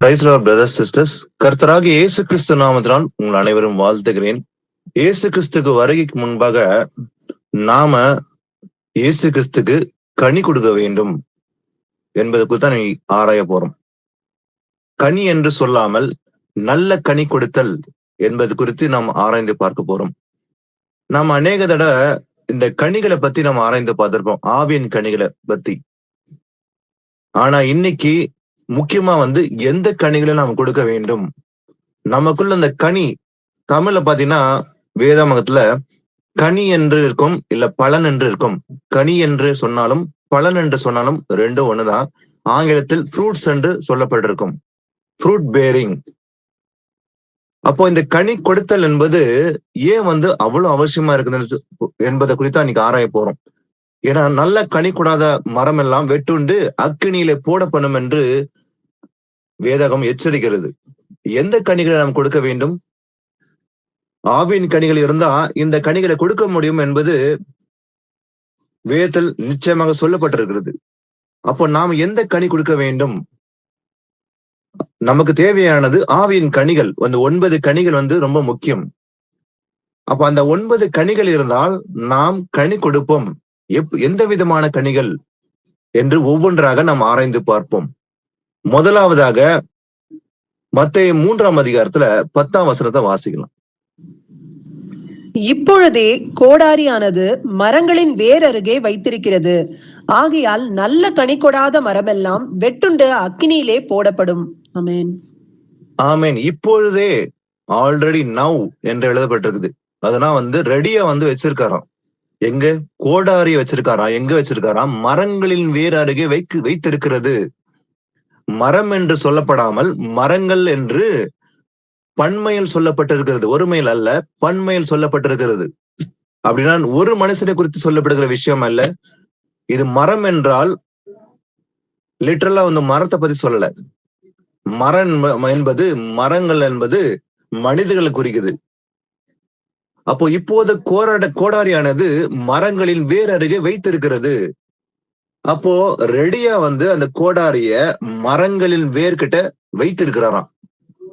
Price Lord brothers sisters, கர்த்தராகிய இயேசு கிறிஸ்து நாமத்தினால் உங்கள் அனைவரும் வாழ்த்துகிறேன். இயேசு கிறிஸ்துக்கு வருகைக்கு முன்பாக நாம இயேசு கிறிஸ்துக்கு கனி கொடுக்க வேண்டும் என்பதற்கு தான் ஆராய போறோம். கனி என்று சொல்லாமல் நல்ல கனி கொடுத்தல் என்பது குறித்து நாம் ஆராய்ந்து பார்க்க போறோம். நாம் அநேக தடவை இந்த கனிகளை பத்தி நாம் ஆராய்ந்து பார்த்திருப்போம், ஆவியின் கனிகளை பத்தி. ஆனா இன்னைக்கு முக்கியமா எந்த கனிகளை நாம் கொடுக்க வேண்டும், நமக்குள்ள அந்த கனி, தமிழ்ல பாத்தீங்கன்னா வேதாமகத்துல கனி என்று இருக்கும், இல்ல பலன் என்று இருக்கும். கனி என்று சொன்னாலும் பலன் என்று சொன்னாலும் ரெண்டும் ஒண்ணுதான். ஆங்கிலத்தில் ஃப்ரூட்ஸ் என்று சொல்லப்பட்டிருக்கும், ஃப்ரூட் பேரிங். அப்போ இந்த கனி கொடுத்தல் என்பது ஏன் அவ்வளவு அவசியமா இருக்குது என்பதை குறித்து இன்னைக்கு ஆராய போறோம். ஏன்னா நல்ல கனி கொடாத மரம் எல்லாம் வெட்டுண்டு அக்கினியிலே போடப்படும் என்று வேதகம் எச்சரிக்கிறது. எந்த கனிகளை நாம் கொடுக்க வேண்டும்? ஆவியின் கனிகள் இருந்தா இந்த கனிகளை கொடுக்க முடியும் என்பது வேதத்தில் நிச்சயமாக சொல்லப்பட்டிருக்கிறது. அப்போ நாம் எந்த கனி கொடுக்க வேண்டும்? நமக்கு தேவையானது ஆவியின் கனிகள். 9 கனிகள் ரொம்ப முக்கியம். அப்ப அந்த 9 கனிகள் இருந்தால் நாம் கனி கொடுப்போம். எந்த விதமான கனிகள் என்று ஒவ்வொன்றாக நாம் ஆராய்ந்து பார்ப்போம். முதலாவதாக மத்தேயு 3ஆம் அதிகாரத்துல 10ஆம் வசனத்தை வாசிக்கலாம். இப்பொழுதே கோடாரியானது மரங்களின் வேர் அருகே வைத்திருக்கிறது. ஆகையால் நல்ல கனி கொடாத மரமெல்லாம் வெட்டுண்டு அக்கினியிலே போடப்படும். ஆமென், ஆமென். இப்பொழுதே, ஆல்ரெடி நவ் என்று எழுதப்பட்டிருக்குது. அதெல்லாம் ரெடியா வச்சிருக்காராம். எங்க? கோடாரிய வச்சிருக்காராம். எங்க வச்சிருக்காராம்? மரங்களின் வேர் அருகே வைத்திருக்கிறது. மரம் என்று சொல்லப்படாமல் மரங்கள் என்று பன்மையில் சொல்லப்பட்டிருக்கிறது. ஒருமையில் அல்ல, பன்மையில் சொல்லப்பட்டிருக்கிறது. அப்படின்னா ஒரு மனுஷனை குறித்து சொல்லப்படுகிற விஷயம் அல்ல இது. மரம் என்றால் லிட்டரலா மரத்தை பத்தி சொல்லல. மரம் என்பது, மரங்கள் என்பது மனிதர்களை குறிக்குது. அப்போ இப்போது கோடாரியானது மரங்களின் வேர் அருகே வைத்திருக்கிறது. அப்போ ரெடியா அந்த கோடாரிய மரங்களின் வேர்கிட்ட வைத்திருக்கிறாராம்.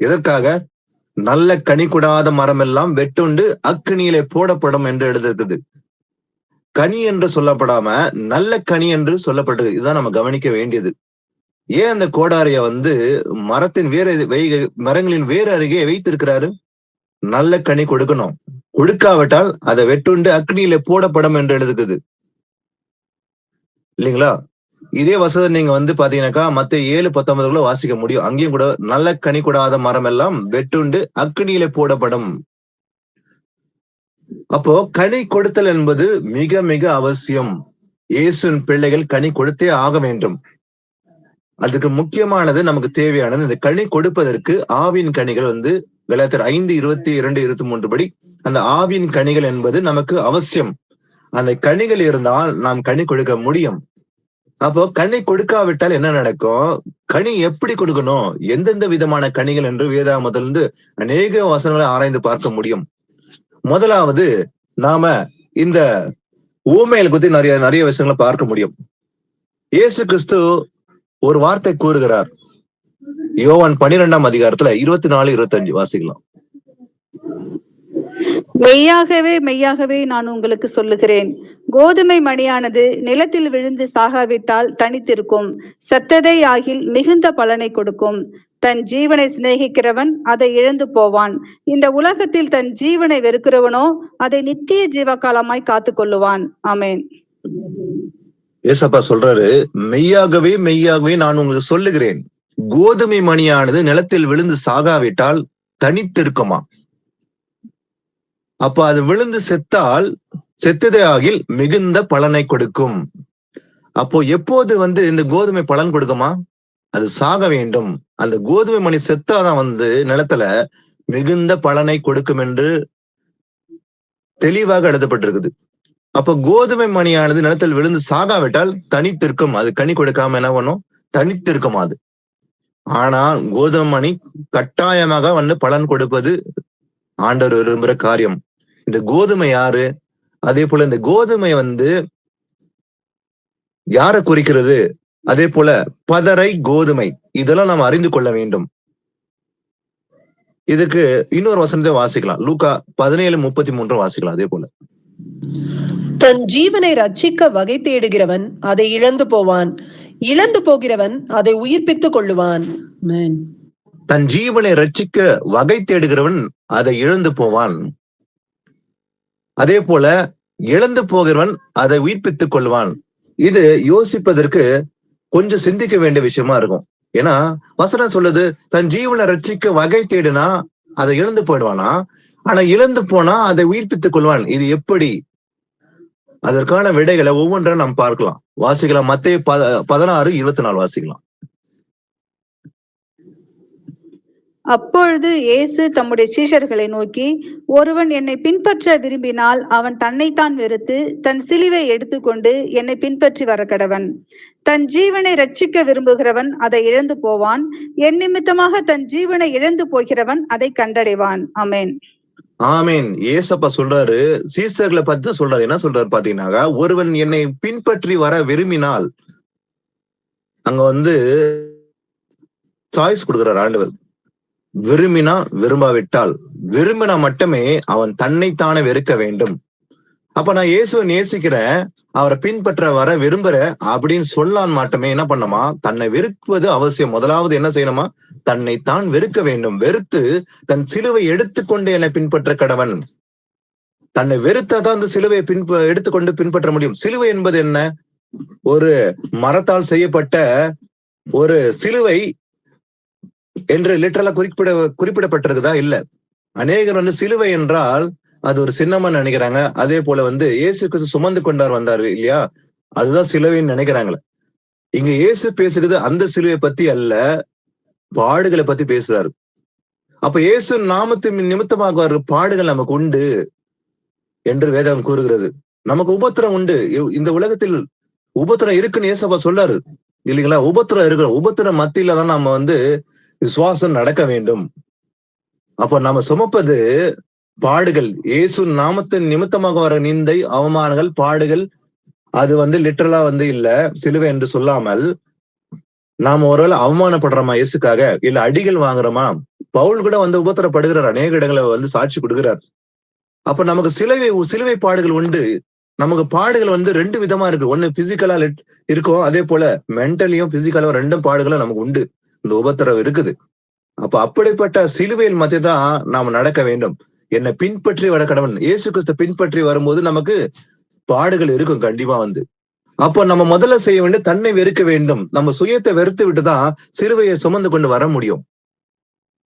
எதற்காக? நல்ல கனி கொடாத மரம் எல்லாம் வெட்டுண்டு அக்கினியிலே போடப்படும் என்று எழுதிருக்குது. கனி என்று சொல்லப்படாம நல்ல கனி என்று சொல்லப்பட்டது. இதுதான் நம்ம கவனிக்க வேண்டியது. ஏன் அந்த கோடாரிய மரத்தின் மரங்களின் வேர் அருகே வைத்திருக்கிறாரு? நல்ல கனி கொடுக்கணும். கொடுக்காவிட்டால் அதை வெட்டுண்டு அக்னியில போடப்படும் என்று எழுதுக்குது இல்லைங்களா? இதே வசதி நீங்க பாத்தீங்கன்னாக்கா மத்தேயு 7:19 வாசிக்க முடியும். அங்கேயும் கூட நல்ல கனி கொடாத மரம் எல்லாம் வெட்டுண்டு அக்னியில போடப்படும். அப்போ கனி கொடுத்தல் என்பது மிக மிக அவசியம். இயேசுவின் பிள்ளைகள் கனி கொடுத்தே ஆக வேண்டும். அதுக்கு முக்கியமானது, நமக்கு தேவையானது இந்த கனி கொடுப்பதற்கு ஆவின் கனிகள் கலாத்தியர் 5:22-23 படி அந்த ஆவின் கனிகள் என்பது நமக்கு அவசியம். அந்த கனிகள் இருந்தால் நாம் கனி கொடுக்க முடியும். அப்போ கனி கொடுக்காவிட்டால் என்ன நடக்கும்? கனி எப்படி கொடுக்கணும், எந்தெந்த விதமான கனிகள் என்று வேதாகமத்திலிருந்து அநேக வசனங்களை ஆராய்ந்து பார்க்க முடியும். முதலாவது நாம இந்த ஊமையில பத்தி நிறைய விஷயங்களை பார்க்க முடியும். இயேசு கிறிஸ்து ஒரு வார்த்தை கூறுகிறார். யோவான் 12ஆம் அதிகாரத்துல 24-25 வாசிக்கலாம். மெய்யாகவே மெய்யாகவே நான் உங்களுக்கு சொல்லுகிறேன், கோதுமை மணியானது நிலத்தில் விழுந்து சாகாவிட்டால் தனித்திருக்கும், செத்ததே ஆகில் மிகுந்த பலனை கொடுக்கும். தன் ஜீவனை சிநேகிக்கிறவன் அதை இழந்து போவான். இந்த உலகத்தில் தன் ஜீவனை வெறுக்கிறவனோ அதை நித்திய ஜீவகாலமாய் காத்து கொள்ளுவான். ஆமென். ஏசப்பா சொல்றாரு, மெய்யாகவே மெய்யாகவே நான் உங்களுக்கு சொல்லுகிறேன், கோதுமை மணியானது நிலத்தில் விழுந்து சாகாவிட்டால் தனித்திருக்குமா? அப்ப அது விழுந்து செத்தால் செத்ததே ஆகில் மிகுந்த பலனை கொடுக்கும். அப்போ எப்போது இந்த கோதுமை பலன் கொடுக்குமா? அது சாக வேண்டும். அந்த கோதுமை மணி செத்தாதான் நிலத்துல மிகுந்த பலனை கொடுக்கும் என்று தெளிவாக எழுதப்பட்டிருக்குது. அப்ப கோதுமை மணியானது நிலத்தில் விழுந்து சாகாவிட்டால் தனித்திருக்கும். அது கனி கொடுக்காம என்ன பண்ணும்? தனித்திருக்கும் அது. ஆனா கோதுமை மணி கட்டாயமாக பலன் கொடுப்பது ஆண்டவர் விரும்புகிற காரியம். இந்த கோதுமை யாரு? அதே போல இந்த கோதுமை யாரை குறிக்கிறது? அதே போல பதரை, கோதுமை, இதெல்லாம் நாம் அறிந்து கொள்ள வேண்டும். இதுக்கு இன்னொரு வசனத்தை வாசிக்கலாம். லூக்கா 17:33 வாசிக்கலாம். அதே போல தன் ஜீவனை ரட்சிக்க வகை தேடுகிறவன் அதை இழந்து போவான், இழந்து போகிறவன் அதை உயிர்ப்பித்துக் கொள்ளுவான். ஆமென். தன் ஜீவனை ரட்சிக்க வகை தேடுகிறவன் அதை இழந்து போவான். அதே போல இழந்து போகிறவன் அதை உயிர்ப்பித்துக் கொள்வான். இது யோசிப்பதற்கு கொஞ்சம் சிந்திக்க வேண்டிய விஷயமா இருக்கும். ஏன்னா வசனம் சொல்லுது, தன் ஜீவனை ரட்சிக்க வகை தேடுனா அதை இழந்து போயிடுவானா, ஆனா இழந்து போனா அதை உயிர்ப்பித்துக் கொள்வான். இது எப்படி? அதற்கான விடைகளை ஒவ்வொன்றா நாம் பார்க்கலாம். வாசிக்கலாம். மத்தேயு 16:24 வாசிக்கலாம். அப்பொழுது இயேசு தம்முடைய சீஷர்களை நோக்கி, ஒருவன் என்னை பின்பற்ற விரும்பினால் அவன் தன்னைத்தான் வெறுத்து தன் சிலுவை எடுத்துக்கொண்டு என்னை பின்பற்றி வர கடவன். தன் ஜீவனை ரட்சிக்க விரும்புகிறவன் அதை இழந்து போவான், என் நிமித்தமாக தன் ஜீவனை இழந்து போகிறவன் அதை கண்டடைவான். ஆமென். ஆமீன். ஏசப்பா சொல்றாரு, சீசர்களை பத்தி சொல்றாரு. என்ன சொல்றாரு பாத்தீங்கன்னா, ஒருவன் என்னை பின்பற்றி வர விரும்பினால், அங்க சாய்ஸ் கொடுக்கிறார் ஆண்டவர். விரும்பினா விரும்பாவிட்டால், விரும்பினா மட்டுமே அவன் தன்னைத்தானே வெறுக்க வேண்டும். அப்ப நான் இயேசுவை நேசிக்கிறேன், அவரை பின்பற்ற வர விரும்புறேன் அப்படின்னு சொல்லான் மட்டுமே என்ன பண்ணமா, தன்னை வெறுக்குவது அவசியம். முதலாவது என்ன செய்யணுமா, தன்னைத்தான் வெறுக்க வேண்டும். வெறுத்து தன் சிலுவை எடுத்துக்கொண்டு என்னை பின்பற்ற கடவன். தன்னை வெறுத்தாதான் அந்த சிலுவையை எடுத்துக்கொண்டு பின்பற்ற முடியும். சிலுவை என்பது என்ன? ஒரு மரத்தால் செய்யப்பட்ட ஒரு சிலுவை என்று லிட்டரலா குறிப்பிடப்பட்டிருக்குதா? இல்ல. அநேகர் சிலுவை என்றால் அது ஒரு சின்னமா நினைக்கிறாங்க. அதே போல இயேசு கிறிஸ்து சுமந்து கொண்டார் வந்தாரு இல்லையா, அதுதான் சிலுவைன்னு நினைக்கிறாங்களே. இங்க இயேசு பேசுறது அந்த சிலுவை பத்தி அல்ல, பாடுகளை பத்தி பேசுறாரு. அப்ப இயேசு நாமத்தின் நிமித்தமாக வர்ற பாடுகள் நமக்கு உண்டு என்று வேதம் கூறுகிறது. நமக்கு உபத்திரம் உண்டு. இந்த உலகத்தில் உபத்திரம் இருக்குன்னு இயேசப்பா சொல்றாரு இல்லைங்களா? உபத்திரம் இருக்கிற உபத்திரம் மத்தியில தான் நம்ம விசுவாசம் நடக்க வேண்டும். அப்ப நம்ம சுமப்பது பாடுகள். இயேசு நாமத்தின் நிமித்தமாக வர நிந்தை, அவமானங்கள், பாடுகள். அது லிட்டரலா இல்ல சிலுவை என்று சொல்லாமல், நாம ஒருவேளை அவமானப்படுறோமா இயேசுக்காக, இல்ல அடிகள் வாங்குறோமா? பவுல் கூட உபத்திரப்படுகிறார், அநேக இடங்களை சாட்சி கொடுக்கிறார். அப்ப நமக்கு சிலுவை பாடுகள் உண்டு. நமக்கு பாடுகள் ரெண்டு விதமா இருக்கு. ஒண்ணு பிசிக்கலா இருக்கும், அதே போல மென்டலியும் பிசிக்கலா ரெண்டும் பாடுகளும் நமக்கு உண்டு. இந்த உபத்திரம் இருக்குது. அப்ப அப்படிப்பட்ட சிலுவையில் மத்திய தான் நாம நடக்க வேண்டும். என்னை பின்பற்றி வர கடவன். இயேசு கிறிஸ்து பின்பற்றி வரும்போது நமக்கு பாடுகள் இருக்கும் கண்டிப்பா. அப்போ நம்ம முதல்ல செய்ய வேண்டிய தன்னை வெறுக்க வேண்டும். நம்ம சுயத்தை வெறுத்து விட்டுதான் சிலுவையை சுமந்து கொண்டு வர முடியும்.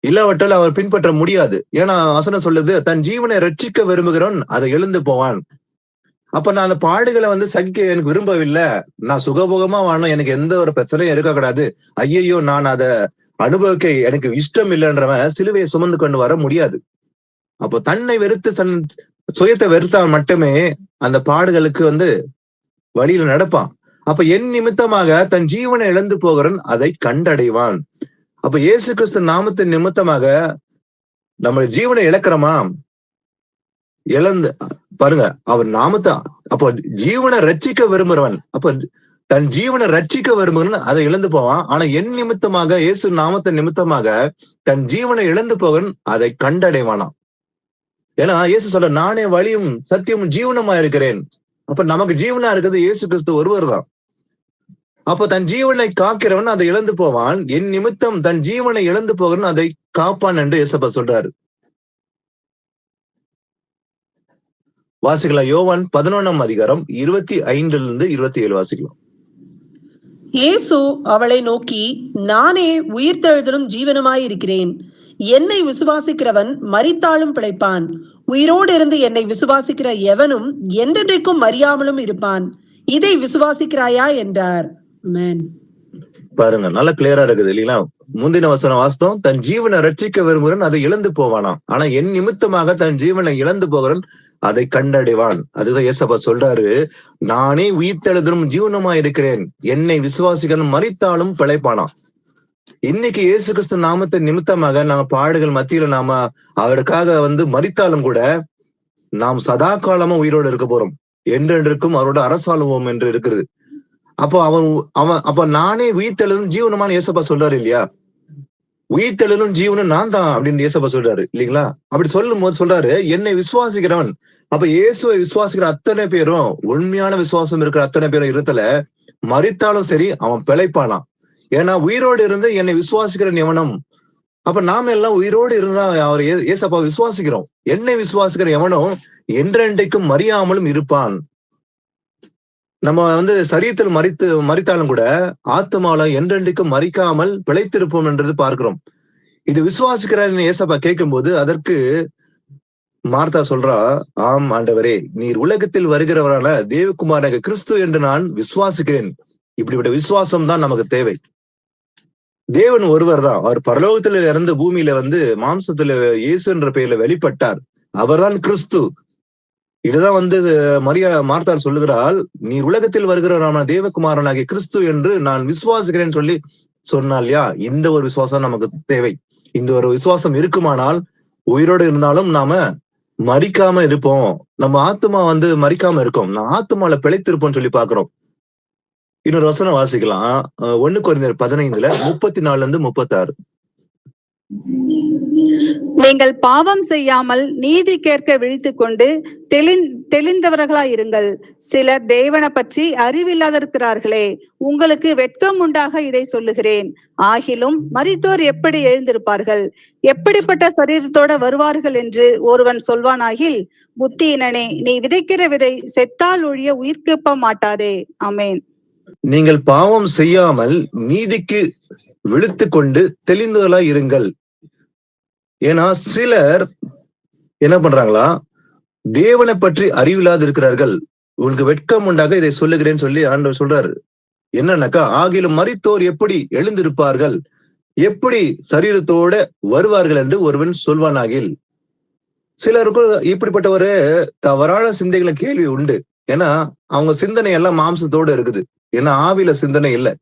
இல்லாவற்றால் அவர் பின்பற்ற முடியாது. ஏன்னா வசனம் சொல்லுது, தன் ஜீவனை ரட்சிக்க விரும்புகிறவன் அதை எழுந்து போவான். அப்ப நான் அந்த பாடுகளை சகிக்க எனக்கு விரும்பவில்லை, நான் சுகபோகமா வாழணும், எனக்கு எந்த ஒரு பிரச்சனையும் இருக்கக்கூடாது, ஐயையோ நான் அதை அனுபவிக்க எனக்கு இஷ்டம் இல்லைன்றவன் சிலுவையை சுமந்து கொண்டு வர முடியாது. அப்போ தன்னை வெறுத்து தன் சுயத்தை வெறுத்தால் மட்டுமே அந்த பாடுகளுக்கு வழியில நடப்பான். அப்ப என் நிமித்தமாக தன் ஜீவனை இழந்து போகிறவன் அதை கண்டடைவான். அப்ப இயேசு கிறிஸ்து நாமத்தின் நிமித்தமாக நம்ம ஜீவனை இழக்கிறோமா? இழந்து பாருங்க, அவர் நாமத்தை. அப்போ ஜீவனை ரட்சிக்க விரும்புறவன், அப்ப தன் ஜீவனை ரட்சிக்க விரும்புகிறவன் அதை இழந்து போவான். ஆனா என் நிமித்தமாக, இயேசு நாமத்தின் நிமித்தமாக தன் ஜீவனை இழந்து போகிறவன் அதை கண்டடைவானாம். ஏன்னா இயேசு சொல்ற, நானே வழியும் சத்தியமும் ஜீவனமா இருக்கிறேன். அப்ப நமக்கு ஜீவனா இருக்கிறது இயேசு கிறிஸ்து ஒருவர் தான். அப்ப தன் ஜீவனை காக்கிறவன் அதை இழந்து போவான், என் நிமித்தம் தன் ஜீவனை இழந்து போகிறவன் அதை காப்பான் என்று இயேசப்பா சொல்றாரு. வாசிக்கலாம். யோவான் 11 25-27 வாசிக்கலாம். இயேசு அவளை நோக்கி, நானே உயிர்த்தெழுதலும் ஜீவனுமாய் இருக்கிறேன். என்னை விசுவாசிக்கிறவன் மரித்தாலும் பிழைப்பான். உயிரோடு இருந்து என்னை விசுவாசிக்கிற எவனும் என்றென்றைக்கும் மறியாமலும் இருப்பான். இதை விசுவாசிக்கிறாயா என்றார். ஆமென். பாருங்க, நல்ல கிளியரா இருக்குது இல்லைங்களா? முந்தின வசனம் வாஸ்தவம், தன் ஜீவனை ரட்சிக்க விரும்புகிறன் அதை இழந்து போவானாம். ஆனா என் நிமித்தமாக தன் ஜீவனை இழந்து போகிறன் அதை கண்டடைவான். அதுதான் இயேசப்பா சொல்றாரு, நானே உயிர்த்தெழுதலும் ஜீவனுமா இருக்கிறேன், என்னை விசுவாசிக்கிறன் மரித்தாலும் பிழைப்பானாம். இன்னைக்கு இயேசு கிறிஸ்து நாமத்தின் நிமித்தமாக நாம பாடுகள் மத்தியில நாம அவருக்காக மரித்தாலும் கூட நாம் சதா காலமா உயிரோடு இருக்க போறோம், என்றென்றுக்கும் அவரோட அரசாளுவோம் என்று இருக்கிறது. அப்போ அப்ப நானே உயிர்த்தெழுதும் ஜீவனமான இயேசப்பா சொல்றாரு இல்லையா? உயிர்த்தெழுதலும் ஜீவனும் நான் தான் அப்படின்னு இயேசப்பா சொல்றாரு இல்லைங்களா? அப்படி சொல்லும் போது சொல்றாரு, என்னை விசுவாசிக்கிறவன். அப்ப இயேசுவை விசுவாசிக்கிற அத்தனை பேரும், உண்மையான விசுவாசம் இருக்கிற அத்தனை பேரும் இருத்தல மரித்தாலும் சரி அவன் பிழைப்பானாம். ஏன்னா உயிரோடு இருந்து என்னை விசுவாசிக்கிற எவனும். அப்ப நாம எல்லாம் உயிரோடு இருந்தா அவர் ஏசப்பா விசுவாசிக்கிறோம். என்னை விசுவாசிக்கிற எவனும் என்றென்றைக்கும் மறியாமலும் இருப்பான். நம்ம சரீரத்தில் மறித்தாலும் கூட ஆத்மால என்றென்றைக்கும் மறிக்காமல் பிழைத்திருப்போம் என்றது பார்க்கிறோம். இது விசுவாசிக்கிறார் ஏசப்பா கேட்கும் போது அதற்கு மார்த்தா சொல்றா, ஆம் ஆண்டவரே, நீர் உலகத்தில் வருகிறவரான தேவகுமாரனாக கிறிஸ்து என்று நான் விசுவாசிக்கிறேன். இப்படிப்பட்ட விசுவாசம் தான் நமக்கு தேவை. தேவன் ஒருவர் தான். அவர் பரலோகத்துல இறந்து பூமியில மாம்சத்துல இயேசு என்ற பெயர்ல வெளிப்பட்டார். அவர்தான் கிறிஸ்து. இதுதான் மார்த்தாள் சொல்லுகிறாள், நீ உலகத்தில் வருகிறவரான தேவகுமாரனாகிய கிறிஸ்து என்று நான் விசுவாசிக்கிறேன்னு சொல்லி சொன்னால்யா. இந்த ஒரு விசுவாசம் நமக்கு தேவை. இந்த ஒரு விசுவாசம் இருக்குமானால் உயிரோடு இருந்தாலும் நாம மறிக்காம இருப்போம். நம்ம ஆத்மா மறிக்காம இருக்கும். நான் ஆத்மால பிழைத்திருப்போம்னு சொல்லி பாக்குறோம். இன்னொரு வசனம் வாசிக்கலாம். 1 கொரிந்தியர் 15:34-36. நீங்கள் பாவம் செய்யாமல் நீதி கேட்க விழித்துக் கொண்டு தெளிந்தவர்களாயிருங்கள். சிலர் தேவனை பற்றி அறிவில்லாதிருக்கிறார்களே, உங்களுக்கு வெட்கம் உண்டாக இதை சொல்லுகிறேன். ஆகிலும் மரித்தோர் எப்படி எழுந்திருப்பார்கள்? எப்படிப்பட்ட சரீரத்தோட வருவார்கள் என்று ஒருவன் சொல்வானாகில், புத்தியினனே, நீ விதைக்கிற விதை செத்தால் ஒழிய உயிர்க்கப்ப மாட்டாதே. ஆமென். நீங்கள் பாவம் செய்யாமல் நீதிக்கு விழித்து கொண்டு தெளிந்தவர்களா இருங்கள். ஏன்னா சிலர் என்ன பண்றாங்களா, தேவனை பற்றி அறிவில்லாது இருக்கிறார்கள். உங்களுக்கு வெட்கம் உண்டாக இதை சொல்லுகிறேன்னு சொல்லி ஆண்டவர் சொல்றாரு. என்னன்னாக்கா, ஆகிலும் மரித்தோர் எப்படி எழுந்திருப்பார்கள், எப்படி சரீரத்தோட வருவார்கள் என்று ஒருவன் சொல்வானாகில். சிலருக்கு இப்படிப்பட்ட ஒரு தவறான சிந்தைகளை கேள்வி உண்டு. ஏன்னா அவங்க சிந்தனை எல்லாம் மாம்சத்தோடு இருக்குது. ஏன்னா ஆவில சிந்தனை இல்லை.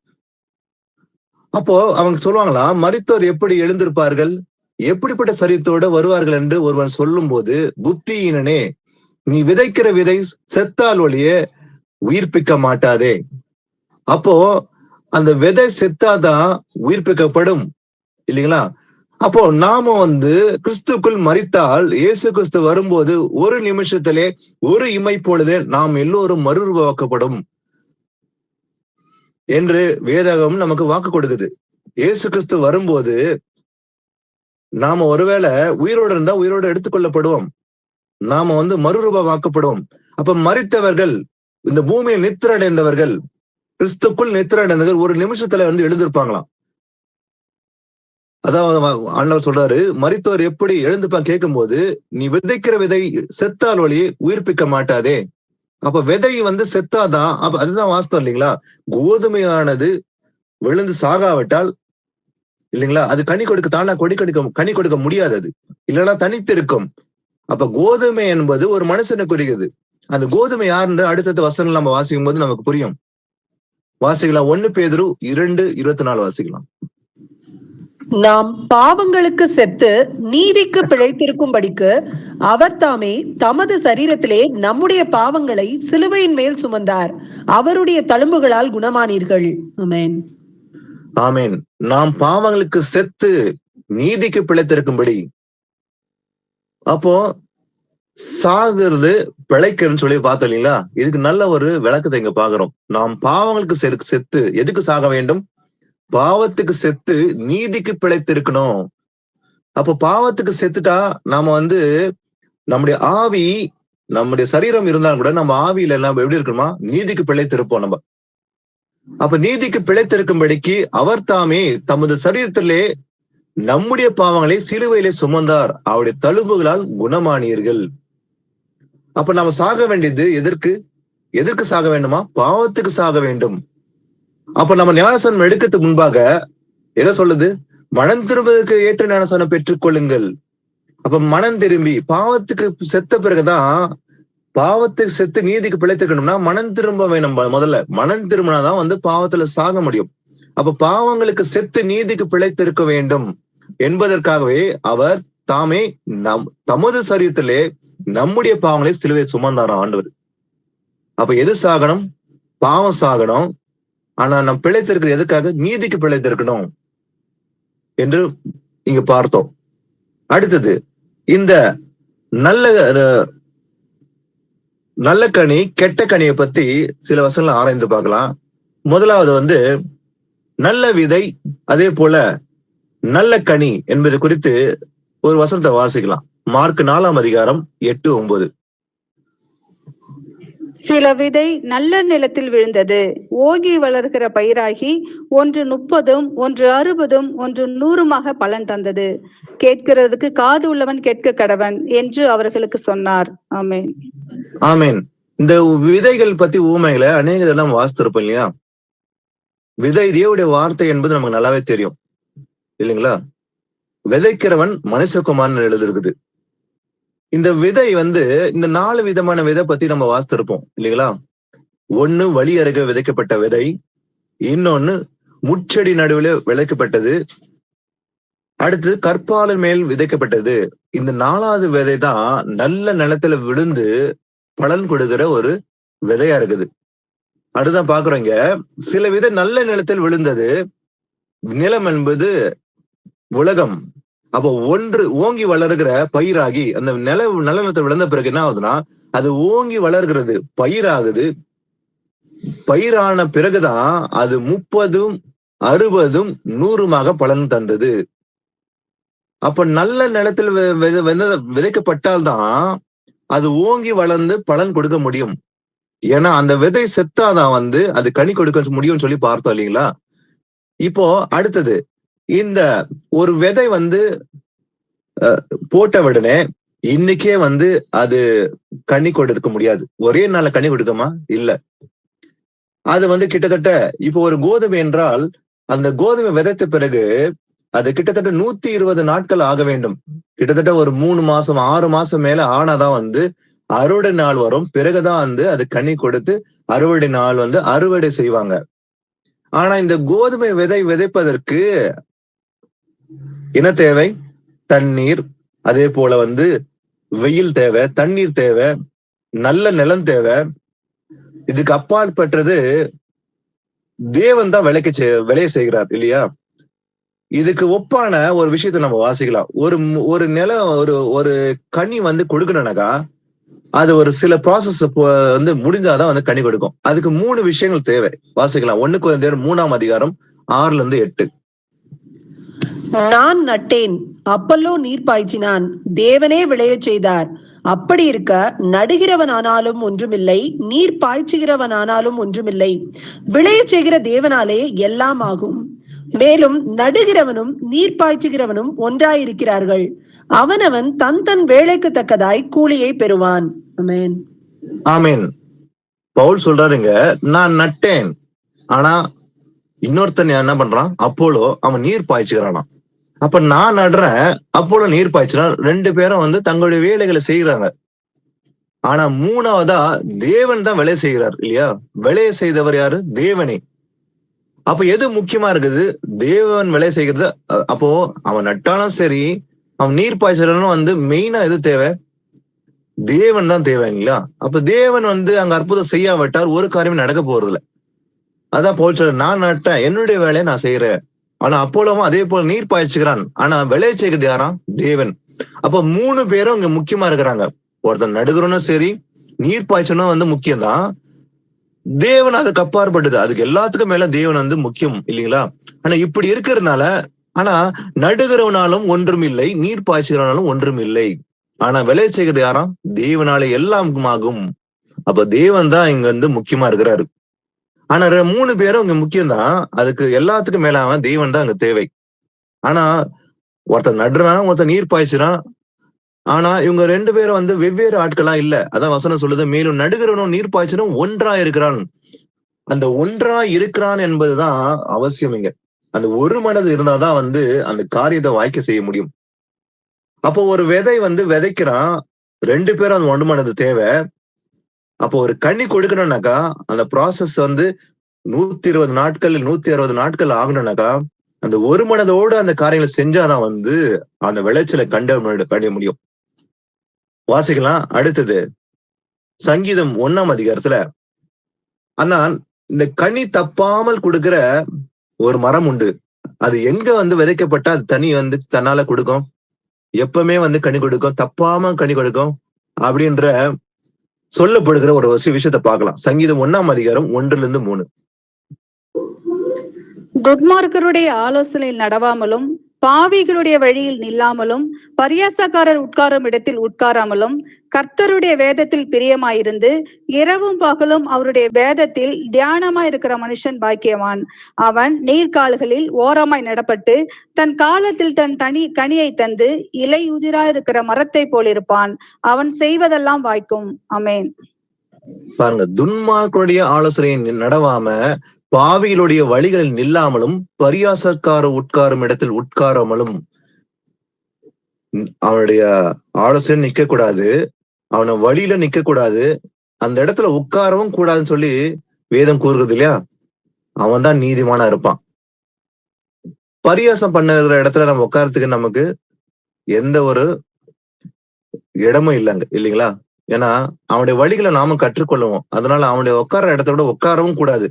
அப்போ அவங்க சொல்லுவாங்களா, மரித்தோர் எப்படி எழுந்திருப்பார்கள், எப்படிப்பட்ட சரீரத்தோட வருவார்கள் என்று ஒருவன் சொல்லும் போது, புத்தியினனே, நீ விதைக்கிற விதை செத்தால் ஒழிய உயிர்ப்பிக்க மாட்டாதே. அப்போ அந்த விதை செத்தாதான் உயிர்ப்பிக்கப்படும் இல்லைங்களா? அப்போ நாம கிறிஸ்துக்குள் மரித்தால் இயேசு கிறிஸ்து வரும்போது ஒரு நிமிஷத்திலே ஒரு இமை பொழுதே நாம் எல்லோரும் மறுரூபமாக்கப்படும் என்று வேதாகம் நமக்கு வாக்கு கொடுக்குது. இயேசு கிறிஸ்து வரும்போது நாம ஒருவேளை உயிரோடு இருந்தா உயிரோடு எடுத்துக்கொள்ளப்படுவோம். நாம மறுரூபமாக்கப்படுவோம். அப்ப மரித்தவர்கள், இந்த பூமியில் நித்திரடைந்தவர்கள், கிறிஸ்துக்குள் நித்திரடைந்தவர்கள் ஒரு நிமிஷத்துல எழுந்திருப்பாங்களாம். அதான் ஆண்டவர் சொல்றாரு, மரித்தோர் எப்படி எழுந்துப்பான் கேட்கும் போது, நீ விதைக்கிற விதை செத்தால் ஒழிய உயிர்ப்பிக்க மாட்டாதே. அப்ப விதை செத்தாதான், அப்ப அதுதான் வாஸ்தவம் இல்லைங்களா? கோதுமையானது விழுந்து சாகாவிட்டால் இல்லைங்களா, அது கனி கொடுக்க தானா கனி கொடுக்க முடியாது. அது இல்லைன்னா தனித்து இருக்கும். அப்ப கோதுமை என்பது ஒரு மனுஷனை குறிக்கிறது. அந்த கோதுமை யாருன்னு அடுத்தது வசனம் நம்ம வாசிக்கும் போது நமக்கு புரியும். வாசிக்கலாம். 1 பேதுரு 2:24 வாசிக்கலாம். நாம் பாவங்களுக்கு செத்து நீதிக்கு பிழைத்திருக்கும்படிக்கு அவர் தாமே தமது சரீரத்திலே நம்முடைய பாவங்களை சிலுவையின் மேல் சுமந்தார். அவருடைய தழும்புகளால் குணமானீர்கள். ஆமென். ஆமென். நாம் பாவங்களுக்கு செத்து நீதிக்கு பிழைத்திருக்கும்படி. அப்போ சாகுறது பிழைக்கிறதுன்னு சொல்லி பார்த்தோம் இல்லைங்களா? இதுக்கு நல்ல ஒரு விளக்கத்தை இங்க பாக்குறோம். நாம் பாவங்களுக்கு செத்து எதுக்கு சாக வேண்டும்? பாவத்துக்கு செத்து நீதிக்கு பிழைத்திருக்கணும். அப்ப பாவத்துக்கு செத்துட்டா நாம நம்முடைய ஆவி, நம்முடைய சரீரம் இருந்தாலும் கூட நம்ம ஆவியில எல்லாம் எப்படி இருக்கணுமா, நீதிக்கு பிழைத்திருப்போம் நம்ம. அப்ப நீதிக்கு பிழைத்திருக்கும்படிக்கு அவர் தாமே தமது சரீரத்திலே நம்முடைய பாவங்களை சிலுவையிலே சுமந்தார். அவருடைய தழும்புகளால் குணமானீர்கள். அப்ப நாம சாக வேண்டியது எதற்கு சாக வேண்டுமா? பாவத்துக்கு சாக வேண்டும். அப்ப நம்ம ஞானஸ்நானம் எடுக்கிறதுக்கு முன்பாக என்ன சொல்லுது? மனம் திரும்புவதற்கு ஏற்ற ஞானஸ்நானம் பெற்றுக் கொள்ளுங்கள். அப்ப மனம் திரும்பி பாவத்துக்கு செத்த பிறகுதான், பாவத்துக்கு செத்து நீதிக்கு பிழைத்துக்கணும்னா மனம் திரும்ப வேணும். முதல்ல மனம் திரும்பினாதான் பாவத்துல சாக முடியும். அப்ப பாவங்களுக்கு செத்து நீதிக்கு பிழைத்திருக்க வேண்டும் என்பதற்காகவே அவர் தாமே தமது சரீரத்திலே நம்முடைய பாவங்களை சிலுவை சுமந்தாராம் ஆண்டவர். அப்ப எது சாகணும்? பாவம் சாகணும். ஆனா நம்ம பிழைத்திருக்கிறது எதுக்காக? நீதிக்கு பிழைத்திருக்கணும். என்று இங்க பார்த்தோம். அடுத்தது இந்த நல்ல கனி கெட்ட கனியை பத்தி சில வசனங்களை ஆராய்ந்து பார்க்கலாம். முதலாவது வந்து நல்ல விதை, அதே போல நல்ல கனி என்பது குறித்து ஒரு வசனத்தை வாசிக்கலாம். மார்க் 4ஆம் அதிகாரம் 8-9. சில விதை நல்ல நிலத்தில் விழுந்தது, ஓங்கி வளர்கிற பயிராகி ஒன்று 30, ஒன்று 60, ஒன்று 100 பலன் தந்தது. கேட்கிறதுக்கு காது உள்ளவன் கேட்க கடவன் என்று அவர்களுக்கு சொன்னார். ஆமென். ஆமென். இந்த விதைகள் பத்தி ஊமைகளை அநேக இதெல்லாம் வாசித்திருப்போம் இல்லையா? விதை தேவனுடைய வார்த்தை என்பது நமக்கு நல்லாவே தெரியும் இல்லைங்களா? விதைக்கிறவன் மனுஷகுமாரன் எழுதிருக்குது. இந்த விதை வந்து இந்த 4 விதமான விதை பத்தி நம்ம வாசித்திருப்போம் இல்லைங்களா? ஒண்ணு வழி அருகே விதைக்கப்பட்ட விதை, இன்னொன்னு முட்செடி நடுவில் விதைக்கப்பட்டது, அடுத்து கற்பாலின் மேல் விதைக்கப்பட்டது. இந்த 4வது விதை தான் நல்ல நிலத்துல விழுந்து பலன் கொடுக்கிற ஒரு விதையா இருக்குது. அடுதான் பாக்குறோங்க, சில விதை நல்ல நிலத்தில் விழுந்தது. நிலம் என்பது உலகம். அப்போ ஒன்று ஓங்கி வளர்கிற பயிராகி அந்த நல்ல நிலத்தை விழுந்த பிறகு என்ன ஆகுதுன்னா, அது ஓங்கி வளர்கிறது, பயிராகுது. பயிரான பிறகுதான் அது 30, 60, 100 பலன் தந்தது. அப்ப நல்ல நிலத்தில் விதைக்கப்பட்டால்தான் அது ஓங்கி வளர்ந்து பலன் கொடுக்க முடியும். ஏன்னா அந்த விதை செத்தாதான் வந்து அது கனி கொடுக்க முடியும்னு சொல்லி பார்த்தோம் இல்லைங்களா? இப்போ அடுத்தது, இந்த ஒரு விதை வந்து போட்ட உடனே இன்னைக்கே வந்து அது கனி கொடுக்க முடியாது. ஒரே நாள்ல கனி கொடுக்குமா? இல்ல. அது வந்து கிட்டத்தட்ட இப்போ ஒரு கோதுமை என்றால் அந்த கோதுமை விதைத்த பிறகு அது கிட்டத்தட்ட 120 நாட்கள் ஆக வேண்டும். கிட்டத்தட்ட ஒரு 3 மாசம் 6 மாசம் மேல ஆனாதான் வந்து அறுவடை நாள் வரும். பிறகுதான் வந்து அது கனி கொடுத்து அறுவடை நாள் வந்து அறுவடை செய்வாங்க. ஆனா இந்த கோதுமை விதை விதைப்பதற்கு என்ன தேவை? தண்ணீர், அதே போல வந்து வெயில் தேவை, தண்ணீர் தேவை, நல்ல நிலம் தேவை. இதுக்கு அப்பாற்பட்டது தேவன் தான் விளைய செய்கிறார் இல்லையா? இதுக்கு ஒப்பான ஒரு விஷயத்தை நம்ம வாசிக்கலாம். ஒரு நிலம் ஒரு கனி வந்து கொடுக்கணும்னாக்கா அது ஒரு சில ப்ராசஸ் வந்து முடிஞ்சாதான் வந்து கனி கொடுக்கும். அதுக்கு 3 விஷயங்கள் தேவை. வாசிக்கலாம். 1 கொரிந்தியர் 3ஆம் அதிகாரம் 6-8. நான் நட்டேன், அப்பல்லோ நீர் பாய்ச்சினான், தேவனே விளையச் செய்தார். அப்படி இருக்க நடுகிறவனானாலும் ஒன்றுமில்லை, நீர் பாய்ச்சுகிறவனானாலும் ஒன்றுமில்லை, விளையச் செய்கிற தேவனாலே எல்லாம் ஆகும். மேலும் நடுகிறவனும் நீர் பாய்ச்சுகிறவனும் ஒன்றாயிருக்கிறார்கள். அவனவன் தன் தன் வேலைக்கு தக்கதாய் கூலியை பெறுவான். ஆமென். ஆமென். பவுல் சொல்றாருங்க, நான் நட்டேன், ஆனா இன்னொருத்தன் என்ன பண்றான்? அப்போலோ அவன் நீர் பாய்ச்சுகிறானா. அப்ப நான் நடுறேன், அப்போலோ நீர் பாய்ச்சுறான். 2 பேரும் வந்து தங்களுடைய வேலைகளை செய்யறாங்க. ஆனா 3வதா தேவன் தான் விளைய செய்கிறார் இல்லையா? விளைய செய்தவர் யாரு? தேவனே. அப்ப எது முக்கியமா இருக்குது? தேவன் விளைய செய்கிறது. அப்போ அவன் நட்டாலும் சரி, அவன் நீர் பாய்ச்சலும் வந்து மெயினா எது தேவை? தேவன் தான் தேவை இல்லையா? அப்ப தேவன் வந்து அங்க அற்புதம் செய்யாவிட்டால் ஒரு காரியமே நடக்க போறது இல்லை. அதான் பவுல் சொல்ற, நான் நட்டேன், என்னுடைய வேலையை நான் செய்யறேன். ஆனா அப்போலவும் அதே போல நீர் பாய்ச்சுக்கிறான். ஆனா விளைய செய்கிறது யாரா? தேவன். அப்ப 3 பேரும் இங்க முக்கியமா இருக்கிறாங்க. ஒருத்தன் நடுகிறனும் சரி, நீர் பாய்ச்சலும் வந்து முக்கியம்தான். தேவன் அதுக்கு அப்பாற்பட்டது. அதுக்கு எல்லாத்துக்கும் மேல தேவன் வந்து முக்கியம் இல்லைங்களா? ஆனா இப்படி இருக்கிறதுனால, ஆனா நடுகிறவனாலும் ஒன்றும் இல்லை, நீர் பாய்ச்சுகிறவனாலும் ஒன்றும் இல்லை. ஆனா விளைய செய்கிறது யாரா? தேவனாலே எல்லாம் ஆகும். அப்ப தேவன் தான் இங்க வந்து முக்கியமா இருக்கிறாரு. ஆனா 3 பேரும் இங்க முக்கியம்தான். அதுக்கு எல்லாத்துக்கும் மேலாம தேவன் தான் அங்க தேவை. ஆனா ஒருத்தர் நடுறான், ஒருத்தர் நீர் பாய்ச்சுறான். ஆனா இவங்க 2 பேரும் வந்து வெவ்வேறு ஆட்களா இல்ல. அதான் வசனம் சொல்லுது, மேலும் நடுகிறவனும் நீர் பாய்ச்சனும் ஒன்றா இருக்கிறான். அந்த ஒன்றா இருக்கிறான் என்பதுதான் அவசியம் இங்க. அந்த ஒரு மனது இருந்தாதான் வந்து அந்த காரியத்தை வாய்க்க செய்ய முடியும். அப்போ ஒரு விதை வந்து விதைக்கிறான், 2 பேரும் அந்த ஒன்று மனது தேவை. அப்போ ஒரு கனி கொடுக்கணும்னாக்கா அந்த ப்ராசஸ் வந்து 120 நாட்கள் 160 நாட்கள் ஆகணும்னாக்கா அந்த ஒரு மனதோடு அந்த காரியங்களை செஞ்சாதான் வந்து அந்த விளைச்சலை கண்ட முடியும். வாசிக்கலாம். அடுத்தது சங்கீதம் 1ஆம் அதிகாரத்துல, ஆனா இந்த கனி தப்பாமல் கொடுக்கிற ஒரு மரம் உண்டு. அது எங்க வந்து விதைக்கப்பட்டா அது தனி வந்து தன்னால கொடுக்கும், எப்பவுமே வந்து கனி கொடுக்கும், தப்பாம கனி கொடுக்கும் அப்படின்ற சொல்லப்படுகிற ஒரு விஷயத்தை பார்க்கலாம். சங்கீதம் 1 1-3. துன்மார்க்கருடைய ஆலோசனையில் நடவாமலும் பாவிகளுடைய வழியில் நில்லாமலும் பரியாசக்காரர் உட்காரும் இடத்தில் உட்காராமலும் கர்த்தருடைய வேதத்தில் பிரியமாயிருந்து இரவும் பகலும் அவருடைய வேதத்தில் தியானமாயிருக்கிற மனுஷன் பாக்கியவான். அவன் நீர்க்கால்களில் ஓரமாய் நடப்பட்டு தன் காலத்தில் தன் கனியை தந்து இலை உதிராயிருக்கிற மரத்தை போல் இருப்பான். அவன் செய்வதெல்லாம் வாய்க்கும். ஆமென். பாருங்க, துன்மார்க்கருடைய ஆலோசனையை நடவாம பாவிகளுடைய வழிகளில் நில்லாமலும் பரியாசக்கார உட்காரும் இடத்தில் உட்காராமலும். அவனுடைய ஆலோசனை நிக்க கூடாது, அவன வழியில நிக்க கூடாது, அந்த இடத்துல உட்காரவும் கூடாதுன்னு சொல்லி வேதம் கூறுகிறது இல்லையா? அவன் தான் நீதிமானா இருப்பான். பரியாசம் பண்ணுற இடத்துல நம்ம உட்காரத்துக்கு நமக்கு எந்த ஒரு இடமும் இல்லைங்க, இல்லைங்களா? ஏன்னா அவனுடைய வழிகளை நாம கற்றுக்கொள்ளுவோம். அதனால அவனுடைய உட்கார இடத்த விட உட்காரவும் கூடாது.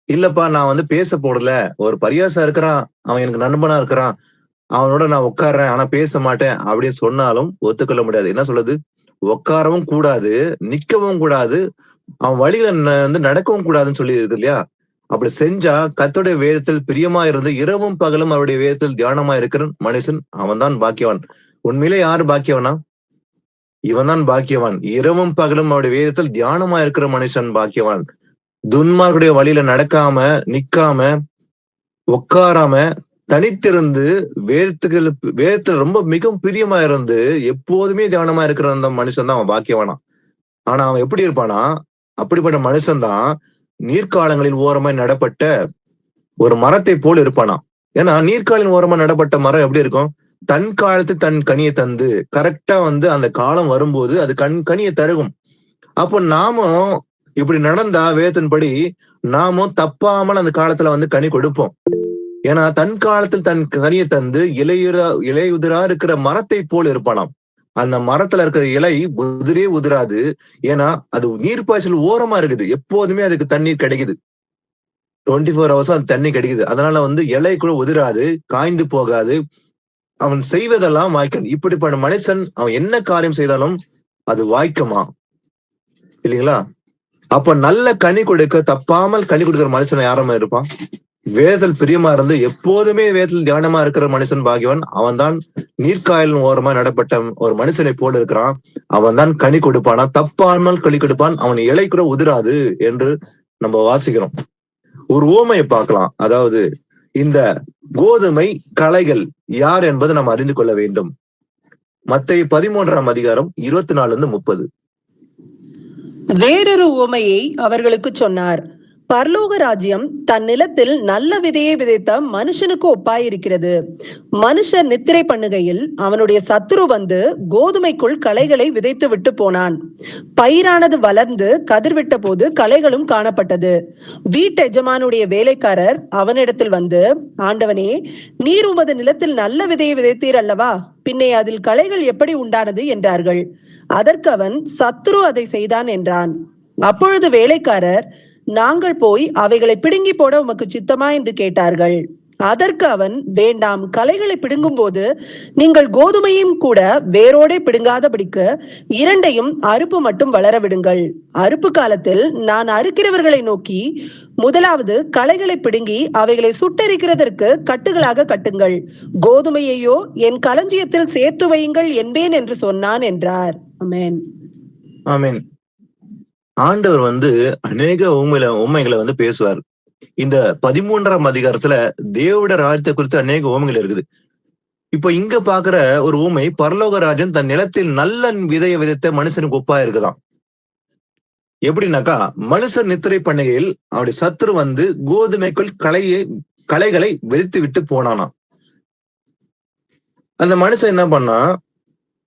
இல்லப்பா நான் வந்து பேச போடல, ஒரு பரியாசம் இருக்கிறான், அவன் எனக்கு நண்பனா இருக்கிறான், அவனோட நான் உட்கார்றேன் ஆனா பேச மாட்டேன் அப்படின்னு சொன்னாலும் ஒத்துக்கொள்ள முடியாது. என்ன சொல்லுது? உட்காரவும் கூடாது, நிக்கவும் கூடாது, அவன் வழியில வந்து நடக்கவும் கூடாதுன்னு சொல்லி இருக்கு இல்லையா? அப்படி செஞ்சா கர்த்தருடைய வேதத்தில் பிரியமா இருந்து இரவும் பகலும் அவருடைய வேதத்தில் தியானமா இருக்கிற மனுஷன் அவன் தான் பாக்கியவான். உண்மையிலே யாரு பாக்கியவனா? இவன் தான் பாக்கியவான். இரவும் பகலும் அவருடைய வேதத்தில் தியானமா இருக்கிற மனுஷன் பாக்கியவான். துன்மார்க்குடைய வழியில நடக்காம, நிக்காம, உட்காராம, தனித்திருந்து வேதத்துல ரொம்ப மிகவும் பிரியமா இருந்து எப்போதுமே தியானமா இருக்கிற அந்த மனுஷன் தான் அவன் பாக்கியவானா. ஆனா அவன் எப்படி இருப்பானா? அப்படிப்பட்ட மனுஷன் தான் நீர்க்காலங்களின் ஓரமாய் நடப்பட்ட ஒரு மரத்தை போல் இருப்பானா. ஏன்னா நீர்க்காலின் ஓரமா நடப்பட்ட மரம் எப்படி இருக்கும்? தன் காலத்து தன் கனியை தந்து கரெக்டா வந்து அந்த காலம் வரும்போது அது கனியை தருகும். அப்போ நாமும் இப்படி நடந்தா வேதத்தின்படி நாமும் தப்பாமல் அந்த காலத்துல வந்து கனி கொடுப்போம். ஏன்னா தன் காலத்தில் தன் கனியை தந்து இலையுதிரா இருக்கிற மரத்தை போல் இருப்பானாம். அந்த மரத்துல இருக்கிற இலை உதிரே உதிராது. ஏன்னா அது நீர்ப்பாய்ச்சல் ஓரமா இருக்குது, எப்போதுமே அதுக்கு தண்ணீர் கிடைக்குது, 24 hours அது தண்ணி கிடைக்குது. அதனால வந்து இலை கூட உதிராது, காய்ந்து போகாது, அவன் செய்வதெல்லாம் வாய்க்கும். இப்படிப்பட்ட மனுஷன் அவன் என்ன காரியம் செய்தாலும் அது வாய்க்குமா? இல்லைங்களா? அப்ப நல்ல கனி கொடுக்க, தப்பாமல் கனி கொடுக்கிற மனுஷன் யாரும் இருப்பான்? வேதத்தில் பிரியமா இருந்து எப்போதுமே வேதத்தில் தியானமா இருக்கிற மனுஷன் பாக்கியவன். அவன் தான் நீர்க்காயலின் ஓரமா நடப்பட்ட ஒரு மனுஷனை போல இருக்கிறான். அவன் தான் கனி கொடுப்பானா, தப்பாமல் கனி கொடுப்பான், அவன் இலை கூட உதிராது என்று நம்ம வாசிக்கிறோம். ஒரு உவமையை பார்க்கலாம். அதாவது இந்த கோதுமை களைகள் யார் என்பதை நாம் அறிந்து கொள்ள வேண்டும். மத்தேயு 13 24-30. வேறொரு உவமையை அவர்களுக்கு சொன்னார். பரலோக ராஜ்யம் தன் நிலத்தில் நல்ல விதையை விதைத்த மனுஷனுக்கு ஒப்பாயிருக்கிறது. மனுஷன் நித்திரை பண்ணுகையில் அவனுடைய சத்துரு வந்து கோதுமைக்குள் களைகளை விதைத்து விட்டு போனான். பயிரானது வளர்ந்து கதிர்விட்ட போது களைகளும் காணப்பட்டது. வீட்டு எஜமானுடைய வேலைக்காரர் அவனிடத்தில் வந்து, ஆண்டவனே, நீர் உமது நிலத்தில் நல்ல விதையை விதைத்தீர் அல்லவா? பின்னே அதில் களைகள் எப்படி உண்டானது என்றார்கள். அதற்கு அவன், சத்துரு அதை செய்தான் என்றான். அப்பொழுது வேலைக்காரர், நாங்கள் போய் அவைகளை பிடுங்கி போட உமக்கு சித்தமா என்று கேட்டார்கள். அதற்கு அவன், வேண்டாம், களைகளை பிடுங்கும் போது நீங்கள் கோதுமையும் கூட வேரோடே பிடுங்காதபடிக்கு இரண்டையும் அறுப்பு மட்டும் வளர விடுங்கள். அறுப்பு காலத்தில் நான் அறுக்கிறவர்களை நோக்கி, முதலாவது களைகளை பிடுங்கி அவைகளை சுட்டெரிக்கிறதற்கு கட்டுகளாக கட்டுங்கள், கோதுமையையோ என் களஞ்சியத்தில் சேர்த்து வையுங்கள் என்பேன் என்று சொன்னான் என்றார். ஆமென். ஆமென். ஆண்டவர் வந்து அநேக உண்மைகளை வந்து பேசுவார். இந்த 13 தேவட ராஜ்யத்தை குறித்து அநேக உவமைகள் இருக்குது. இப்ப இங்க பாக்குற ஒரு ஊமை, பரலோக ராஜன் தன் நிலத்தில் நல்ல விதையை விதைத்த மனுஷனுக்கு ஒப்பா இருக்குதான். எப்படின்னாக்கா, மனுஷன் நித்திரை பண்ணுகையில் அவருடைய சத்துரு வந்து கோதுமைக்குள் களைகளை விதைத்து விட்டு போனானா. அந்த மனுஷன் என்ன பண்ணா,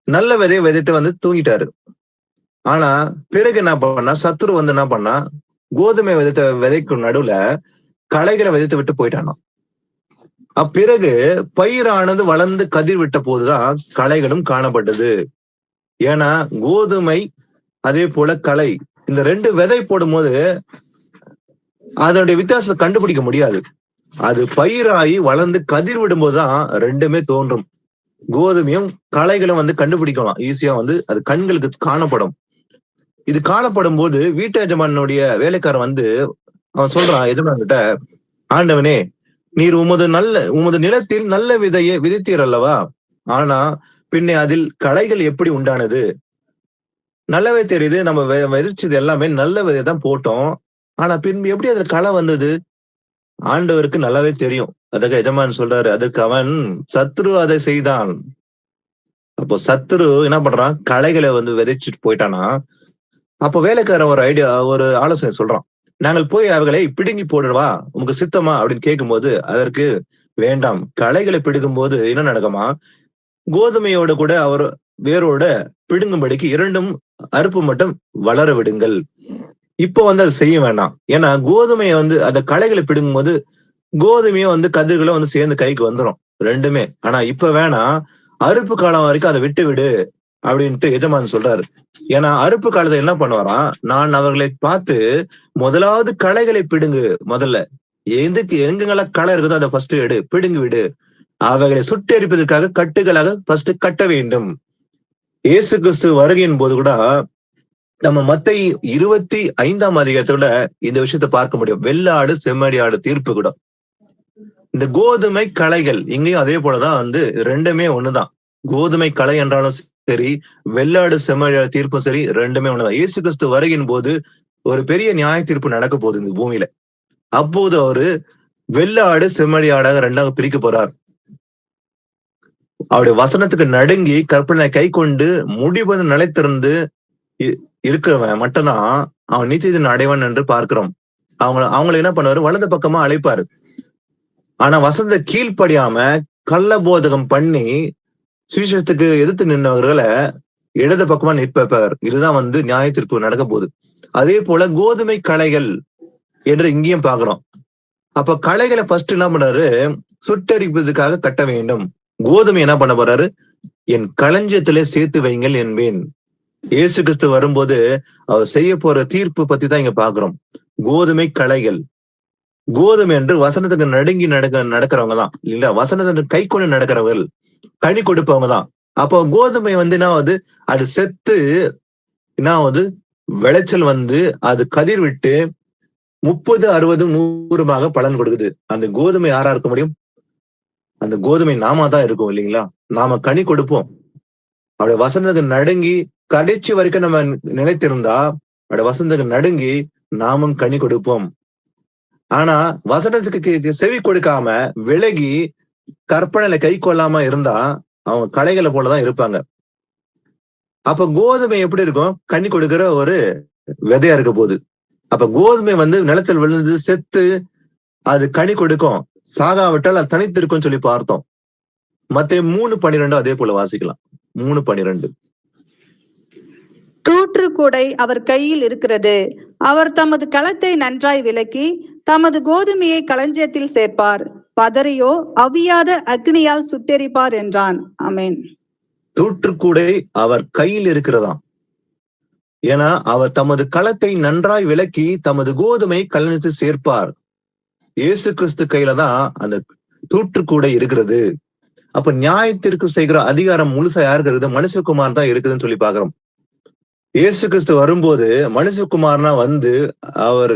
நல்ல விதையை விதைட்டு வந்து தூங்கிட்டாரு. ஆனா பிறகு என்ன பண்ணா, சத்துரு வந்து என்ன பண்ணா, கோதுமை விதைக்கு நடுவுல களைகளை விதைத்து விட்டு போயிட்டானா. அப்பிறகு பயிரானது வளர்ந்து கதிர் விட்ட போதுதான் களைகளும் காணப்பட்டது. ஏன்னா கோதுமை அதே போல களை, இந்த ரெண்டு விதை போடும் போது அதனுடைய வித்தியாசத்தை கண்டுபிடிக்க முடியாது. அது பயிராகி வளர்ந்து கதிர் விடும்போதுதான் ரெண்டுமே தோன்றும். கோதுமையும் களைகளும் வந்து கண்டுபிடிக்கலாம் ஈஸியா, வந்து அது கண்களுக்கு காணப்படும். இது காணப்படும் போது வீட்டு எஜமானுடைய வேலைக்காரன் வந்து அவன் சொல்றான் எஜமான் கிட்ட, ஆண்டவனே, நீர் உமது நிலத்தில் நல்ல விதையை விதைத்தீர் அல்லவா? ஆனா பின்னே அதில் களைகள் எப்படி உண்டானது? நல்லாவே தெரியுது, நம்ம விதைச்சது எல்லாமே நல்ல விதை தான் போட்டோம். ஆனா பின்பு எப்படி அதுல களை வந்தது? ஆண்டவருக்கு நல்லாவே தெரியும். அதுக்கு எஜமான் சொல்றாரு, அதுக்கு அவன் சத்ரு அதை செய்தான். அப்போ சத்ரு என்ன பண்றான்? களைகளை வந்து விதைச்சிட்டு போயிட்டானா. அப்போ வேலைக்காரன் ஒரு ஆலோசனை சொல்றான், நாங்கள் போய் அவைகளை பிடுங்கி போடுவா, உனக்கு சித்தமா அப்படின்னு கேட்கும்போது, அதற்கு வேண்டாம், களைகளை பிடுங்கும் போது என்ன நடக்குமா, கோதுமையோட கூட அவர் வேரோட பிடுங்கும்படிக்கு 2 அறுப்பு மட்டும் வளர விடுங்கள். இப்போ வந்து அதை செய்ய வேண்டாம். ஏன்னா கோதுமையை வந்து அந்த களைகளை பிடுங்கும் போது கோதுமையும் வந்து கதிர்களும் வந்து சேர்ந்து கைக்கு வந்துடும் ரெண்டுமே. ஆனா இப்ப வேணாம், அறுப்பு காலம் வரைக்கும் அதை விட்டு விடு அப்படின்ட்டு எஜமான் சொல்றாரு. ஏன்னா அறுப்பு காலத்தை என்ன பண்ணுவாராம், நான் அவர்களை பார்த்து முதலாவது களைகளை பிடுங்கு, முதல்ல எங்கெங்கெல்லாம் களை இருக்குதோ அதை ஃபர்ஸ்ட் எடு, பிடுங்கு விடு, அவைகளை சுட்டெரிப்பதற்காக கட்டுகளாக ஃபர்ஸ்ட் கட்ட வேண்டும். இயேசு கிறிஸ்து வருகையின் போது கூட நம்ம மத்தேயு 25ஆம் அதிகாரத்துல இந்த விஷயத்தை பார்க்க முடியும். வெள்ளாடு செம்மறி ஆடு தீர்ப்பு கூட. இந்த கோதுமை களைகள் இங்கேயும் அதே போலதான் வந்து ரெண்டுமே ஒண்ணுதான். கோதுமை களை என்றாலும் சரி, வெள்ளாடு செம்மறி ஆடு தீர்ப்பும் சரி, ரெண்டுமே ஒண்ணுதான். இயேசு கிறிஸ்து வருகையின் போது ஒரு பெரிய நியாய தீர்ப்பு நடக்க போகுது இந்த பூமியில. அப்போது அவரு வெள்ளாடு செம்மறி ஆடாக 2ஆக பிரிக்க போறார். அவருடைய வசனத்துக்கு நடுங்கி கற்பனை கை கொண்டு முடிவது நிலைத்திருந்து இருக்கிறவன் மட்டும்தான் அவன் நித்தியத்தின் அடைவான் என்று பார்க்கிறோம். அவங்களை என்ன பண்ணுவாரு, வலது பக்கமா அழைப்பாரு. ஆனா வசனத்தை கீழ்ப்படியாம கள்ள போதகம் பண்ணி சுவிசேஷத்துக்கு எதிர்த்து நின்றவர்களை இடது பக்கமா நிற்பார். இதுதான் வந்து நியாய தீர்ப்பு நடக்க போகுது. அதே போல கோதுமை களைகள் என்று இங்கேயும் பாக்குறோம். அப்ப களைகளை ஃபர்ஸ்ட் என்ன பண்றாரு, சுட்டரிப்பதற்காக கட்ட வேண்டும். கோதுமை என்ன பண்ண போறாரு, என் களஞ்சியத்திலே சேர்த்து வைங்கள் என்பேன். இயேசு கிறிஸ்து வரும்போது அவர் செய்ய போற தீர்ப்பு பத்தி தான் இங்க பாக்குறோம். கோதுமை களைகள், கோதுமை என்று வசனத்துக்கு நடுங்கி நடக்கிறவங்க தான் இல்ல, வசனத்துக்கு கை கொண்டு நடக்கிறவர்கள், கனி கொடுப்பவங்க தான். அப்போ கோதுமை வந்து என்ன ஆகுது, அது செத்து என்ன ஆகுது, விளைச்சல் வந்து அது கதிர் விட்டு 30, 60, 100 பலன் கொடுக்குது. அந்த கோதுமை யாரா இருக்க முடியும்? அந்த கோதுமை நாம தான் இருக்கும் இல்லைங்களா? நாம கனி கொடுப்போம். அவருடைய வசனத்துக்கு நடுங்கி கடைசி வரைக்கும் நம்ம நினைத்திருந்தா அவருடைய வசனத்துக்கு நடுங்கி நாமும் கனி கொடுப்போம். ஆனா வசனத்துக்கு செவி கொடுக்காம விலகி கற்பனையில கை கொள்ளாம இருந்தா அவங்க களைகளை போலதான் இருப்பாங்க. அப்ப கோதுமை எப்படி இருக்கும், கனி கொடுக்கிற ஒரு விதையா இருக்க போகுது. அப்ப கோதுமை வந்து நிலத்தில் விழுந்து செத்து அது கனி கொடுக்கும், சாகாவிட்டால் அது தனித்திருக்கும் சொல்லி பார்த்தோம். மத்தேயு 3:12 அதே போல வாசிக்கலாம். 3:12. தூற்றுக்கூடை அவர் கையில் இருக்கிறது. அவர் தமது களத்தை நன்றாய் விலக்கி தமது கோதுமையை களஞ்சியத்தில் சேர்ப்பார். பதறியோ அவியாத அக்னியால் சுட்டெரிப்பார் என்றான். ஆமென். தூற்றுக்கூடை அவர் கையில் இருக்கிறதாம். ஏன்னா அவர் தமது களத்தை நன்றாய் விலக்கி தமது கோதுமை களஞ்சியத்தில் சேர்ப்பார். இயேசு கிறிஸ்து கையில தான் அந்த தூற்றுக்கூடை இருக்கிறது. அப்ப நியாயத்திற்கு செய்கிற அதிகாரம் முழுசா யாருக்கு இருக்குது, மனுஷகுமார் தான் இருக்குதுன்னு சொல்லி பாக்குறோம். இயேசு கிறிஸ்து வரும்போது மனுஷகுமார்னா வந்து அவர்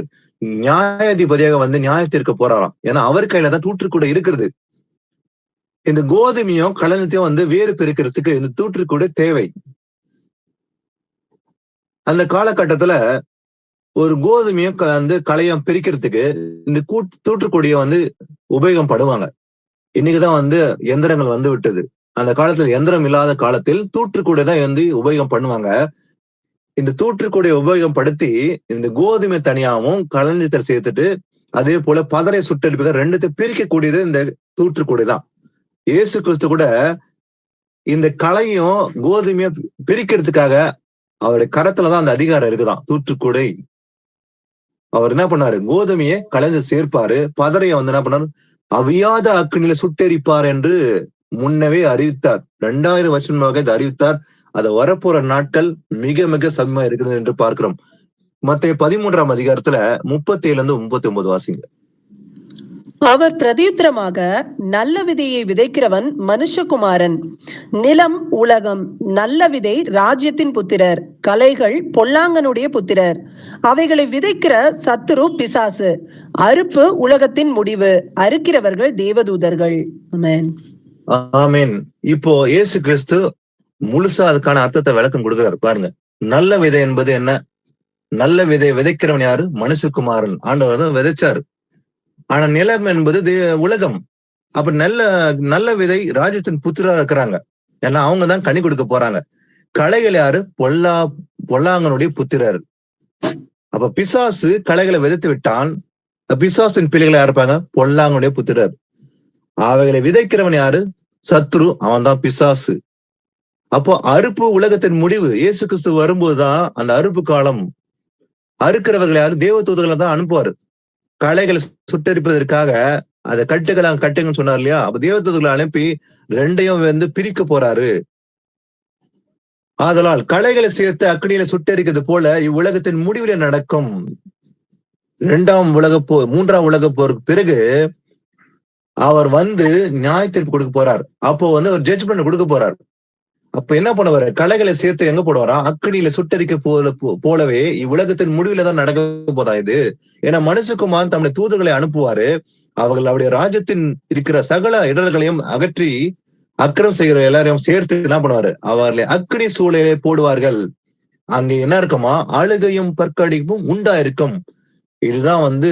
நியாயாதிபதியாக வந்து நியாயத்திற்கு போறாராம். ஏன்னா அவர் கையில தான் தூற்றுக்கூடை இருக்கிறது. இந்த கோதுமையும் களஞ்சியத்தையும் வந்து வேறு பிரிக்கிறதுக்கு இந்த தூற்றுக்கூடை தேவை. அந்த காலகட்டத்துல ஒரு கோதுமையும் வந்து களையம் பிரிக்கிறதுக்கு இந்த தூற்றுக்குடிய வந்து உபயோகப்படுவாங்க. இன்னைக்குதான் வந்து எந்திரங்கள் வந்து விட்டது. அந்த காலத்துல எந்திரம் இல்லாத காலத்தில் தூற்றுக்கூடை தான் வந்து உபயோகம் பண்ணுவாங்க. இந்த தூற்றுக்கூடைய உபயோகப்படுத்தி இந்த கோதுமை தனியாவும் களஞ்சியத்தை சேர்த்துட்டு அதே போல பதரை சுட்டெடுப்புக ரெண்டுத்தையும் பிரிக்கக்கூடியது இந்த தூற்றுக்கூடை தான். இயேசு கிறிஸ்து கூட இந்த களையும் கோதுமையும் பிரிக்கிறதுக்காக அவருடைய கரத்துலதான் அந்த அதிகாரம் இருக்குதான், தூற்றுக்கூடை. அவர் என்ன பண்ணாரு, கோதுமையை கலந்து சேர்ப்பாரு, பதரைய வந்து என்ன பண்ணாரு, அவியாத அக்னியில சுட்டெரிப்பார் என்று முன்னவே அறிவித்தார். 2000 வருஷமாக இதை அறிவித்தார். அதை வரப்போற நாட்கள் மிக மிக சமமா இருக்குது என்று பார்க்கிறோம். மத்தேயு 13ஆம் அதிகாரத்துல 37 39 வாசிங்க. அவர் பிரதியுத்தரமாக, நல்ல விதையை விதைக்கிறவன் மனுஷகுமாரன், நிலம் உலகம், நல்ல விதை ராஜ்யத்தின் புத்திரர், கலைகள் பொல்லாங்கனுடைய புத்திரர், அவைகளை விதைக்கிற சத்துரு பிசாசு, அறுப்பு உலகத்தின் முடிவு, அறுக்கிறவர்கள் தேவதூதர்கள். ஆமென். ஆமென். இப்போ இயேசு கிறிஸ்து முழுசா அதுக்கான அர்த்தத்தை விளக்கம் கொடுக்கிறார் பாருங்க. நல்ல விதை என்பது என்ன? நல்ல விதை விதைக்கிறவன் யாரு? மனுஷகுமாரன். ஆண்டவர் தான் விதைச்சாரு. ஆனா நிலம் என்பது உலகம். அப்ப நல்ல விதை ராஜ்யத்தின் புத்திரா இருக்கிறாங்க. ஏன்னா அவங்க தான் கனி கொடுக்க போறாங்க. களைகள் யாரு? பொல்லாங்கனுடைய புத்திரர். அப்ப பிசாசு களைகளை விதைத்து விட்டான். பிசாசின் பிள்ளைகளை யார் இருப்பாங்க? பொல்லாங்கனுடைய புத்திரர். அவைகளை விதைக்கிறவன் யாரு? சத்ரு. அவன் தான் பிசாசு. அப்போ அறுப்பு உலகத்தின் முடிவு. இயேசு கிறிஸ்து வரும்போதுதான் அந்த அறுப்பு காலம். அறுக்கிறவர்கள் யாரு? தேவதூதர்களை தான் அனுப்புவாரு. களைகளை சுட்டரிப்பதற்காக அதை கட்டுங்கன்னு சொன்னார் இல்லையா? அப்ப தேவதூதர்களை அனுப்பி ரெண்டையும் பிரிக்க போறாரு. ஆதலால் களைகளை சேர்த்து அக்கடியில சுட்டரிக்கிறது போல இவ்வுலகத்தின் முடிவில நடக்கும். 2ஆம் உலகப் போர், 3ஆம் உலகப் போருக்கு பிறகு அவர் நியாய தீர்ப்பு கொடுக்க போறார். அப்போ ஒரு ஜட்ஜ்மெண்ட் கொடுக்க போறார். அப்ப என்ன பண்ணுவாரு? களைகளை சேர்த்து எங்க போடுவாரா? அக்கடியில சுட்டரிக்க போலவே இவ்வுலகத்தின் முடிவுல தான் நடக்க போதா இது. ஏன்னா மனுஷகுமாரன் தம்முடைய தூதர்களை அனுப்புவாரு. அவர்கள் அவருடைய ராஜ்யத்தின் இருக்கிற சகல இடர்களையும் அகற்றி அக்கிரம் செய்கிற எல்லாரையும் சேர்த்து என்ன பண்ணுவாரு? அவர்களை அக்கடி சூழலை போடுவார்கள். அங்க என்ன இருக்குமா? அழுகையும் பற்கடிப்பும் உண்டாயிருக்கும். இதுதான்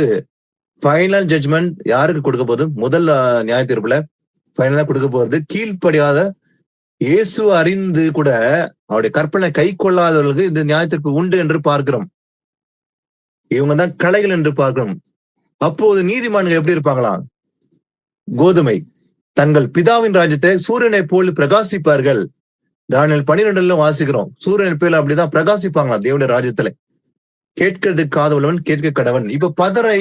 ஃபைனல் ஜட்ஜ்மெண்ட் யாருக்கு கொடுக்க போகுது? முதல் நியாய தீர்ப்புல ஃபைனலா கொடுக்க போறது கீழ்ப்படியாத, இயேசு அறிந்து கூட அவருடைய கற்பனை கை கொள்ளாதவர்களுக்கு இந்த நியாய தீர்ப்பு உண்டு என்று பார்க்கிறோம். இவங்க தான் களைகள் என்று பார்க்கிறோம். அப்போது நீதிமான்கள் எப்படி இருப்பாங்களாம்? கோதுமை. தங்கள் பிதாவின் ராஜ்யத்தை சூரியனை போல் பிரகாசிப்பார்கள். தானியேல் 12 வாசிக்கிறோம். சூரியனை போல அப்படிதான் பிரகாசிப்பாங்களாம் தேவனுடைய ராஜ்யத்துல. கேட்கிறதுக்கு காதுள்ளவன் கேட்க கடவன். இப்ப பதரை,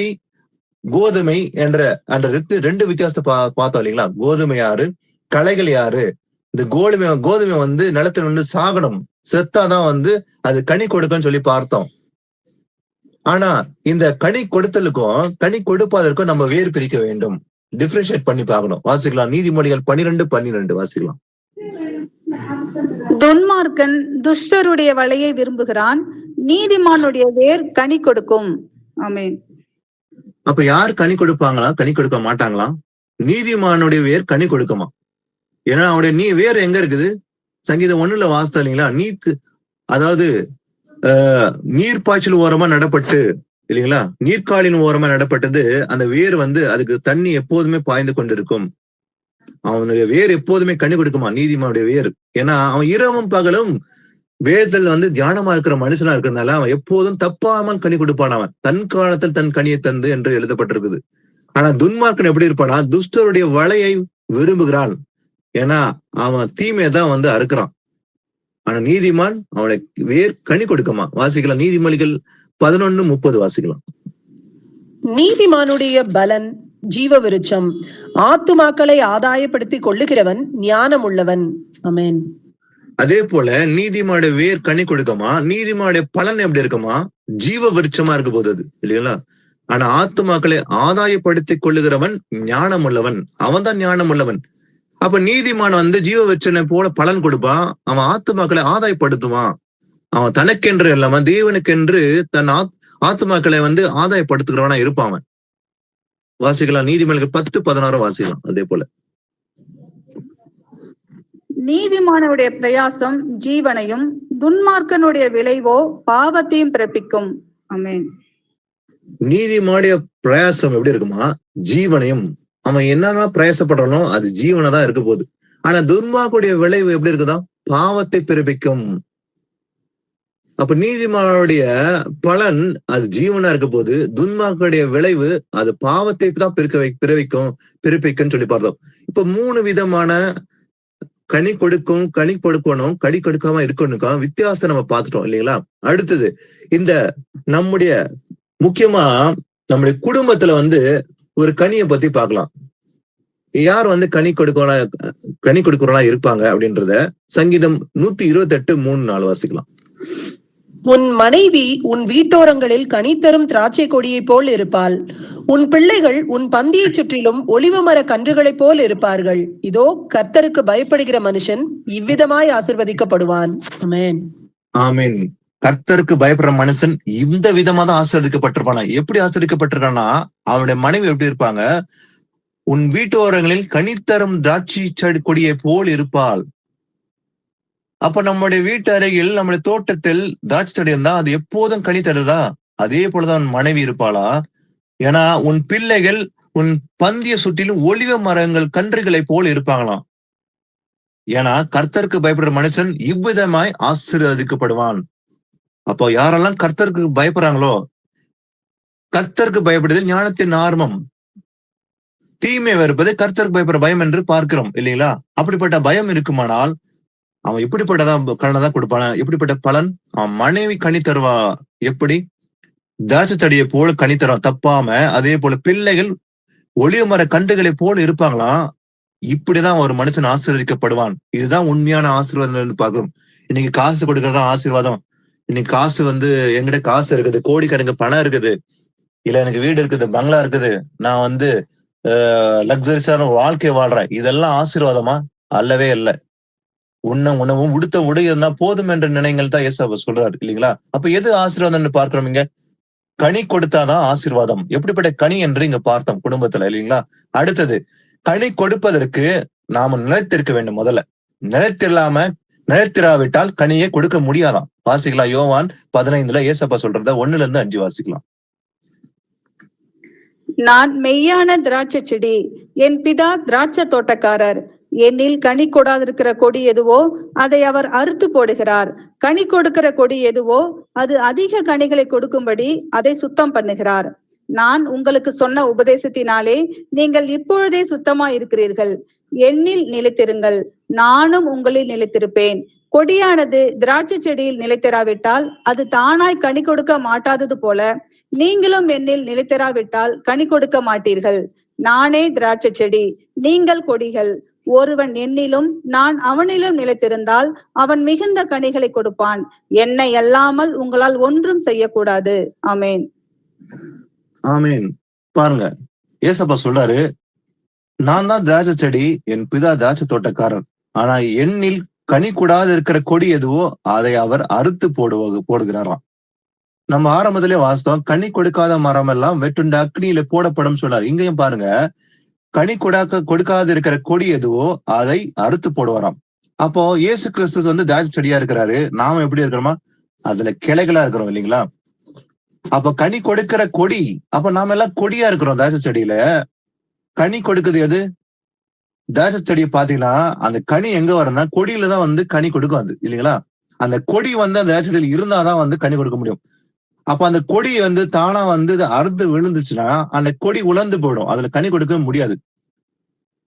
கோதுமை என்ற அந்த 2 வித்தியாசத்தை பார்த்தோம் இல்லைங்களா? கோதுமை யாரு? களைகள் யாரு? இந்த கோதுமை நிலத்துல சாகணும், செத்தாதான் அது கனி கொடுக்கும்னு சொல்லி பார்த்தோம். ஆனா இந்த கனி கொடுத்தலுக்கும் கனி கொடுப்பதற்கும் நம்ம வேறு பிரிக்க வேண்டும், டிஃபரன்ஷியேட் பண்ணி பார்க்கணும். வாசிக்கலாம். நீதிமொழிகள் 12:12 வாசிக்கலாம். துன்மார்க்கன் துஷ்டருடைய வலையை விரும்புகிறான், நீதிமானுடைய வேர் கனி கொடுக்கும். ஆமென். அப்ப யார் கனி கொடுப்பாங்களா? கனி கொடுக்க மாட்டாங்களா? நீதிமானுடைய வேர் கனி கொடுக்குமா? ஏன்னா அவனுடைய வேர் எங்க இருக்குது? சங்கீதம் 1 வாசித்தா இல்லைங்களா? அதாவது நீர்ப்பாய்ச்சல் ஓரமா நடப்பட்டு இல்லைங்களா? நீர்க்காலின் ஓரமா நடப்பட்டது. அந்த வேர் அதுக்கு தண்ணி எப்போதுமே பாய்ந்து கொண்டிருக்கும். அவனுடைய வேர் எப்போதுமே கனி கொடுக்குமா? நீதிமானுடைய வேர். ஏன்னா அவன் இரவும் பகலும் வேதல் தியானமா இருக்கிற மனுஷனா இருக்கிறதுனால அவன் எப்போதும் தப்பாமல் கனி கொடுப்பான். அவன் தன் காலத்தில் தன் கனியை தந்து என்று எழுதப்பட்டிருக்குது. ஆனா துன்மார்க்கன் எப்படி இருப்பானா? துஷ்டருடைய வலையை விரும்புகிறான். ஏன்னா அவன் தீமையதான் அறுக்கிறான். ஆனா நீதிமான் அவனை வேர் கனி கொடுக்குமா? வாசிக்கலாம். நீதிமொழிகள் 11:30 வாசிக்கலாம். நீதிமானுடைய பலன் ஜீவ விருட்சம், ஆத்துமாக்களை ஆதாயப்படுத்தி கொள்ளுகிறவன் ஞானம் உள்ளவன். ஆமென். அதே போல நீதிமானுடைய வேர் கனி கொடுக்குமா? நீதிமானுடைய பலன் எப்படி இருக்குமா? ஜீவ விருட்சமா இருக்க போது அது இல்லைங்களா? ஆனா ஆத்துமாக்களை ஆதாயப்படுத்தி கொள்ளுகிறவன் ஞானம் உள்ளவன். அவன் தான் ஞானம் உள்ளவன். அப்ப நீதிமான் ஜீவ விருட்சனை போல பலன் கொடுப்பான். அவன் ஆத்துமாக்களை ஆதாயப்படுத்துவான். அவன் தனக்கென்று இல்லாம தேவனுக்கென்று தன் ஆத்துமாக்களை ஆதாயப்படுத்துகிறவனா இருப்பான் அவன். வாசிக்கலாம். நீதிமொழிகள் 10:16 வாசிக்கலாம். அதே போல நீதிமானுடைய பிரயாசம் ஜீவனையும், துன்மார்க்கனுடைய விளைவோ பாவத்தையும் பிறப்பிக்கும். ஆமென். நீதிமானுடைய பிரயாசம் எப்படி இருக்குமா? ஜீவனையும். அவன் என்னன்னா பிரயாசப்படுறானோ அது ஜீவனை தான் இருக்க போகுது. ஆனா துன்மார்க்கனுடைய விளைவு எப்படி இருக்குதா? பாவத்தை பிறப்பிக்கும். அப்ப நீதிமானுடைய பலன் அது ஜீவனா இருக்க போது, துன்மார்க்கனுடைய விளைவு அது பாவத்தை தான் பிறப்பிக்கும் சொல்லி பார்த்தோம். இப்ப 3 விதமான கனி கொடுக்கணும், கனி கொடுக்காம இருக்கணும் வித்தியாசத்தை நம்ம பார்த்துட்டோம் இல்லைங்களா? அடுத்தது இந்த நம்முடைய முக்கியமா நம்முடைய குடும்பத்துல ஒரு கனியை பத்தி பார்க்கலாம். யார் கனி கொடுக்கிறவங்களா இருப்பாங்க அப்படின்றத சங்கீதம் 128:3-4 வாசிக்கலாம். உன் மனைவி உன் வீட்டோரங்களில் கனித்தரும் திராட்சை கொடியைப் போல் இருப்பாள். உன் பிள்ளைகள் உன் பந்தியைச் சுற்றிலும் ஒலிவ மர கன்றுகளைப் போல் இருப்பார்கள். இதோ கர்த்தருக்கு பயப்படுகிற மனுஷன் இவ்விதமாய் ஆசீர்வதிக்கப்படுவான். ஆமென். ஆமென். கர்த்தருக்கு பயப்படுற மனுஷன் இந்த விதமா தான் ஆசீர்வதிக்கப்பட்டிருப்பானா. எப்படி ஆசீர்வதிக்கப்பட்டிருக்கானா, அவனுடைய மனைவி எப்படி இருப்பாங்க, உன் வீட்டோரங்களில் கனித்தரும் திராட்சை செடி கொடியை போல் இருப்பாள். அப்ப நம்முடைய வீட்டு அருகில் நம்முடைய தோட்டத்தில் திராட்சை செடி இருந்தா அது எப்போதும் கனி தருதா? அதே போலதான் உன் மனைவி இருப்பாளா? ஏன்னா உன் பிள்ளைகள் உன் பந்திய சுற்றிலும் ஒலிவ மரங்கள் கன்றுகளை போல் இருப்பாங்களாம். ஏன்னா கர்த்தருக்கு பயப்படுற மனுஷன் இவ்விதமாய் ஆசீர்வதிக்கப்படுவான். அப்போ யாரெல்லாம் கர்த்தருக்கு பயப்படுறாங்களோ, கர்த்தருக்கு பயப்படுதல் ஞானத்தின் ஆரம்பம். தீமை வெறுப்பது கர்த்தருக்கு பயப்படுற பயம் என்று பார்க்கிறோம் இல்லைங்களா? அப்படிப்பட்ட பயம் இருக்குமானால் அவன் எப்படிப்பட்டதான் கலனை தான் கொடுப்பான. எப்படிப்பட்ட பலன்? அவன் மனைவி கனி தருவா. எப்படி? திராட்சை செடியை போல கனி தருவான் தப்பாம. அதே போல பிள்ளைகள் ஒளிய மர கன்றுகளை போல இருப்பாங்களாம். இப்படிதான் ஒரு மனுஷன் ஆசீர்வதிக்கப்படுவான். இதுதான் உண்மையான ஆசீர்வாதம் பார்க்கிறோம். இன்னைக்கு காசு கொடுக்கறதா ஆசீர்வாதம். இன்னைக்கு காசு என்கிட்ட காசு இருக்குது, கோடிக்கணக்கு பணம் இருக்குது, இல்ல எனக்கு வீடு இருக்குது, பங்களா இருக்குது, நான் லக்ஸரிஸான வாழ்க்கை வாழ்றேன், இதெல்லாம் ஆசீர்வாதமா? அல்லவே இல்லை. உணவும் உடுத்த உடையதுனா போதும் என்ற நினைங்கள் தான் இயேசு சொல்றாரு இல்லைங்களா? அப்ப எது ஆசீர்வாதம்னு பார்க்கிறோம் இங்க? கனி கொடுத்தாதான் ஆசீர்வாதம். எப்படிப்பட்ட கனி என்று இங்க பார்த்தோம் குடும்பத்துல இல்லைங்களா? அடுத்தது, கனி கொடுப்பதற்கு நாம நிலைத்திருக்க வேண்டும். முதல்ல நிலைத்திராவிட்டால் கனியை கொடுக்க முடியாதாம். வாசிக்கலாம் யோவான் 15 ஏசப்பா சொல்றத 1-5 வாசிக்கலாம். நான் மெய்யான திராட்சை செடி, என் பிதா திராட்சை தோட்டக்காரர். என்னில் கனி கொடாதிருக்கிற கொடி எதுவோ அதை அவர் அறுத்து போடுகிறார். கனி கொடுக்கிற கொடி எதுவோ அது அதிக கனிகளை கொடுக்கும்படி அதை சுத்தம் பண்ணுகிறார். நான் உங்களுக்கு சொன்ன உபதேசத்தினாலே நீங்கள் இப்பொழுதே சுத்தமா இருக்கிறீர்கள். என்னில் நிலைத்திருங்கள், நானும் உங்களில் நிலைத்திருப்பேன். கொடியானது திராட்சை செடியில் நிலைத்திராவிட்டால் அது தானாய் கனி கொடுக்க மாட்டாதது போல நீங்களும் என்னில் நிலைத்திராவிட்டால் கனி கொடுக்க மாட்டீர்கள். நானே திராட்சை செடி, நீங்கள் கொடிகள். ஒருவன் என்னிலும் நான் அவனிலும் நிலைத்திருந்தால் அவன் மிகுந்த கனிகளை கொடுப்பான். என்னை அல்லாமல் உங்களால் ஒன்றும் செய்யக்கூடாது. ஆமேன். ஆமேன். பாருங்க, ஏசப்பா சொல்றாரு, நான் தான் திராட்சை செடி, என் பிதா திராட்சை தோட்டக்காரர். ஆனா என்னில் கனி கூடாது இருக்கிற கொடி எதுவோ அதை அவர் அறுத்து போடுகிறாராம். நம்ம ஆரம்பத்திலே வாசித்தோம், கனி கொடுக்காத மரம் எல்லாம் வெட்டுண்ட அக்னியில போடப்படும் சொன்னார். இங்கேயும் பாருங்க, கனி கொடுக்காது இருக்கிற கொடி எதுவோ அதை அறுத்து போடுவாராம். அப்போ இயேசு கிறிஸ்து திராட்சை செடியா இருக்கிறாரு, நாம எப்படி இருக்கிறோமா? அதுல கிளைகளா இருக்கிறோம் இல்லைங்களா? அப்ப கனி கொடுக்கிற கொடி, அப்ப நாம எல்லாம் கொடியா இருக்கிறோம். திராட்சை செடியில கனி கொடுக்குது எது? திராட்சை செடியை பாத்தீங்கன்னா அந்த கனி எங்க வரும்னா கொடியில தான் கனி கொடுக்கும் அது இல்லைங்களா? அந்த கொடி அந்த திராட்சை செடியில் இருந்தாதான் கனி கொடுக்க முடியும். அப்ப அந்த கொடி தானா அறுந்து விழுந்துச்சுன்னா அந்த கொடி உலர்ந்து போயிடும், அதுல கனி கொடுக்க முடியாது.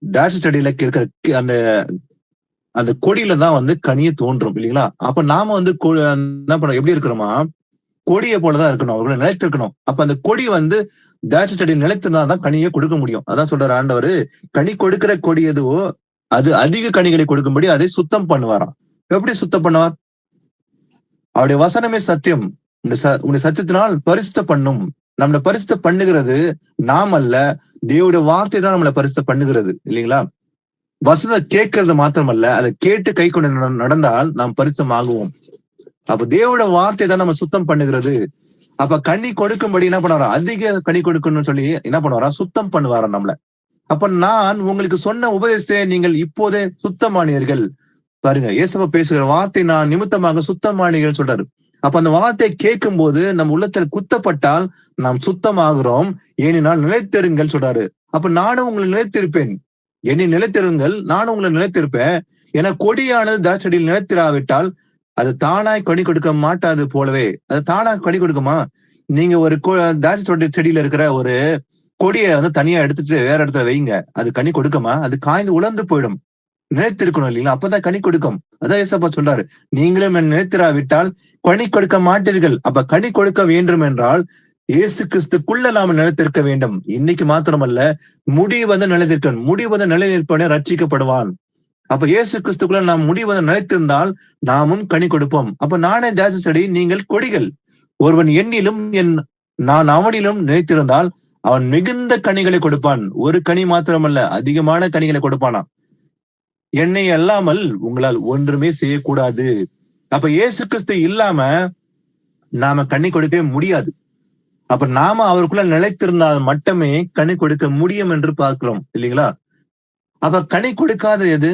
திராட்சை செடியில இருக்கிற அந்த கொடியில தான் கனியை தோன்றும் இல்லைங்களா? அப்ப நாம என்ன பண்ண எப்படி இருக்கிறோமா? கொடியை போலதான் இருக்கணும், அவர்களை நிலைத்திருக்கணும். அப்ப அந்த கொடி திராட்சை செடி நிலைத்திருந்தாதான் கனியை கொடுக்க முடியும். அதான் சொல்றாரு ஆண்டவர், கனி கொடுக்கிற கொடி எதுவோ அது அதிக கனிகளை கொடுக்கும்படி அதை சுத்தம் பண்ணுவாராம். எப்படி சுத்தம் பண்ணுவார்? அவருடைய வசனமே சத்தியம், உன்னுடைய சத்தியத்தினால் பரிசுத்த பண்ணும். நம்மளை பரிசுத்த பண்ணுகிறது நாம் அல்ல, தேவனுடைய வார்த்தை தான் நம்மளை பரிசுத்த பண்ணுகிறது இல்லைங்களா? வசனத்தை கேட்கறது மாத்திரமல்ல, அதை கேட்டு கை கொண்டு நடந்தால் நாம் பரிசுத்தம் ஆகுவோம். அப்ப தேவனுடைய வார்த்தை தான் நம்ம சுத்தம் பண்ணுகிறது. அப்ப கனி கொடுக்கும்படி என்ன பண்ணுவாரா? அதிக கனி கொடுக்கணும்னு சொல்லி என்ன பண்ணுவாரா? சுத்தம் பண்ணுவாரா நம்மள. அப்ப நான் உங்களுக்கு சொன்ன உபதேசத்தை நீங்கள் இப்போதே சுத்தமானீர்கள். பாருங்க, இயேசுவா பேசுகிற வார்த்தை நான் நிமித்தமாக சுத்தமானீர்கள் சொல்றாரு. அப்ப அந்த வார்த்தையை கேட்கும் போது நம்ம உள்ளத்தில் குத்தப்பட்டால் நாம் சுத்தமாகிறோம். ஏனென்றால் நிலைத்திருங்கள் சொல்றாரு. அப்ப நானும் உங்களை நிலைத்திருப்பேன், என்னை நிலைத்திருங்கள், நானும் உங்களை நிலைத்திருப்பேன். ஏன்னா கொடியானது திராட்சையில் நிலைத்திராவிட்டால் அது தானாய் கனி கொடுக்க மாட்டாது போலவே. அது தானா கனி கொடுக்குமா? நீங்க ஒரு திராட்சை செடியில இருக்கிற ஒரு கொடியை தனியா எடுத்துட்டு வேற இடத்துல வைங்க, அது கனி கொடுக்குமா? அது காய்ந்து உலர்ந்து போயிடும். நிலைத்திருக்கணும் இல்லைங்களா? அப்பதான் கனி கொடுக்கும். அதான் ஏசப்பா சொல்றாரு, நீங்களும் நிலைத்திராவிட்டால் கனி கொடுக்க மாட்டீர்கள். அப்ப கனி கொடுக்க வேண்டும் என்றால் இயேசு கிறிஸ்துக்குள்ள நாம நிலைத்திருக்க வேண்டும். இன்னைக்கு மாத்திரமல்ல, முடி நிலைத்திருக்க, முடி நிலைநிற்பவனே ரட்சிக்கப்படுவான். அப்ப இயேசு கிறிஸ்துக்குள்ள நாம் முடிவதை நிலைத்திருந்தால் நாமும் கனி கொடுப்போம். அப்ப நானே திராட்சை செடி, நீங்கள் கொடிகள். ஒருவன் என்னிலும் நான் அவனிலும் நிலைத்திருந்தால் அவன் மிகுந்த கனிகளை கொடுப்பான். ஒரு கனி மாத்திரமல்ல, அதிகமான கனிகளை கொடுப்பானா. என்னை அல்லாமல் உங்களால் ஒன்றுமே செய்யக்கூடாது. அப்ப இயேசு கிறிஸ்து இல்லாம நாம கனி கொடுக்கவே முடியாது. அப்ப நாம அவருக்குள்ள நிலைத்திருந்தால் மட்டுமே கனி கொடுக்க முடியும் என்று பார்க்கிறோம் இல்லைங்களா? அப்ப கனி கொடுக்காத எது?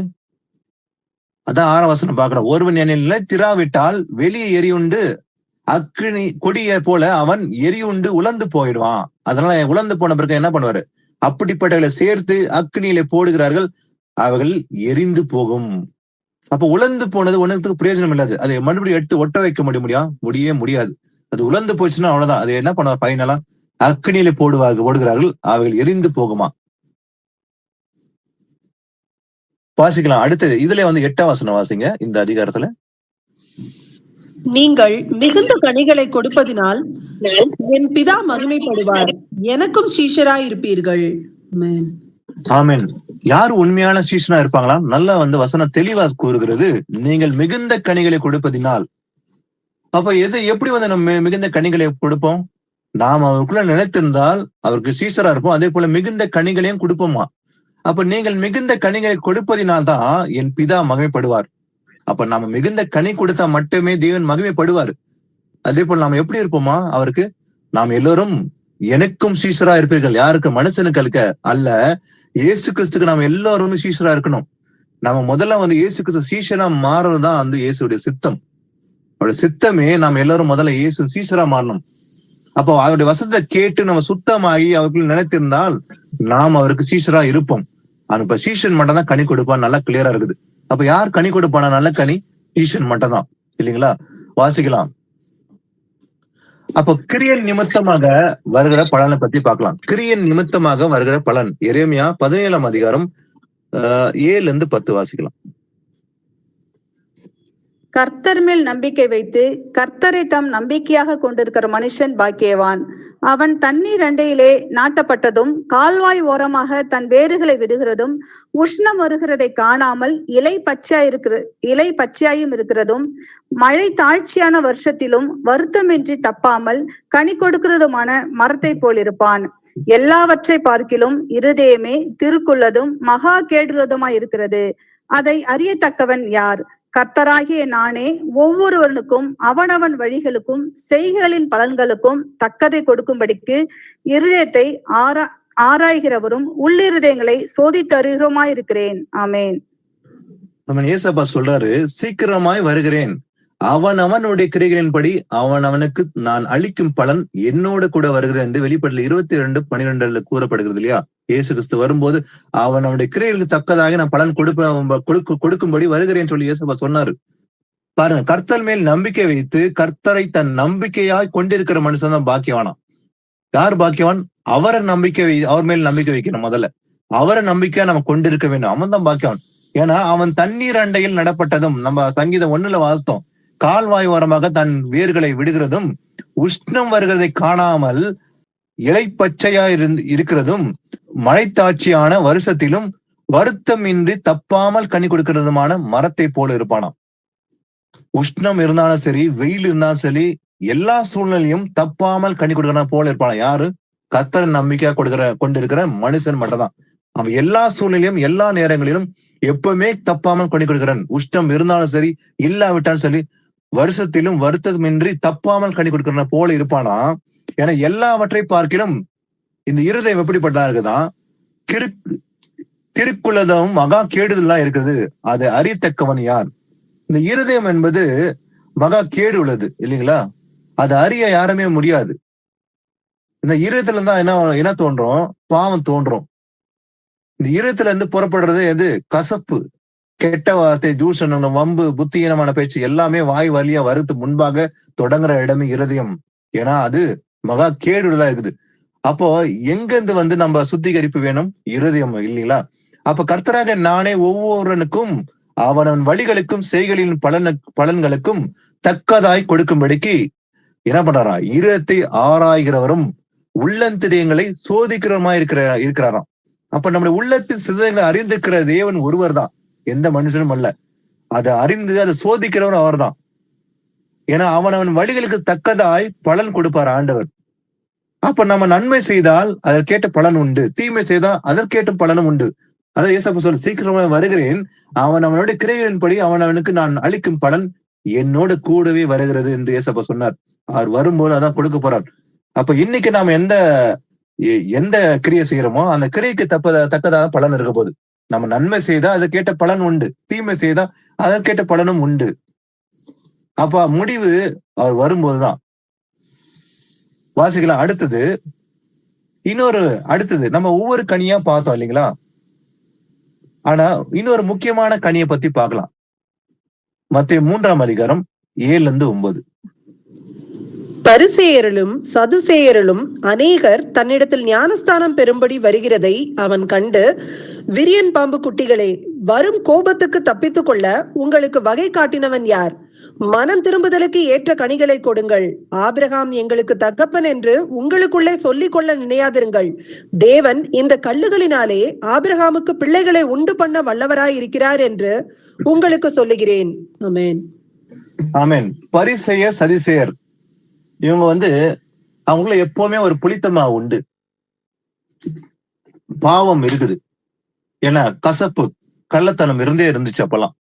அதான் 6ஆம் வசனம் பார்க்கிறோம். ஒருவன் என்னை நிலைத்திராவிட்டால் வெளியே எரியுண்டு அக்கினி கொடியை போல அவன் எரியுண்டு உலர்ந்து போயிடுவான். அதனால உலர்ந்து போன பிறகு என்ன பண்ணுவாரு? அப்படிப்பட்டவர்களை சேர்த்து அக்னியில போடுகிறார்கள், அவர்கள் எரிந்து போகும். அப்ப உலர்ந்து போனது ஒண்ணுக்கு பிரயோஜனம் இல்லாது. அதை மறுபடியும் எடுத்து ஒட்ட வைக்க முடியவே முடியாது. அது உலர்ந்து போச்சுன்னா அவ்வளவுதான். அது என்ன பண்ணுவார்? ஃபைனலா அக்னியில போடுகிறார்கள், அவர்கள் எரிந்து போகுமா. வாசிக்கலாம். அடுத்தது இதுல 8ஆம் வசனம் வாசிங்க. இந்த அதிகாரத்துல, நீங்கள் மிகுந்த கனிகளை கொடுப்பதினால் என் பிதா மகிமைப்படுவார், எனக்கும் சீஷராய் இருப்பீர்கள். ஆமென். யார் உண்மையான சீஷனா இருப்பாங்களா? நல்லா வசனம் தெளிவா கூறுகிறது, நீங்கள் மிகுந்த கனிகளை கொடுப்பதினால். அப்ப எப்படி நம்ம மிகுந்த கனிகளை கொடுப்போம்? நாம் அவருக்குள்ள நிலைத்திருந்தால் அவருக்கு சீஷரா இருப்போம். அதே போல மிகுந்த கனிகளையும் கொடுப்போமா. அப்ப நீங்கள் மிகுந்த கனிகளை கொடுப்பதினால்தான் என் பிதா மகிமைப்படுவார். அப்ப நாம மிகுந்த கனி கொடுத்தா மட்டுமே தேவன் மகிமைப்படுவார். அதே போல நாம எப்படி இருப்போமா அவருக்கு? நாம் எல்லோரும் எனக்கும் சீஷரா இருப்பீர்கள். யாருக்கு? மனுஷனுக்கு அல்ல, இயேசு கிறிஸ்துக்கு நாம் எல்லாரும் சீஷரா இருக்கணும். நம்ம முதல்ல இயேசு கிறிஸ்து சீஷரா மாறுறதுதான் இயேசுடைய சித்தம். அவருடைய சித்தமே நாம் எல்லாரும் முதல்ல இயேசு சீஷரா மாறணும். அப்போ அவருடைய வசனத்தை கேட்டு நம்ம சுத்தமாகி அவருக்குள்ள நிலைத்திருந்தால் நாம் அவருக்கு சீஷரா இருப்போம். இப்ப சீஷன் மட்டும் தான் கனி கொடுப்பான். நல்லா கிளியரா இருக்குது. அப்ப யார் கனி கொடுப்பானா? நல்ல கனி சீஷன் மட்டும் தான் இல்லைங்களா? வாசிக்கலாம். அப்போ கிரியன் நிமித்தமாக வருகிற பலனை பத்தி பார்க்கலாம். கிரியன் நிமித்தமாக வருகிற பலன் எரேமியா 17ஆம் அதிகாரம் 7-10 வாசிக்கலாம். கர்த்தர் மேல் நம்பிக்கை வைத்து கர்த்தரை தம் நம்பிக்கையாக கொண்டிருக்கிற மனுஷன் பாக்கியவான். அவன் தண்ணீர் அண்டையிலே நாட்டப்பட்டதும் கால்வாய் ஓரமாக தன் வேறுகளை விடுகிறதும் உஷ்ணம் வருகிறதை காணாமல் இலை பச்சையாயும் இருக்கிறதும் மழை தாழ்ச்சியான வருஷத்திலும் வருத்தமின்றி தப்பாமல் கனி கொடுக்கிறதுமான மரத்தை போல் இருப்பான். எல்லாவற்றை பார்க்கிலும் இருதயமே திருக்குள்ளதும் மகா கேடுள்ளதுமாய் இருக்கிறது. அதை அறியத்தக்கவன் யார்? கர்த்தராகிய நானே ஒவ்வொருவனுக்கும் அவனவன் வழிகளுக்கும் செய்களின் பலன்களுக்கும் தக்கதை கொடுக்கும்படிக்கு இருதயத்தை ஆராய்கிறவரும் உள்ளிருதயங்களை சோதித்தருகிறோமாயிருக்கிறேன். ஆமேன். ஏசப்பா சொல்றாரு, சீக்கிரமாய் வருகிறேன், அவனுடைய கிரைகளின்படி அவனுக்கு நான் அளிக்கும் பலன் என்னோட கூட வருகிறது என்று வெளிப்படல 22:12 கூறப்படுகிறது இல்லையா? இயேசு கிறிஸ்து வரும்போது அவனுடைய கிரைகளுக்கு தக்கதாக நான் பலன் கொடுக்கும்படி வருகிறேன் சொல்லி இயேசப்பா சொன்னாரு. பாருங்க, கர்த்தர் மேல் நம்பிக்கை வைத்து கர்த்தரை தன் நம்பிக்கையாய் கொண்டிருக்கிற மனுஷன் தான் பாக்கியவானா. யார் பாக்கியவான்? அவர் மேல் நம்பிக்கை வைக்கணும். முதல்ல அவரை நம்பிக்கையா நம்ம கொண்டிருக்க வேண்டும். அவன் தான் பாக்கியவான். ஏன்னா அவன் தண்ணீர் அண்டையில் நடப்பட்டதும், நம்ம சங்கீதம் 1 வாசித்தோம், கால்வாய் ஓரமாக தன் வேர்களை விடுகிறதும் உஷ்ணம் வருகிறதை காணாமல் இலை பச்சையா இருக்கிறதும் மழைத்தாட்சியான வருஷத்திலும் வருத்தமின்றி தப்பாமல் கனி கொடுக்கிறதுமான மரத்தை போல இருப்பானாம். உஷ்ணம் இருந்தாலும் சரி, வெயில் இருந்தாலும் சரி, எல்லா சூழ்நிலையும் தப்பாமல் கனி கொடுக்கறா போல இருப்பானா. யாரு? கர்த்தரை நம்பிக்கையா கொண்டிருக்கிற மனுஷன் மட்டும்தான். அவன் எல்லா சூழ்நிலையும் எல்லா நேரங்களிலும் எப்பவுமே தப்பாமல் கனி கொடுக்கிறான். உஷ்ணம் இருந்தாலும் சரி, இல்லாவிட்டாலும் சரி, வருஷத்திலும் வருத்தமின்றி தப்பாமல் கனி கொடுக்கிறன போல இருப்பானா. ஏன்னா எல்லாவற்றை பார்க்கிலும் இந்த இருதயம் எப்படிப்பட்டதா இருக்குதான்? திருக்குள்ளதும் மகா கேடுதலா இருக்கிறது. அதை அறியத்தக்கவன் யார்? இந்த இருதயம் என்பது மகா கேடு உள்ளது இல்லைங்களா? அதை அறிய யாருமே முடியாது. இந்த இருதயத்துல இருந்தா என்ன தோன்றும்? பாவம் தோன்றும். இந்த இருதயத்துல இருந்து புறப்படுறது எது? கசப்பு, கெட்ட வார்த்தை, தூஷணம், வம்பு, புத்தியீனமான பேச்சு எல்லாமே வாய் வழியா வருத்து முன்பாக தொடங்குற இடமே இருதயம். ஏன்னா அது மகா கேடுதான் இருக்குது. அப்போ எங்கிருந்து நம்ம சுத்திகரிப்பு வேணும்? இருதயம் இல்லைங்களா? அப்ப கர்த்தராக நானே ஒவ்வொருவனுக்கும் அவன் வழிகளுக்கும் செய்களின் பலன்களுக்கும் தக்கதாய் கொடுக்கும்படிக்கு என்ன பண்றாரா? இருதயத்தை ஆராய்கிறவரும் உள்ளந்திரியங்களை சோதிக்கிறவருமா இருக்கிறாராம். அப்ப நம்முடைய உள்ளத்தின் சிதறங்களை அறிந்திருக்கிற தேவன் ஒருவர் தான். எந்த மனுஷனும் அல்ல. அதை அறிந்து அதை சோதிக்கிறவர் அவர்தான். ஏன்னா அவன் வழிகளுக்கு தக்கதாய் பலன் கொடுப்பார் ஆண்டவர். அப்ப நம்ம நன்மை செய்தால் அதற்கேற்ற பலன் உண்டு, தீமை செய்தால் அதற்கேற்ற பலனும் உண்டு. அதான் ஏசப்பா சொல்ல, சீக்கிரமா வருகிறேன், அவனுடைய கிரியைகளின்படி அவனுக்கு நான் அளிக்கும் பலன் என்னோட கூடவே வருகிறது என்று ஏசப்பா சொன்னார். அவர் வரும்போது அதான் கொடுக்க போறார். அப்ப இன்னைக்கு நாம எந்த கிரியை செய்யறோமோ அந்த கிரியைக்கு தக்கதாக பலன் இருக்க போகுது. நம்ம நன்மை செய்தா அதற்கேற்ற பலன் உண்டு, தீமை செய்தா அதற்கேற்ற பலனும் உண்டு. அப்ப முடிவு அவர் வரும்போதுதான் வாசிக்கலாம். அடுத்தது நம்ம ஒவ்வொரு கனியா பார்த்தோம் இல்லைங்களா? ஆனா இன்னொரு முக்கியமான கனியை பத்தி பார்க்கலாம். மத்தேயு 3ஆம் அதிகாரம் 7-9. பரிசேயரிலும் சதுசேயரிலும் அநேகர் தன்னிடத்தில் ஞானஸ்தானம் பெறும்படி வருகிறதை அவன் கண்டு, விரியன் பாம்பு குட்டிகளே, வரும் கோபத்துக்கு தப்பித்துக் கொள்ள உங்களுக்கு வகை காட்டினவன் யார்? மனம் திரும்புதலுக்கு ஏற்ற கனிகளை கொடுங்கள். ஆபிரகாம் எங்களுக்கு தகப்பன் என்று உங்களுக்குள்ளே சொல்லிக் கொள்ள நினையாதிருங்கள். தேவன் இந்த கல்லுகளினாலே ஆபிரகாமுக்கு பிள்ளைகளை உண்டு பண்ண வல்லவராய் இருக்கிறார் என்று உங்களுக்கு சொல்லுகிறேன். ஆமென். ஆமென். பரிசேயர் சதுசேயர் இவங்க அவங்கள எப்பவுமே ஒரு புளித்தமா உண்டு, பாவம் இருக்குது. ஏன்னா கசப்பு, கள்ளத்தனம் இருந்துச்சு அப்பெல்லாம்.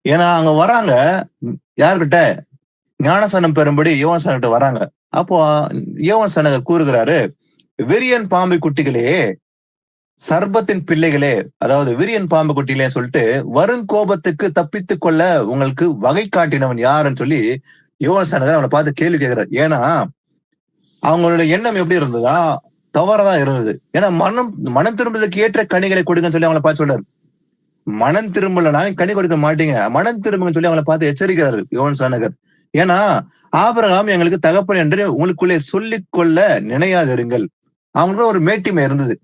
ஏன்னா அங்க வராங்க யாருக்கிட்ட? ஞானஸ்நானம் பெறும்படி யோவான்ஸ்நானகிட்ட வராங்க. அப்போ யோவான்ஸ்நானகர் கூறுகிறாரு, விரியன் பாம்பு குட்டிகளே, சர்பத்தின் பிள்ளைகளே, அதாவது விரியன் பாம்பு குட்டிகளே சொல்லிட்டு வரும் கோபத்துக்கு தப்பித்துக் கொள்ள உங்களுக்கு வகை காட்டினவன் யாருன்னு சொல்லி யோவான்ஸ்நானகர் அவனை பார்த்து கேள்வி கேட்கிறார். ஏன்னா அவங்களுடைய எண்ணம் எப்படி இருந்ததா? தவறதான் இருந்தது. ஏன்னா மனம் திரும்புவதற்கு ஏற்ற கனிகளை கொடுங்கன்னு சொல்லி அவங்களை பார்த்து சொல்றாரு. மனம் திரும்பலனா கனி கொடுக்க மாட்டீங்க, மனம் திரும்புங்கன்னு சொல்லி அவங்களை பார்த்து எச்சரிக்கிறாரு யோவான்ஸ்நானகர். ஏன்னா ஆபிரகாம் எங்களுக்கு தகப்பன் என்று உங்களுக்குள்ளே சொல்லிக் கொள்ள நினையாதிருங்கள். அவங்களுக்கு ஒரு மேட்டிமை இருந்தது.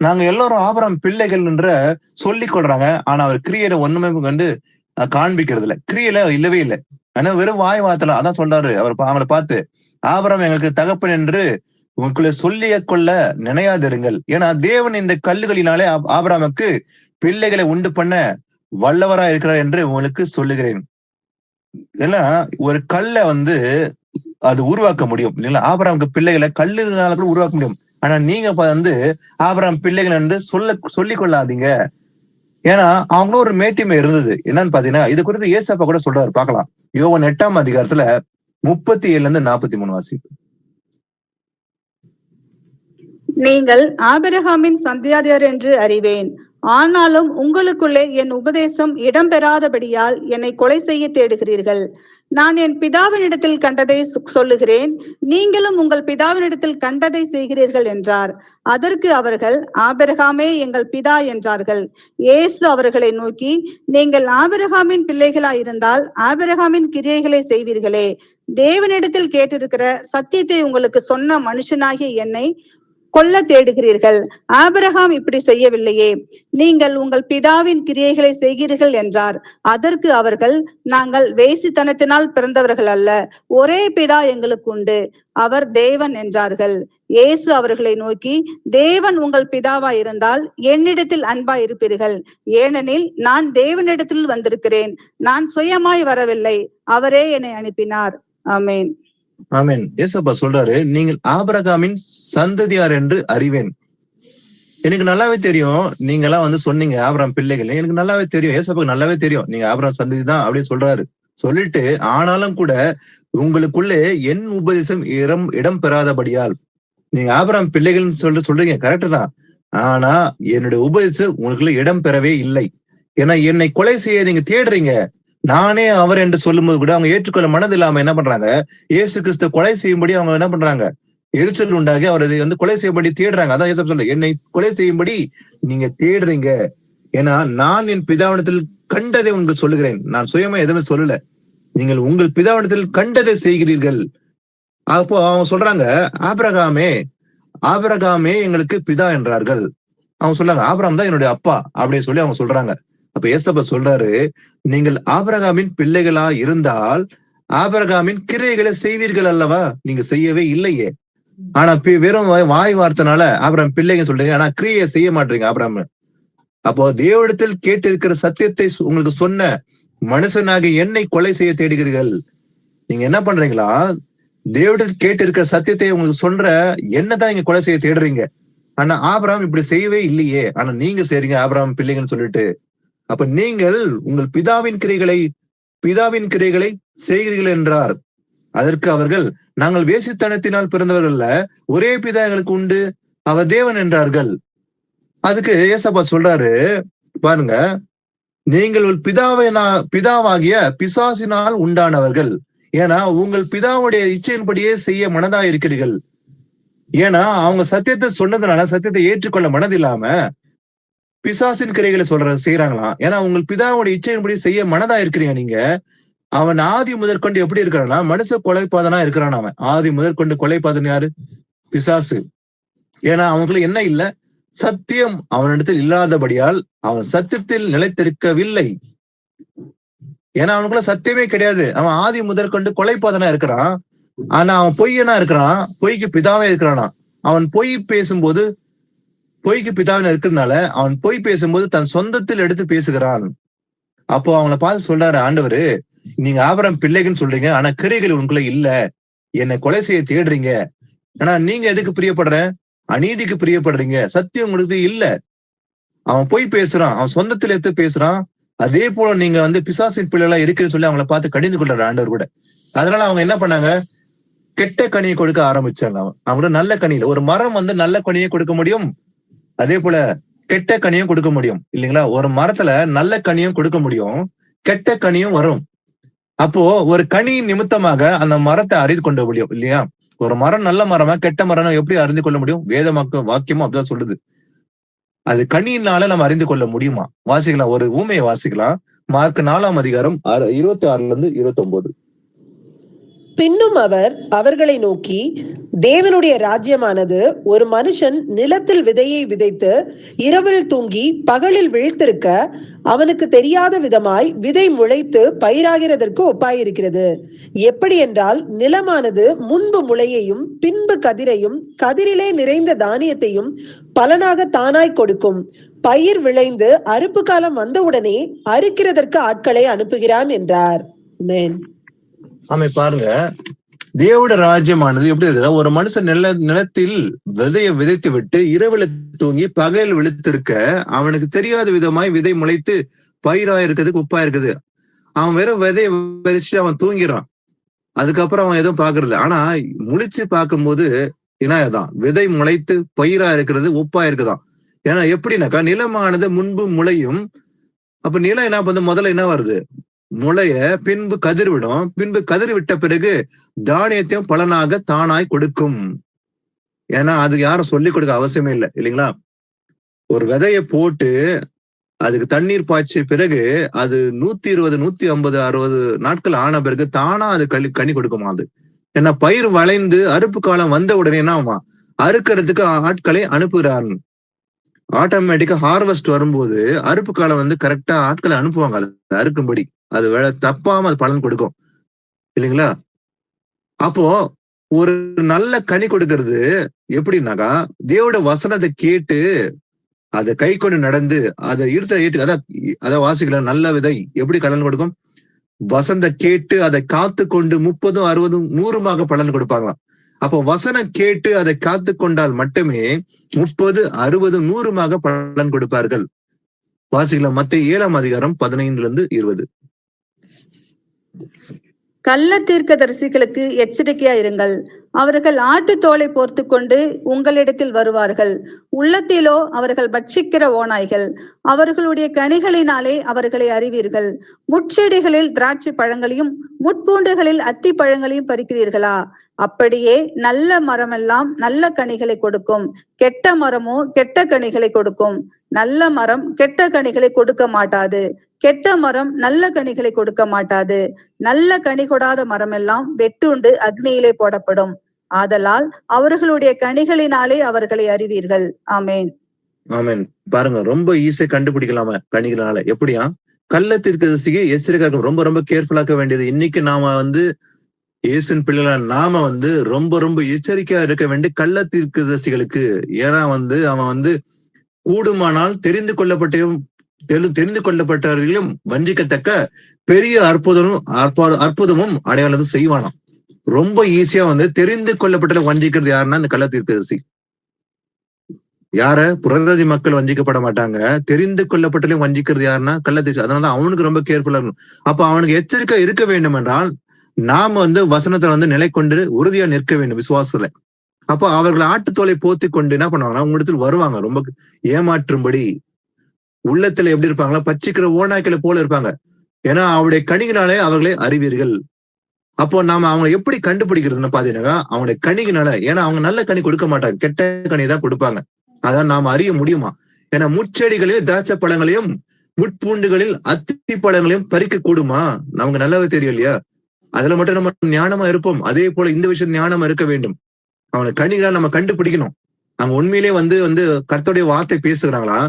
நாங்க எல்லாரும் ஆபிரகாம் பிள்ளைகள் என்ற சொல்லிக் கொள்றாங்க, ஆனா அவர் கிரியையில ஒண்ணுமே காண்பிக்கிறது இல்ல, கிரியையில இல்லவே இல்லை. ஆனா வெறும் வாய் வார்த்தை. அதான் சொல்றாரு அவங்களை பார்த்து, ஆபிரகாம் எங்களுக்கு தகப்பன் என்று உங்களுக்குள்ளே சொல்லிய கொள்ள நினையாதிருங்கள். ஏன்னா தேவன் இந்த கல்லுகளினாலே ஆபிரகாமுக்கு பிள்ளைகளை உண்டு பண்ண வல்லவரா இருக்கிறார் என்று உங்களுக்கு சொல்லுகிறேன். ஏன்னா ஒரு கல்லை அது உருவாக்க முடியும் இல்லைங்களா? ஆபிரகாமுக்கு பிள்ளைகளை கல்லுனால கூட உருவாக்க முடியும். ஆனா நீங்க ஆபிரகாம் பிள்ளைகள் என்று சொல்லிக் கொள்ளாதீங்க. ஏன்னா அவங்களும் ஒரு மேட்டிமை இருந்தது. என்னன்னு பாத்தீங்கன்னா இது குறித்து ஏசப்பா கூட சொல்றாரு, பார்க்கலாம். யோவான் 8ஆம் அதிகாரத்துல 37-43 வாசிப்பு. நீங்கள் ஆபிரகாமின் சந்ததியார் என்று அறிவேன், ஆனாலும் உங்களுக்குள்ளே என் உபதேசம் இடம்பெறாதபடியால் என்னை கொலை செய்ய தேடுகிறீர்கள். நான் என் பிதாவினிடத்தில் கண்டதை சொல்லுகிறேன், நீங்களும் உங்கள் பிதாவினிடத்தில் கண்டதை செய்கிறீர்கள் என்றார். அதற்கு அவர்கள், ஆபிரகாமே எங்கள் பிதா என்றார்கள். இயேசு அவர்களை நோக்கி, நீங்கள் ஆபிரகாமின் பிள்ளைகளாயிருந்தால் ஆபிரகாமின் கிரியைகளை செய்வீர்களே. தேவனிடத்தில் கேட்டிருக்கிற சத்தியத்தை உங்களுக்கு சொன்ன மனுஷனாகிய என்னை கொல்ல தேடுகிறீர்கள். ஆபிரகாம் இப்படி செய்யவில்லையே, நீங்கள் உங்கள் பிதாவின் கிரியைகளை செய்கிறீர்கள் என்றார். அதற்கு அவர்கள், நாங்கள் வேசித்தனத்தினால் பிறந்தவர்கள் அல்ல, ஒரே பிதா எங்களுக்கு உண்டு, அவர் தேவன் என்றார்கள். இயேசு அவர்களை நோக்கி, தேவன் உங்கள் பிதாவாய் இருந்தால் என்னிடத்தில் அன்பாய் இருப்பீர்கள், ஏனெனில் நான் தேவனிடத்தில் வந்திருக்கிறேன், நான் சுயமாய் வரவில்லை, அவரே என்னை அனுப்பினார். ஆமென். ஆமென். ஏசப்பா சொல்றாரு, நீங்கள் ஆபிரகாமின் சந்ததியார் என்று அறிவேன். எனக்கு நல்லாவே தெரியும், நீங்க எல்லாம் சொன்னீங்க ஆபிரகாம் பிள்ளைகள், எனக்கு நல்லாவே தெரியும், ஏசப்பாக்கு நல்லாவே தெரியும் நீங்க ஆபிரகாம் சந்ததி தான் அப்படின்னு சொல்றாரு. சொல்லிட்டு ஆனாலும் கூட உங்களுக்குள்ளே என் உபதேசம் இடம் பெறாதபடியால், நீங்க ஆபிரகாம் பிள்ளைகள் சொல்றீங்க, கரெக்ட் தான். ஆனா என்னுடைய உபதேசம் உங்களுக்குள்ள இடம் பெறவே இல்லை. ஏன்னா என்னை கொலை செய்ய நீங்க தேடுறீங்க. நானே அவர் என்று சொல்லும் போது கூட அவங்க ஏற்றுக்கொள்ள மனது இல்லாம என்ன பண்றாங்க? இயேசு கிறிஸ்து கொலை செய்யும்படி அவங்க என்ன பண்றாங்க? எரிச்சல் உண்டாகி அவரை கொலை செய்யும்படி தேடுறாங்க. அதான் ஏசப்பா சொல்ல, என்னை கொலை செய்யும்படி நீங்க தேடுறீங்க. ஏன்னா நான் என் பிதாவிடத்தில் கண்டதை உங்களுக்கு சொல்லுகிறேன், நான் சுயமா எதுவுமே சொல்லல, நீங்கள் உங்கள் பிதாவிடத்தில் கண்டதை செய்கிறீர்கள். அப்போ அவங்க சொல்றாங்க, ஆபிரகாமே எங்களுக்கு பிதா என்றார்கள். அவங்க சொல்றாங்க, ஆபிரகாம் தான் என்னுடைய அப்பா அப்படின்னு சொல்லி அவங்க சொல்றாங்க. அப்ப ஏசப்பா சொல்றாரு, நீங்கள் ஆபிரகாமின் பிள்ளைகளா இருந்தால் ஆபிரகாமின் கிரியைகளை செய்வீர்கள் அல்லவா? நீங்க செய்யவே இல்லையே. ஆனா வெறும் வாய் வார்த்தைனால ஆபிரகாம் பிள்ளைங்க சொல்றீங்க, ஆனா கிரியை செய்ய மாட்டீங்க. ஆபிரகாம் அப்போ தேவனிடத்தில் கேட்டு இருக்கிற சத்தியத்தை உங்களுக்கு சொன்ன மனுஷனாக என்னை கொலை செய்ய தேடுகிறீர்கள். நீங்க என்ன பண்றீங்களா? தேவனிடத்தில் கேட்டு இருக்கிற சத்தியத்தை உங்களுக்கு சொல்ற என்னதான் நீங்க கொலை செய்ய தேடுறீங்க. ஆனா ஆபிரகாம் இப்படி செய்யவே இல்லையே, ஆனா நீங்க செய்றீங்க ஆபிரகாம் பிள்ளைங்கன்னு சொல்லிட்டு. அப்ப நீங்கள் உங்கள் பிதாவின் கிரைகளை செய்கிறீர்கள் என்றார். அதற்கு அவர்கள், நாங்கள் வேசித்தனத்தினால் பிறந்தவர்கள்ல, ஒரே பிதா எங்களுக்கு உண்டு, அவர் தேவன் என்றார்கள். அதுக்கு ஏசப்பா சொல்றாரு பாருங்க, நீங்கள் பிதாவாகிய பிசாசினால் உண்டானவர்கள். ஏன்னா உங்கள் பிதாவுடைய இச்சையின்படியே செய்ய மனதா இருக்கிறீர்கள். ஏன்னா அவங்க சத்தியத்தை சொன்னதுனால சத்தியத்தை ஏற்றுக்கொள்ள மனதில்லாம பிசாசின் கிரைகளை செய்யறாங்களாம். ஏன்னா உங்கள் பிதாவுடைய இச்சையின்படி செய்ய மனதா இருக்கிறீங்க நீங்க. அவன் ஆதி முதற்கொண்டு எப்படி இருக்கிறான்னா மனுஷ கொலைப்பாதனா இருக்கிறான். அவன் ஆதி முதற்கொண்டு கொலைப்பாதன் யாரு? பிசாசு. ஏன்னா அவங்களுக்கு என்ன இல்ல? சத்தியம் அவனிடத்தில் இல்லாதபடியால் அவன் சத்தியத்தில் நிலைத்திருக்கவில்லை. ஏன்னா அவனுக்குள்ள சத்தியமே கிடையாது. அவன் ஆதி முதற்கொண்டு கொலைப்பாதனா இருக்கிறான். ஆனா அவன் பொய்யனா இருக்கிறான், பொய்க்கு பிதாவே இருக்கிறானா. அவன் பொய்க்கு பிதாவின இருக்கிறதுனால அவன் பொய் பேசும்போது தன் சொந்தத்தில் எடுத்து பேசுகிறான். அப்போ அவங்கள பார்த்து சொல்றாரு ஆண்டவரு, நீங்க ஆபிரகாம் பிள்ளைகன்னு சொல்றீங்க, ஆனா கிரைகள் உனக்குள்ள இல்ல, என்னை கொலை செய்ய தேடுறீங்க. ஆனா நீங்க எதுக்கு பிரியப்படுற? அநீதிக்கு பிரியப்படுறீங்க. சத்தியம் உங்களுக்கு இல்ல. அவன் பொய் பேசுறான், அவன் சொந்தத்துல எடுத்து பேசுறான். அதே போல நீங்க பிசாசின் பிள்ளைகளா இருக்குன்னு சொல்லி அவங்கள பார்த்து கடிந்து கொள்றாரு ஆண்டவர் கூட. அதனால அவங்க என்ன பண்ணாங்க? கெட்ட கனியை கொடுக்க ஆரம்பிச்சாங்க. அவங்களோட நல்ல கனியில ஒரு மரம் நல்ல கனியை கொடுக்க முடியும், அதே போல கெட்ட கனியும் கொடுக்க முடியும் இல்லைங்களா? ஒரு மரத்துல நல்ல கனியும் கொடுக்க முடியும், கெட்ட கனியும் வரும். அப்போ ஒரு கனி நிமித்தமாக அந்த மரத்தை அறிந்து கொள்ள முடியும் இல்லையா? ஒரு மரம் நல்ல மரமா கெட்ட மரம் எப்படி அறிந்து கொள்ள முடியும்? வாக்கியமும் அப்படிதான் சொல்லுது. அது கனியினால நம்ம அறிந்து கொள்ள முடியுமா? வாசிக்கலாம், ஒரு ஊமையை வாசிக்கலாம். மார்க் 4ஆம் அதிகாரம் 26-29. பின்னும் அவர் அவர்களை நோக்கி, தேவனுடைய ராஜ்யமானது ஒரு மனுஷன் நிலத்தில் விதையை விதைத்து இரவில் தூங்கி பகலில் விழித்திருக்க அவனுக்கு தெரியாத விதமாய் விதை முளைத்து பயிராகிறதற்கு ஒப்பாயிருக்கிறது. எப்படி என்றால், நிலமானது முன்பு முளையையும் பின்பு கதிரையும் கதிரிலே நிறைந்த தானியத்தையும் பலனாக தானாய் கொடுக்கும். பயிர் விளைந்து அறுப்பு காலம் வந்தவுடனே அறுக்கிறதற்கு ஆட்களை அனுப்புகிறான் என்றார். பாருங்க, தேவட ராஜ்யமானது எப்படி இருக்குதா? ஒரு மனுஷன் நிலத்தில் விதையை விதைத்து விட்டு இரவுல தூங்கி பகலில் விழித்திருக்க அவனுக்கு தெரியாத விதமாய் விதை முளைத்து பயிரா இருக்கிறதுக்கு உப்பா இருக்குது. அவன் வெறும் விதையை விதைச்சுட்டு அவன் தூங்கிறான். அதுக்கப்புறம் அவன் எதுவும் பாக்குறது. ஆனா முழிச்சு பார்க்கும்போது என்னதான் விதை முளைத்து பயிரா இருக்கிறது உப்பா இருக்குதான். ஏன்னா எப்படின்னாக்கா நிலமானது முன்பு முளையும். அப்ப நிலம் என்ன முதல்ல என்ன வருது? முளைய, பின்பு கதிர் விடும். பின்பு கதிர் விட்ட பிறகு தானியத்தையும் பலனாக தானாய் கொடுக்கும். ஏன்னா அது யாரும் சொல்லிக் கொடுக்க அவசியமே இல்லை இல்லைங்களா? ஒரு விதைய போட்டு அதுக்கு தண்ணீர் பாய்ச்சிய பிறகு அது 120, 150, 60 நாட்கள் ஆன பிறகு தானா அது கனி கொடுக்குமா? அது ஏன்னா பயிர் வளைந்து அறுப்பு காலம் வந்த உடனே என்ன ஆகுமா? அறுக்கிறதுக்கு ஆட்களை அனுப்புகிறார். ஆட்டோமேட்டிக்கா ஹார்வெஸ்ட் வரும்போது அறுப்பு காலம் கரெக்டா ஆட்களை அனுப்புவாங்க அது அறுக்கும்படி. அது தப்பாம அது பலன் கொடுக்கும் இல்லைங்களா? அப்போ ஒரு நல்ல கனி கொடுக்கறது எப்படின்னாக்கா, தேவோட வசனத்தை கேட்டு அதை கை கொண்டு நடந்து அதை அதான் வாசிக்கலாம். நல்ல விதை எப்படி பலன் கொடுக்கும்? வசனத்தை கேட்டு அதை காத்து கொண்டு 30, 60, 100 பலன் கொடுப்பாங்களாம். அப்போ வசனம் கேட்டு அதை காத்து கொண்டால் மட்டுமே 30, 60, 100 பலன் கொடுப்பார்கள். வாசிக்கலாம், மத்தேயு 7ஆம் அதிகாரம் 15-20. கள்ள தீர்க்கதரிசிகளுக்கு எச்சரிக்கையா இருங்கள். அவர்கள் ஆட்டு தோலை போர்த்து கொண்டு உங்களிடத்தில் வருவார்கள். உள்ளத்திலோ அவர்கள் பட்சிக்கிற ஓநாய்கள். அவர்களுடைய கனிகளினாலே அவர்களை அறிவீர்கள். முட்செடிகளில் திராட்சை பழங்களையும் முட்பூண்டுகளில் அத்தி பழங்களையும் பறிக்கிறீர்களா? அப்படியே நல்ல மரமெல்லாம் நல்ல கனிகளை கொடுக்கும், கெட்ட மரமோ கெட்ட கனிகளை கொடுக்கும். நல்ல மரம் கெட்ட கனிகளை கொடுக்க மாட்டாது, கெட்ட மரம் நல்ல கனிகளை கொடுக்க மாட்டாது. நல்ல கனி கொடாத மரமெல்லாம் வெட்டுண்டு அக்னியிலே போடப்படும். ஆதலால் அவர்களுடைய கனிகளினாலே அவர்களை அறிவீர்கள். ஆமேன். ஆமேன். பாருங்க, ரொம்ப ஈஸியா கண்டுபிடிக்கலாம கனிகளால. எப்படியா? கள்ள தீர்க்கதரிசிக்கு எச்சரிக்கை ரொம்ப ரொம்ப கேர்ஃபுல்லாக்க வேண்டியது. இன்னைக்கு நாம இயேசுவின் பிள்ளைகளா நாம ரொம்ப ரொம்ப எச்சரிக்கையா இருக்க வேண்டிய கள்ள தீர்க்கதரிசிகளுக்கு. ஏன்னா அவன் கூடுமானால் தெரிந்து கொள்ளப்பட்டவர்களும் வஞ்சிக்கத்தக்க பெரிய அற்புதமும் அடையாளம் செய்வானாம். ரொம்ப ஈஸியா வந்து தெரிந்து கொள்ளப்பட்ட வஞ்சிக்கிறது யாருன்னா இந்த கள்ளத்தீர்க்கதரிசி. யார புறஜாதி மக்கள் வஞ்சிக்கப்பட மாட்டாங்க. தெரிந்து கொள்ளப்பட்டலையும் வஞ்சிக்கிறது யாருன்னா கள்ளத்தீர்க்கதரிசி. அதனால அவனுக்கு ரொம்ப கேர்ஃபுல்லா இருக்கணும். அப்ப அவனுக்கு எச்சரிக்கை இருக்க வேண்டும் என்றால் நாம வந்து வசனத்துல வந்து நிலை கொண்டு உறுதியா நிற்க வேண்டும் விசுவாசத்துல. அப்போ அவர்கள் ஆட்டுத்தோலை போத்தி கொண்டு என்ன பண்ணுவாங்கன்னா உங்களிடத்தில் வருவாங்க, ரொம்ப ஏமாற்றும்படி. உள்ளத்துல எப்படி இருப்பாங்களா, பச்சிக்கிற ஓநாய்க்களை போல இருப்பாங்க. ஏன்னா அவருடைய கனிகினாலே அவர்களே அறிவீர்கள். அப்போ நாம அவங்க எப்படி கண்டுபிடிக்கிறதுன்னு பாத்தீங்கன்னா அவங்களுடைய கனிகினால. ஏன்னா அவங்க நல்ல கனி கொடுக்க மாட்டாங்க, கெட்ட கனி தான் கொடுப்பாங்க. அதான் நாம அறிய முடியுமா? ஏன்னா முச்செடிகளில் திராட்சை பழங்களையும் முட்பூண்டுகளில் அத்தி பழங்களையும் பறிக்க கூடுமா? நமக்கு நல்லாவே தெரியும் இல்லையா? அதுல மட்டும் நம்ம ஞானமா இருப்போம். அதே போல இந்த விஷயம் ஞானமா இருக்க வேண்டும். அவனை கனிகளா நம்ம கண்டுபிடிக்கணும். அவங்க உண்மையிலே வந்து கர்த்தருடைய வார்த்தை பேசுகிறாங்களா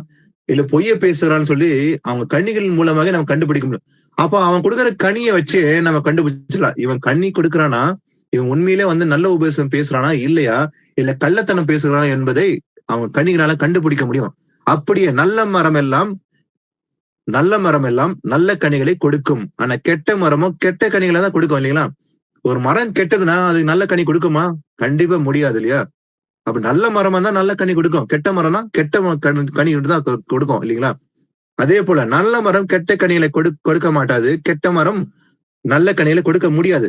இல்ல பொய்ய பேசுகிறான்னு சொல்லி அவங்க கனிகள் மூலமாக நம்ம கண்டுபிடிக்க முடியும். அப்ப அவன் கொடுக்குற கனியை வச்சு நம்ம கண்டுபிடிச்சிடலாம். இவன் கனி கொடுக்குறானா, இவன் உண்மையிலே வந்து நல்ல உபதேசம் பேசுறானா இல்லையா, இல்ல கள்ளத்தனம் பேசுகிறானா என்பதை அவங்க கனிகளால கண்டுபிடிக்க முடியும். அப்படியே நல்ல மரம் எல்லாம் நல்ல கனிகளை கொடுக்கும். ஆனா கெட்ட மரமும் கெட்ட கனிகளை தான் கொடுக்கும் இல்லைங்களா? ஒரு மரம் கெட்டதுன்னா அது நல்ல கனி கொடுக்குமா? கண்டிப்பா முடியாது இல்லையா? அப்ப நல்ல மரமா தான் நல்ல கனி கொடுக்கும், கெட்ட மரம்னா கெட்ட கனி தான் கொடுக்கும் இல்லைங்களா? அதே போல நல்ல மரம் கெட்ட கனிகளை கொடுக்க மாட்டாது, கெட்ட மரம் நல்ல கனிகளை கொடுக்க முடியாது.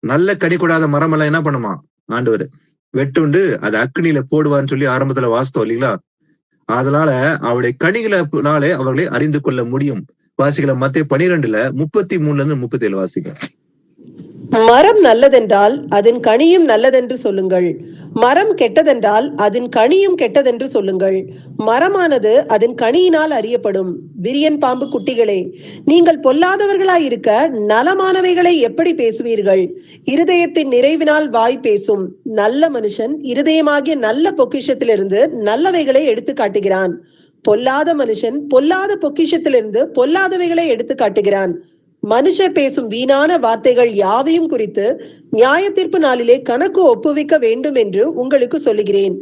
நல்ல கனி கூடாத மரம் எல்லாம் என்ன பண்ணுமா ஆண்டவர் வெட்டுண்டு அது அக்னியில போடுவான்னு சொல்லி ஆரம்பத்துல வாசித்தோம் இல்லைங்களா? அதனால அவருடைய கனிகளினாலே அவர்களை அறிந்து கொள்ள முடியும். வாசிக்கல மத்தேயு 12:33-37 வாசிக்க. மரம் நல்லதென்றால் அதன் கனியும் நல்லதென்று சொல்லுங்கள், மரம் கெட்டதென்றால் அதன் கனியும் கெட்டதென்று சொல்லுங்கள். மரமானது அதன் கனியினால் அறியப்படும். விரியன் பாம்பு குட்டிகளே, நீங்கள் பொல்லாதவர்களாயிருக்க நலமானவைகளை எப்படி பேசுவீர்கள்? இருதயத்தின் நிறைவினால் வாய் பேசும். நல்ல மனுஷன் இருதயமாகிய நல்ல பொக்கிஷத்திலிருந்து நல்லவைகளை எடுத்து காட்டுகிறான். பொல்லாத மனுஷன் பொல்லாத பொக்கிஷத்திலிருந்து பொல்லாதவைகளை எடுத்து காட்டுகிறான். மனுஷர் பேசும் வீணான வார்த்தைகள் யாவையும் குறித்து நியாய தீர்ப்பு நாளிலே கணக்கு ஒப்புவிக்க வேண்டும் என்று உங்களுக்கு சொல்லுகிறேன்.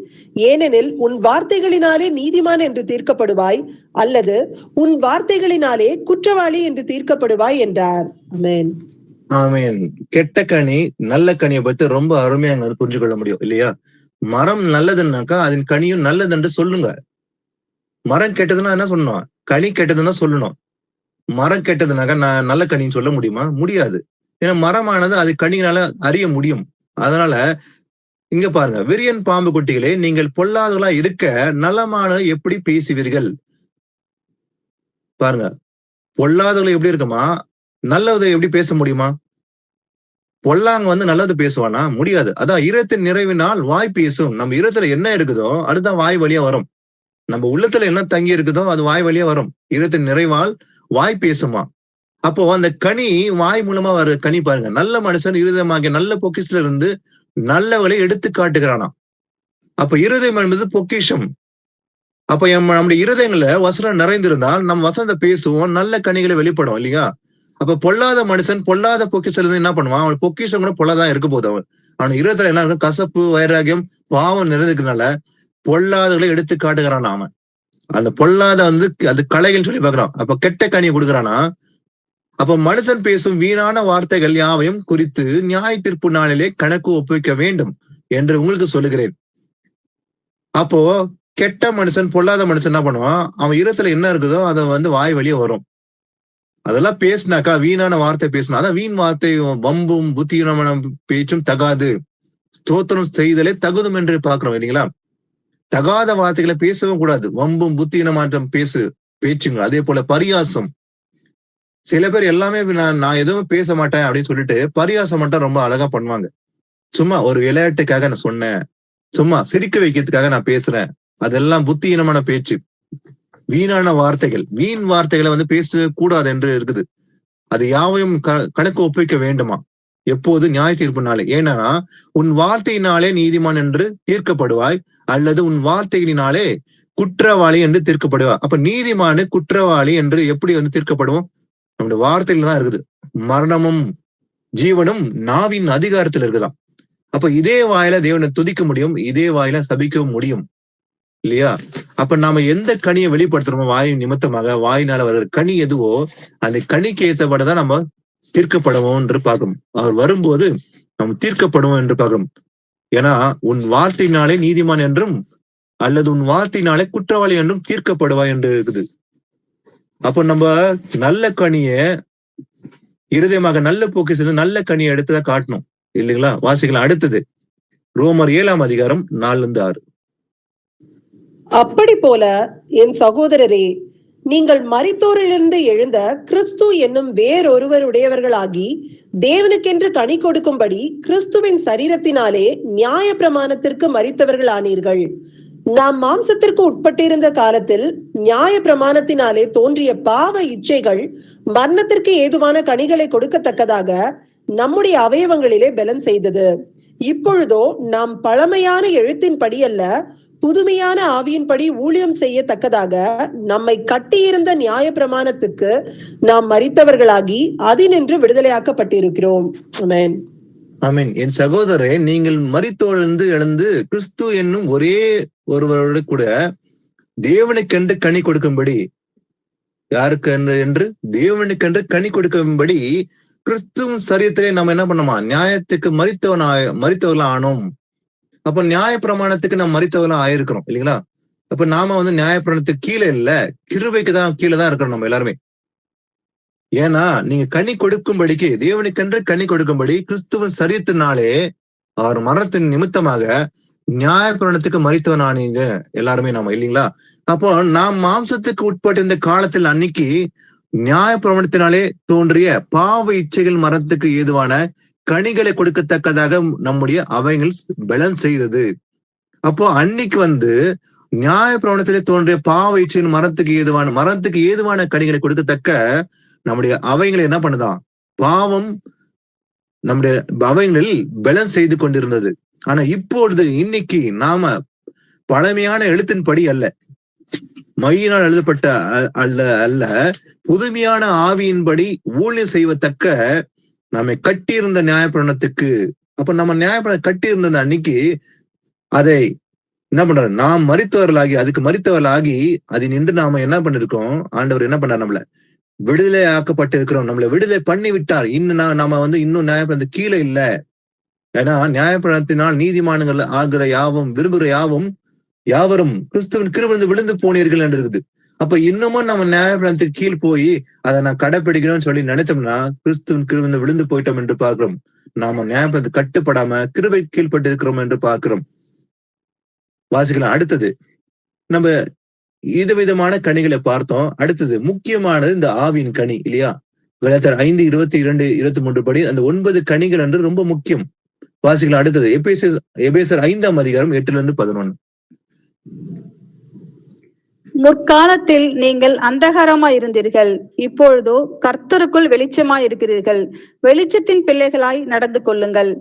ஏனெனில் உன் வார்த்தைகளினாலே நீதிமான் என்று தீர்க்கப்படுவாய், அல்லது உன் வார்த்தைகளினாலே குற்றவாளி என்று தீர்க்கப்படுவாய் என்றார். ஆமென். ஆமென். கெட்ட கனி நல்ல கனியை பத்தி ரொம்ப அருமையா அங்க புரிஞ்சு கொள்ள முடியும் இல்லையா? மரம் நல்லதுன்னாக்கா அதன் கனியும் நல்லதுன்னு சொல்லுங்க. மரம் கெட்டதுன்னா என்ன சொல்லணும்? கனி கெட்டதுன்னா சொல்லணும். மரம் கெட்டதுனாக்கா நான் நல்ல கனின்னு சொல்ல முடியுமா? முடியாது. ஏன்னா மரமானது அது கனியினால அறிய முடியும். அதனால இங்க பாருங்க, விரியன் பாம்பு குட்டிகளே, நீங்கள் பொல்லாதவர்களா இருக்க நலமானதை எப்படி பேசுவீர்கள்? பாருங்க, பொல்லாதவர்கள் எப்படி இருக்குமா, நல்லதை எப்படி பேச முடியுமா? பொல்லாங்க வந்து நல்லது பேசுவானா? முடியாது. அதான் இருதயத்தின் நிறைவினால் வாய் பேசும். நம்ம இருதயத்துல என்ன இருக்குதோ அதுதான் வாய் வழியா வரும். நம்ம உள்ளத்துல என்ன தங்கி இருக்குதோ அது வாய் வழியா வரும். இருதயத்தின் நிறைவால் வாய் பேசுமா. அப்போ அந்த கனி வாய் மூலமா வர கனி பாருங்க, நல்ல மனுஷன் இருதயமாகிய நல்ல பொக்கிஷத்துல இருந்து நல்லவளை எடுத்து காட்டுகிறானா. அப்ப இருதயம் என்பது பொக்கிஷம். அப்ப நம்முடைய இருதயங்கள்ல வசனம் நிறைந்திருந்தால் நம்ம வசனத்தை பேசுவோம், நல்ல கனிகளை வெளிப்படும் இல்லையா? அப்ப பொல்லாத மனுஷன் பொல்லாத பொக்கிஷத்துல இருந்து என்ன பண்ணுவான்? அவன் பொக்கிஷம் கூட பொல்லாதான் இருக்க போது. அவன் இருதயத்துல என்ன இருக்கும்? கசப்பு, வைராகியம், பாவம் நிறைந்திருக்கிறதுனால பொல்லாதவர்களை எடுத்து காட்டுகிறான். நாம அந்த பொல்லாத வந்து அது கலைகள் சொல்லி பாக்குறான். அப்ப கெட்ட கனியை கொடுக்குறானா? அப்ப மனுஷன் பேசும் வீணான வார்த்தைகள் யாவையும் குறித்து நியாய தீர்ப்பு நாளிலே கணக்கு ஒப்புவிக்க வேண்டும் என்று உங்களுக்கு சொல்லுகிறேன். அப்போ கெட்ட மனுஷன் பொல்லாத மனுஷன் என்ன பண்ணுவான்? அவன் இருதயத்துல என்ன இருக்குதோ அதை வந்து வாய் வழியே வரும். அதெல்லாம் பேசினாக்கா, வீணான வார்த்தை பேசினா, அதான் வீண் வார்த்தை வம்பும் புத்தியீனமான பேச்சும் தகாது, ஸ்தோத்திரம் செய்தலே தகுதும் என்று பாக்குறோம் இல்லைங்களா? தகாத வார்த்தைகளை பேசவும் கூடாது. வம்பும் புத்தியீனமாற்றம் பேச்சுங்க. அதே போல பரியாசம். சில பேர் எல்லாமே நான் எதுவும் பேச மாட்டேன் அப்படின்னு சொல்லிட்டு பரியாசம் மட்டும் ரொம்ப அழகா பண்ணுவாங்க. சும்மா ஒரு விளையாட்டுக்காக நான் சொன்னேன், சும்மா சிரிக்க வைக்கிறதுக்காக நான் பேசுறேன். அதெல்லாம் புத்தியீனமான பேச்சு, வீணான வார்த்தைகள். வீண் வார்த்தைகளை வந்து பேசக்கூடாது என்று இருக்குது. அது யாவையும் கணக்கு ஒப்புவிக்க வேண்டுமா எப்போது? நியாய தீர்ப்பு நாளே. ஏன்னா உன் வார்த்தையினாலே நீதிமான் என்று தீர்க்கப்படுவாய், அல்லது உன் வார்த்தைகளினாலே குற்றவாளி என்று தீர்க்கப்படுவாய். அப்ப நீதிமானு குற்றவாளி என்று எப்படி வந்து தீர்க்கப்படுவோம்? நம்முடைய வார்த்தையில தான் இருக்குது. மரணமும் ஜீவனும் நாவின் அதிகாரத்தில் இருக்குதான். அப்ப இதே வாயில தேவனை துதிக்க முடியும், இதே வாயில சபிக்கவும் முடியும். இல்லையா? அப்ப நாம எந்த கனியை வெளிப்படுத்துறோமோ வாய் நிமித்தமாக, வாயினால வருகிற கனி எதுவோ அந்த கனிக்கு ஏற்றபடிதான் நம்ம தீர்க்கப்படுவோம் என்று பார்க்கணும். அவர் வரும்போது நாம் தீர்க்கப்படுவோம் என்று பார்க்கணும். ஏன்னா உன் வார்த்தையினாலே நீதிமான் என்றும் அல்லது உன் வார்த்தையினாலே குற்றவாளி என்றும் தீர்க்கப்படுவாய் என்று இருக்குது. அப்போ நம்ம நல்ல கனிய இருதயமாக நல்ல போக்கை செய்து நல்ல கனியை எடுத்துதான் காட்டணும் இல்லைங்களா? வாசிக்கலாம். அடுத்தது ரோமர் 7ஆம் அதிகாரம் 4-6. அப்படி போல என் சகோதரரே, நீங்கள் மரித்தோரிலிருந்து எழுந்த கிறிஸ்து என்னும் வேறொருவருடையவர்களாகி தேவனுக்கென்று கனி கொடுக்கும்படி கிறிஸ்துவின் சரீரத்தினாலே நியாய பிரமாணத்திற்கு மரித்தவர்கள் ஆனீர்கள். நாம் மாம்சத்திற்கு உட்பட்டிருந்த காலத்தில் நியாய பிரமாணத்தினாலே தோன்றிய பாவ இச்சைகள் மரணத்திற்கு ஏதுவான கனிகளை கொடுக்கத்தக்கதாக நம்முடைய அவயவங்களிலே பலன் செய்தது. இப்பொழுதோ நாம் பழமையான எழுத்தின்படி அல்ல, புதுமையான ஆவியின்படி ஊழியம் செய்யத்தக்கதாக நம்மை கட்டியிருந்த நியாய பிரமாணத்துக்கு நாம் மரித்தவர்களாகி அதினின்று விடுதலையாக்கப்பட்டிருக்கிறோம். ஆமென். ஆமென். என் சகோதரரே, நீங்கள் மரித்தோழ்ந்து எழுந்து கிறிஸ்து என்னும் ஒரே ஒருவரோடு கூட தேவனுக்கென்று கனி கொடுக்கும்படி, யாருக்கு என்று தேவனுக்கென்று கனி கொடுக்கும்படி கிறிஸ்துவின் சரீரத்திலே நம்ம என்ன பண்ணோமா? நியாயத்துக்கு மரித்தவர்களா ஆனோம். அப்ப நியாய பிரமாணத்துக்கு நம்ம மரித்தவர்களா ஆயிருக்கிறோம் இல்லைங்களா? அப்ப நாம நியாய பிரமாணத்துக்கு கீழே இல்ல, கிருபைக்கு தான் கீழே தான் இருக்கிறோம் நம்ம எல்லாருமே. ஏன்னா நீங்க கனி கொடுக்கும்படிக்கு, தேவனுக்கென்று கனி கொடுக்கும்படி கிறிஸ்துவின் சரீரத்தினாலே அவர் மரணத்தின் நிமித்தமாக நியாய பிரமாணத்துக்கு மரித்தவன் ஆனீங்க எல்லாருமே நாம இல்லைங்களா? அப்போ நாம் மாம்சத்துக்கு உட்பட்ட இந்த காலத்தில் அன்னைக்கு நியாய பிரமாணத்தினாலே தோன்றிய பாவ இச்சைகள் மரணத்துக்கு ஏதுவான கனிகளை கொடுக்கத்தக்கதாக நம்முடைய அவைகள் பலன் செய்தது. அப்போ அன்னைக்கு நியாய பிரமாணத்திலே தோன்றிய பாவ இச்சைகள் மரணத்துக்கு ஏதுவான கனிகளை கொடுக்கத்தக்க நம்முடைய அவைகளை என்ன பண்ணுதான்? பாவம் நம்முடைய அவைகளில் பலன் செய்து கொண்டிருந்தது. ஆனா இப்பொழுது இன்னைக்கு நாம பழமையான எழுத்தின்படி அல்ல, மையினால் எழுதப்பட்ட அல்ல புதுமையான ஆவியின்படி ஊழியம் செய்வதற்க நம்மை கட்டியிருந்த நியாயப்பிரமாணத்துக்கு. அப்ப நம்ம நியாயப்பிரமாணம் கட்டியிருந்த அன்னைக்கு அதை என்ன பண்றாரு? நாம் மரித்தவர்களாகி, அதுக்கு மரித்தவர்களாகி அதை நின்று நாம என்ன பண்ணிருக்கோம்? ஆண்டவர் என்ன பண்ணார்? நம்மள விடுதலை ஆக்கப்பட்டு இருக்கிறோம். நம்மளை விடுதலை பண்ணி விட்டார். இன்னும் நாம இன்னும் நியாயப்பிரமாணத்துக்கு கீழே இல்ல. ஏன்னா நியாயப்பிரமாணத்தினால் நீதிமான்கள் ஆகிற விரும்புகிற யாவரும் கிறிஸ்துவின் கிருபையிலிருந்து விழுந்து போனீர்கள் என்று இருக்குது. அப்ப இன்னமும் நம்ம நியாயப்பிரமாணத்துக்கு கீழ் போய் அதை நான் கடைப்பிடிக்கணும்னு சொல்லி நினைச்சோம்னா கிறிஸ்துவின் கிருபையிலிருந்து விழுந்து போயிட்டோம் என்று பார்க்கிறோம். நாம நியாயப்பிரமாணத்துக்கு கட்டுப்படாம கிருபை கீழ்பட்டு இருக்கிறோம் என்று பார்க்கிறோம். வாசிக்கலாம். அடுத்தது நம்ம விதமான கனிகளை பார்த்தோம். அடுத்தது முக்கியமானது இந்த ஆவியின் கனி இல்லையா? கலாத்தியர் 5:22-23 படி அந்த 9 கனிகள் என்று ரொம்ப முக்கியம். வாசிக்கலாம். அடுத்தது எபேசியர் 5ஆம் அதிகாரம் 8-11. முற்காலத்தில் நீங்கள் அந்தகாரமாய் இருந்தீர்கள், இப்பொழுதோ கர்த்தருக்குள் வெளிச்சமாய் இருக்கிறீர்கள். வெளிச்சத்தின் பிள்ளைகளாய் நடந்து கொள்ளுங்கள்.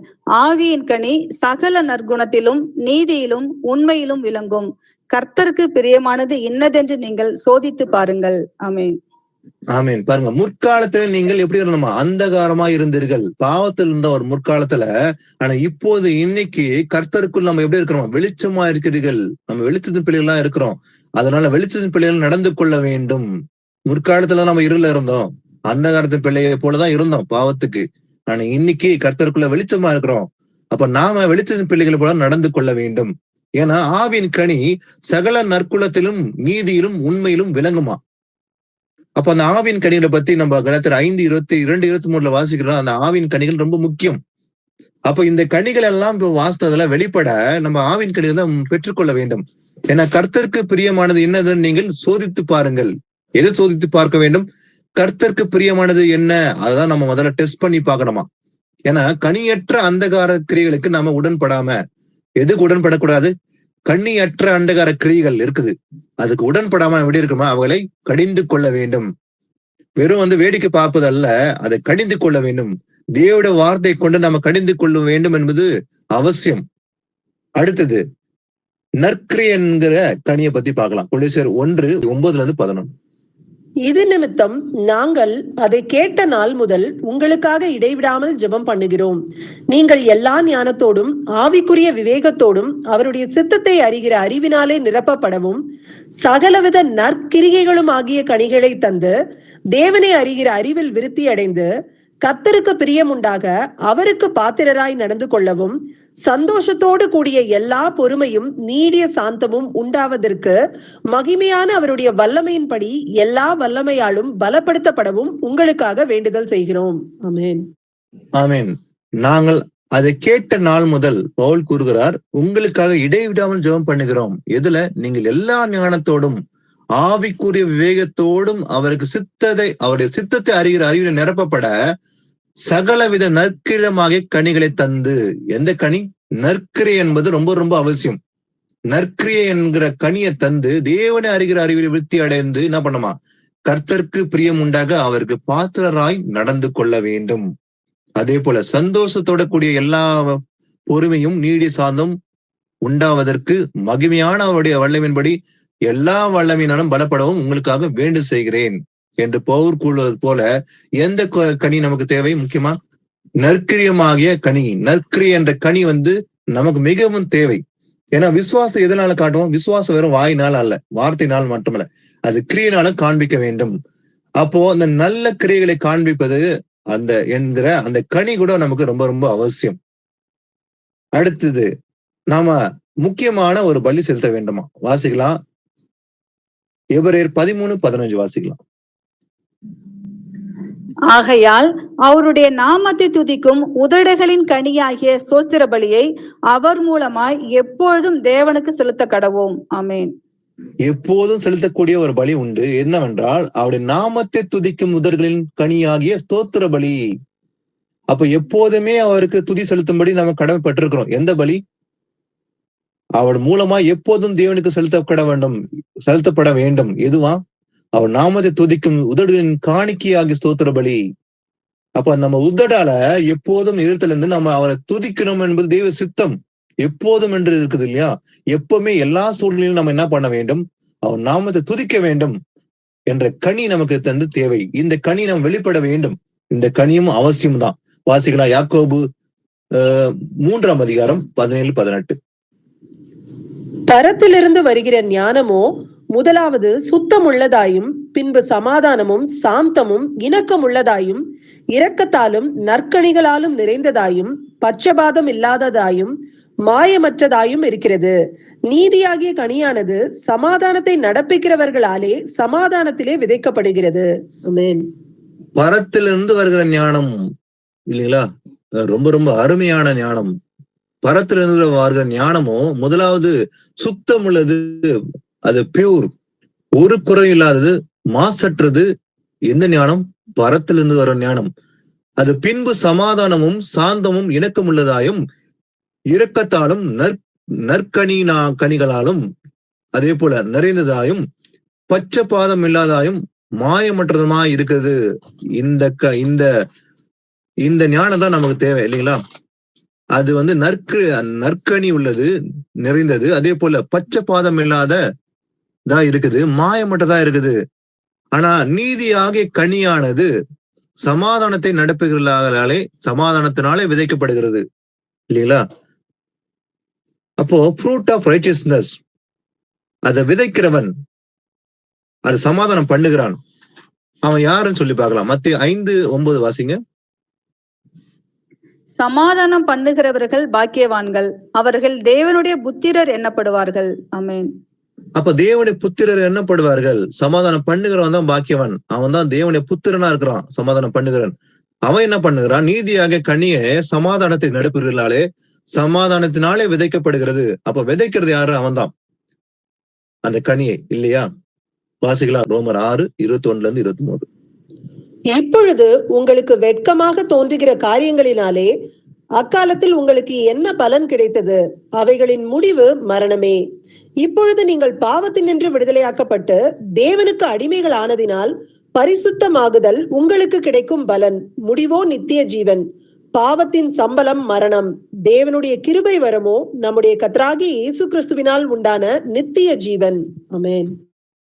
ஆவியின் கனி சகல நற்குணத்திலும் நீதியிலும் உண்மையிலும் விளங்கும். கர்த்தருக்கு பிரியமானது இன்னதென்று நீங்கள் சோதித்து பாருங்கள். ஆமென். ஆமென். பாருங்க, முற்காலத்துல நீங்கள் எப்படி இருந்தோமா? அந்தகாரமா இருந்தீர்கள், பாவத்தில் இருந்த ஒரு முற்காலத்துல. ஆனா இப்போது இன்னைக்கு கர்த்தருக்குள் நம்ம எப்படி இருக்கிறோம்? வெளிச்சமா இருக்கிறீர்கள். நம்ம வெளிச்சத்தின் பிள்ளைகளா இருக்கிறோம். அதனால வெளிச்சத்தின் பிள்ளைகள் நடந்து கொள்ள வேண்டும். முற்காலத்துல நம்ம இருள இருந்தோம், அந்தகாரத்தின் பிள்ளையை போலதான் இருந்தோம் பாவத்துக்கு. ஆனா இன்னைக்கு கர்த்தருக்குள்ள வெளிச்சமா இருக்கிறோம். அப்ப நாம வெளிச்சத்தின் பிள்ளைகளை போல நடந்து கொள்ள வேண்டும். ஏன்னா ஆவின் கனி சகல நற்குலத்திலும் நீதியிலும் உண்மையிலும் விளங்குமா. அப்ப அந்த ஆவின் கனிகளை பத்தி நம்ம கலாத்தியர் 5:22-23 வாசிக்கிறோம். அந்த ஆவின் கனிகள் ரொம்ப முக்கியம். அப்ப இந்த கனிகள் எல்லாம் இப்ப வாசித்ததுல வெளிப்பட நம்ம ஆவின் கனிகள் தான் பெற்றுக்கொள்ள வேண்டும். ஏன்னா கர்த்தருக்கு பிரியமானது என்னதுன்னு நீங்கள் சோதித்து பாருங்கள். எது சோதித்து பார்க்க வேண்டும்? கர்த்தருக்கு பிரியமானது என்ன, அதான் நம்ம முதல்ல டெஸ்ட் பண்ணி பார்க்கணுமா. ஏன்னா கனியற்ற அந்தகார கிரியைகளுக்கு நம்ம உடன்படாம, எதுக்கு உடன்படக்கூடாது? கண்ணியற்ற அந்தகார கிரியைகள் இருக்குது, அதுக்கு உடன்படாம எப்படி இருக்குமா? அவங்களை கடிந்து கொள்ள வேண்டும். வெறும் வேடிக்கை பார்ப்பதல்ல, அதை கடிந்து கொள்ள வேண்டும். தேவனுடைய வார்த்தை கொண்டு நம்ம கடிந்து கொள்ள வேண்டும் என்பது அவசியம். அடுத்தது நற்கிரியை என்கிற கனியை பத்தி பார்க்கலாம். கொலோசியர் 1:9-11. இது நிமித்தம் நாங்கள் அதை கேட்ட நாள் முதல் உங்களுக்காக இடைவிடாமல் ஜெபம் பண்ணுகிறோம். நீங்கள் எல்லா ஞானத்தோடும் ஆவிக்குரிய விவேகத்தோடும் அவருடைய சித்தத்தை அறிகிற அறிவினாலே நிரப்பப்படவும், சகலவித நற்கிரிகைகளும் ஆகிய கனிகளை தந்து தேவனை அறிகிற அறிவில் விருத்தி அடைந்து கர்த்தருக்கு பிரியமுண்டாக அவருக்கு பாத்திரராய் நடந்து கொள்ளவும், சந்தோஷத்தோடு கூடிய எல்லா பொறுமையும் நீடிய சாந்தமும் உண்டாவதற்கு மகிமையான அவருடைய வல்லமையின்படி எல்லா வல்லமையாலும் பலப்படுத்தப்படவும் உங்களுக்காக வேண்டுதல் செய்கிறோம். ஆமென். ஆமென். நாங்கள் அதை கேட்ட நாள் முதல் பவுல் கூறுகிறார், உங்களுக்காக இடைவிடாமல் ஜெபம் பண்ணுகிறோம். எதுல? நீங்கள் எல்லா ஞானத்தோடும் ஆவிக்குரிய விவேகத்தோடும் அவருடைய சித்தத்தை அறிகிற அறிவில நிரப்பப்பட சகலவித நற்கிரமாக கனிகளை தந்து. எந்த கனி? நற்கிரை என்பது ரொம்ப ரொம்ப அவசியம். நற்கிரியை என்கிற கனியை தந்து தேவனை அறிகிற அறிவில் விருத்தி அடைந்து என்ன பண்ணுமா? கர்த்தருக்கு பிரியம் உண்டாக அவருக்கு பாத்திரராய் நடந்து கொள்ள வேண்டும். அதே போல சந்தோஷத்தோட கூடிய எல்லா பொறுமையும் நீடிய சாந்தம் உண்டாவதற்கு மகிமையான அவருடைய வல்லமையின்படி எல்லா வல்லமையினாலும் பலப்படவும் உங்களுக்காக வேண்டு செய்கிறேன் என்று பவுல் கூறுவது போல, எந்த கனி நமக்கு தேவை? முக்கியமா நற்கிரியமாகிய கனி. நற்கிரிய என்ற கனி நமக்கு மிகவும் தேவை. ஏன்னா விசுவாசம் எதனால காட்டுவோம்? விசுவாசம் வெறும் வாயினால் அல்ல, வார்த்தையினால் மட்டுமல்ல, அது கிரியையினாலும் காண்பிக்க வேண்டும். அப்போ அந்த நல்ல கிரியைகளை காண்பிப்பது அந்த கனி கூட நமக்கு ரொம்ப ரொம்ப அவசியம். அடுத்தது, நாம முக்கியமான ஒரு பலி செலுத்த வேண்டுமா? வாசிக்கலாம். எபிரேயர் 13:15 வாசிக்கலாம். ஆகையால் அவருடைய நாமத்தை துதிக்கும் உதடுகளின் கனியாகிய சோஸ்திர பலியை அவர் மூலமாய் எப்பொழுதும் தேவனுக்கு செலுத்த கடவோம். ஆமென். எப்போதும் செலுத்தக்கூடிய ஒரு பலி உண்டு. என்னவென்றால் அவருடைய நாமத்தை துதிக்கும் உதடுகளின் கனியாகிய ஸ்தோத்திர பலி. அப்ப எப்போதுமே அவருக்கு துதி செலுத்தும்படி நம்ம கடமைப்பட்டிருக்கிறோம். எந்த பலி? அவர் மூலமா எப்போதும் தேவனுக்கு செலுத்தப்பட வேண்டும். எதுவா? அவர் நாமத்தை துதிக்கும் உதடுகளின் காணிக்கையாகிய ஸ்தோத்திர பலி. அப்ப நம்ம உதடால எப்போதும் இருத்தல இருந்து நம்ம அவரை துதிக்கணும் என்பது தெய்வ சித்தம். எப்போதும் என்று இருக்குது இல்லையா? எப்பவுமே எல்லா சூழ்நிலையும் நம்ம என்ன பண்ண வேண்டும்? அவர் நாமத்தை துதிக்க வேண்டும் என்ற கனி நமக்கு தந்து தேவை. இந்த கனி நம்ம வெளிப்பட வேண்டும். இந்த கனியும் அவசியம்தான். வாசிக்கலாம். யாக்கோபு 3:17-18. பரத்திலிருந்து வருகிற ஞானமோ முதலாவது சுத்தம் உள்ளதாயும், பின்பு சமாதானமும் சாந்தமும் இணக்கம் உள்ளதாயும், இரக்கத்தாலும் நற்கணிகளாலும் நிறைந்ததாயும், பட்சபாதம் இல்லாததாயும், மாயமற்றதாயும் இருக்கிறது. நீதியாகிய கனியானது சமாதானத்தை நடப்பிக்கிறவர்களாலே சமாதானத்திலே விதைக்கப்படுகிறது. ஆமென். பரத்திலிருந்து வருகிற ஞானம் இல்லைங்களா? ரொம்ப ரொம்ப அருமையான ஞானம். பரத்திலிருந்து வருகிற ஞானமோ முதலாவது சுத்தம் உள்ளது, அது பியூர், ஒரு குறை இல்லாதது, மாசற்றது. எந்த ஞானம்? பரத்திலிருந்து வர ஞானம். அது பின்பு சமாதானமும் சாந்தமும் இணக்கம் உள்ளதாயும், இரக்கத்தாலும் கனிகளாலும் அதே போல நிறைந்ததாயும், பட்சபாதம் இல்லாதாயும், மாயமற்றதுமாய் இருக்கிறது. இந்த ஞானம் தான் நமக்கு தேவை இல்லைங்களா? அது நற்கனி உள்ளது, நிறைந்தது. அதே போல பட்சபாதம் இல்லாததா இருக்குது, மாயமற்றதா இருக்குது. ஆனா நீதியாகிய கனியானது சமாதானத்தை நடப்புகிறார்களாலே சமாதானத்தினாலே விதைக்கப்படுகிறது இல்லைங்களா? அப்போ ஃப்ரூட் ஆஃப் ரைச்சியஸ்னஸ், அதை விதைக்கிறவன், அது சமாதானம் பண்ணுகிறான். அவன் யாருன்னு சொல்லி பார்க்கலாம். மத்தேயு 5:9 வாசிங்க. சமாதானம் பண்ணுகிறவர்கள் பாக்கியவான்கள், அவர்கள் தேவனுடைய புத்திரர் எண்ணப்படுவார்கள். ஆமென். அப்ப தேவனுடைய புத்திரர் எண்ணப்படுவார்கள். சமாதானம் பண்ணுகிறவன் தான் பாக்கியவன். அவன் தான் தேவனுடைய புத்திரனா இருக்கிறான். சமாதானம் பண்ணுகிறவன் அவன் என்ன பண்ணுகிறான்? நீதியாக கனியே சமாதானத்தை நடப்புகிறாளே சமாதானத்தினாலே விதைக்கப்படுகிறது. அப்ப விதைக்கிறது யாரு? அவன் தான் அந்த கனியை இல்லையா? வாசிக்கலாம். ரோமர் 6:21-23. இப்பொழுது உங்களுக்கு வெட்கமாக தோன்றுகிற காரியங்களினாலே அக்காலத்தில் உங்களுக்கு என்ன பலன் கிடைத்தது? அவைகளின் முடிவு மரணமே. இப்பொழுது நீங்கள் பாவத்தினின்று விடுதலையாக்கப்பட்டு தேவனுக்கு அடிமைகள் ஆனதினால் பரிசுத்தமாகுதல் உங்களுக்கு கிடைக்கும் பலன். முடிவோ நித்திய ஜீவன். பாவத்தின் சம்பளம் மரணம். தேவனுடைய கிருபை வரமோ நம்முடைய கர்த்தராகிய இயேசு கிறிஸ்துவினால் உண்டான நித்திய ஜீவன். ஆமென்.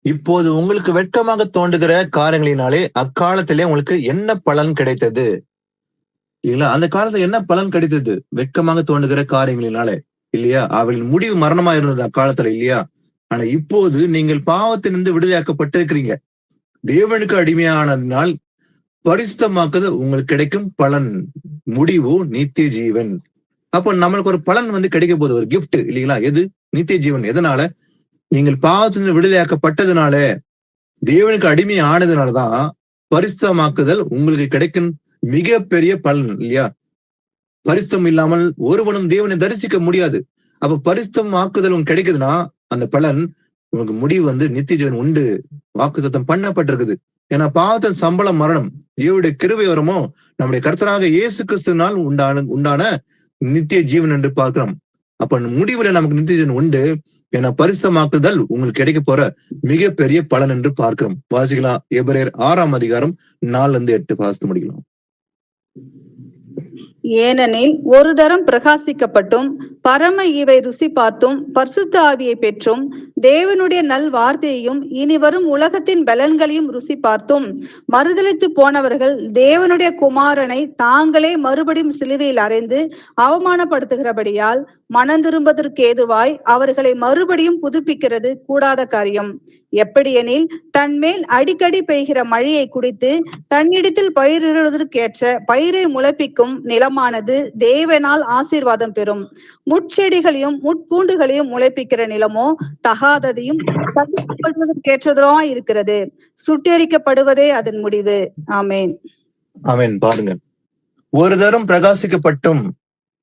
இப்போது உங்களுக்கு வெட்கமாக தோன்றுகிற காரியங்களினாலே அக்காலத்திலே உங்களுக்கு என்ன பலன் கிடைத்தது? இல்லைங்களா? அந்த காலத்துல என்ன பலன் கிடைத்தது? வெட்கமாக தோன்றுகிற காரியங்களினாலே, இல்லையா? அவளின் முடிவு மரணமா இருந்தது அக்காலத்துல, இல்லையா? ஆனா இப்போது நீங்கள் பாவத்திலிருந்து விடுதலையாக்கப்பட்டிருக்கிறீங்க. தேவனுக்கு அடிமையானதினால் பரிசுத்தமாக்குது உங்களுக்கு கிடைக்கும் பலன். முடிவு நித்திய ஜீவன். அப்போ நம்மளுக்கு ஒரு பலன் வந்து கிடைக்க போகுது, ஒரு கிஃப்ட், இல்லைங்களா? எது? நித்திய ஜீவன். எதனால? நீங்கள் பாவத்திலிருந்து விடுதலையாக்கப்பட்டதுனால, தேவனுக்கு அடிமை ஆனதுனாலதான் பரிசுத்தமாக்குதல் உங்களுக்கு கிடைக்கும் மிகப்பெரிய பலன், இல்லையா? பரிசுத்தம் இல்லாமல் ஒருவனும் தேவனை தரிசிக்க முடியாது. அப்ப பரிசுத்தம் ஆக்குதல் உங்களுக்கு கிடைக்குதுன்னா அந்த பலன் உங்களுக்கு முடிவு வந்து நித்திய ஜீவன் உண்டு. வாக்குத்தத்தம் பண்ணப்பட்டிருக்குது. ஏன்னா பாவத்தின் சம்பளம் மரணம். தேவனுடைய கிருபை வரமோ நம்முடைய கர்த்தராக இயேசு கிறிஸ்துவினால் உண்டான நித்திய ஜீவன் என்று பார்க்கிறோம். அப்ப முடிவுல நமக்கு நித்திய ஜீவன் உண்டு. ஏன்னா பரிசுத்தமாக்குதல் உங்களுக்கு கிடைக்க போற மிகப்பெரிய பலன் என்று பார்க்கிறோம். வாசிக்கலாம். எபிரேயர் 6ஆம் அதிகாரம் 4-8 வாசித்து முடிக்கலாம். ஏனெனில் ஒரு தரம் பிரகாசிக்கப்பட்டும் பரம ஈவை ருசி பார்த்தும் பரிசுத்த ஆவியை பெற்றும் தேவனுடைய நல் வார்த்தையையும் இனி வரும் உலகத்தின் பலன்களையும் ருசி பார்த்தும் மறுதலித்து போனவர்கள் தேவனுடைய குமாரனை தாங்களே மறுபடியும் சிலுவையில் அறைந்து அவமானப்படுத்துகிறபடியால் மனம் திரும்பதற்கு ஏதுவாய் அவர்களை மறுபடியும் புதுப்பிக்கிறது கூடாத காரியம். எப்படியெனில் தன்மேல் அடிக்கடி பெய்கிற மழையை குடித்து தன்னிடத்தில் பயிரிடுவதற்கேற்ற பயிரை முளைப்பிக்கும் நிலமானது தேவனால் ஆசீர்வாதம் பெறும். முட்செடிகளையும் முட்பூண்டுகளையும் முளைப்பிக்கிற நிலமோ தகாததையும் சபிக்கப்படுவதற்கேற்றதாய் இருக்கிறது. சுட்டெரிக்கப்படுவதே அதன் முடிவு. ஆமேன். ஆமேன். பாருங்க, ஒரு தரம் பிரகாசிக்கப்பட்டும்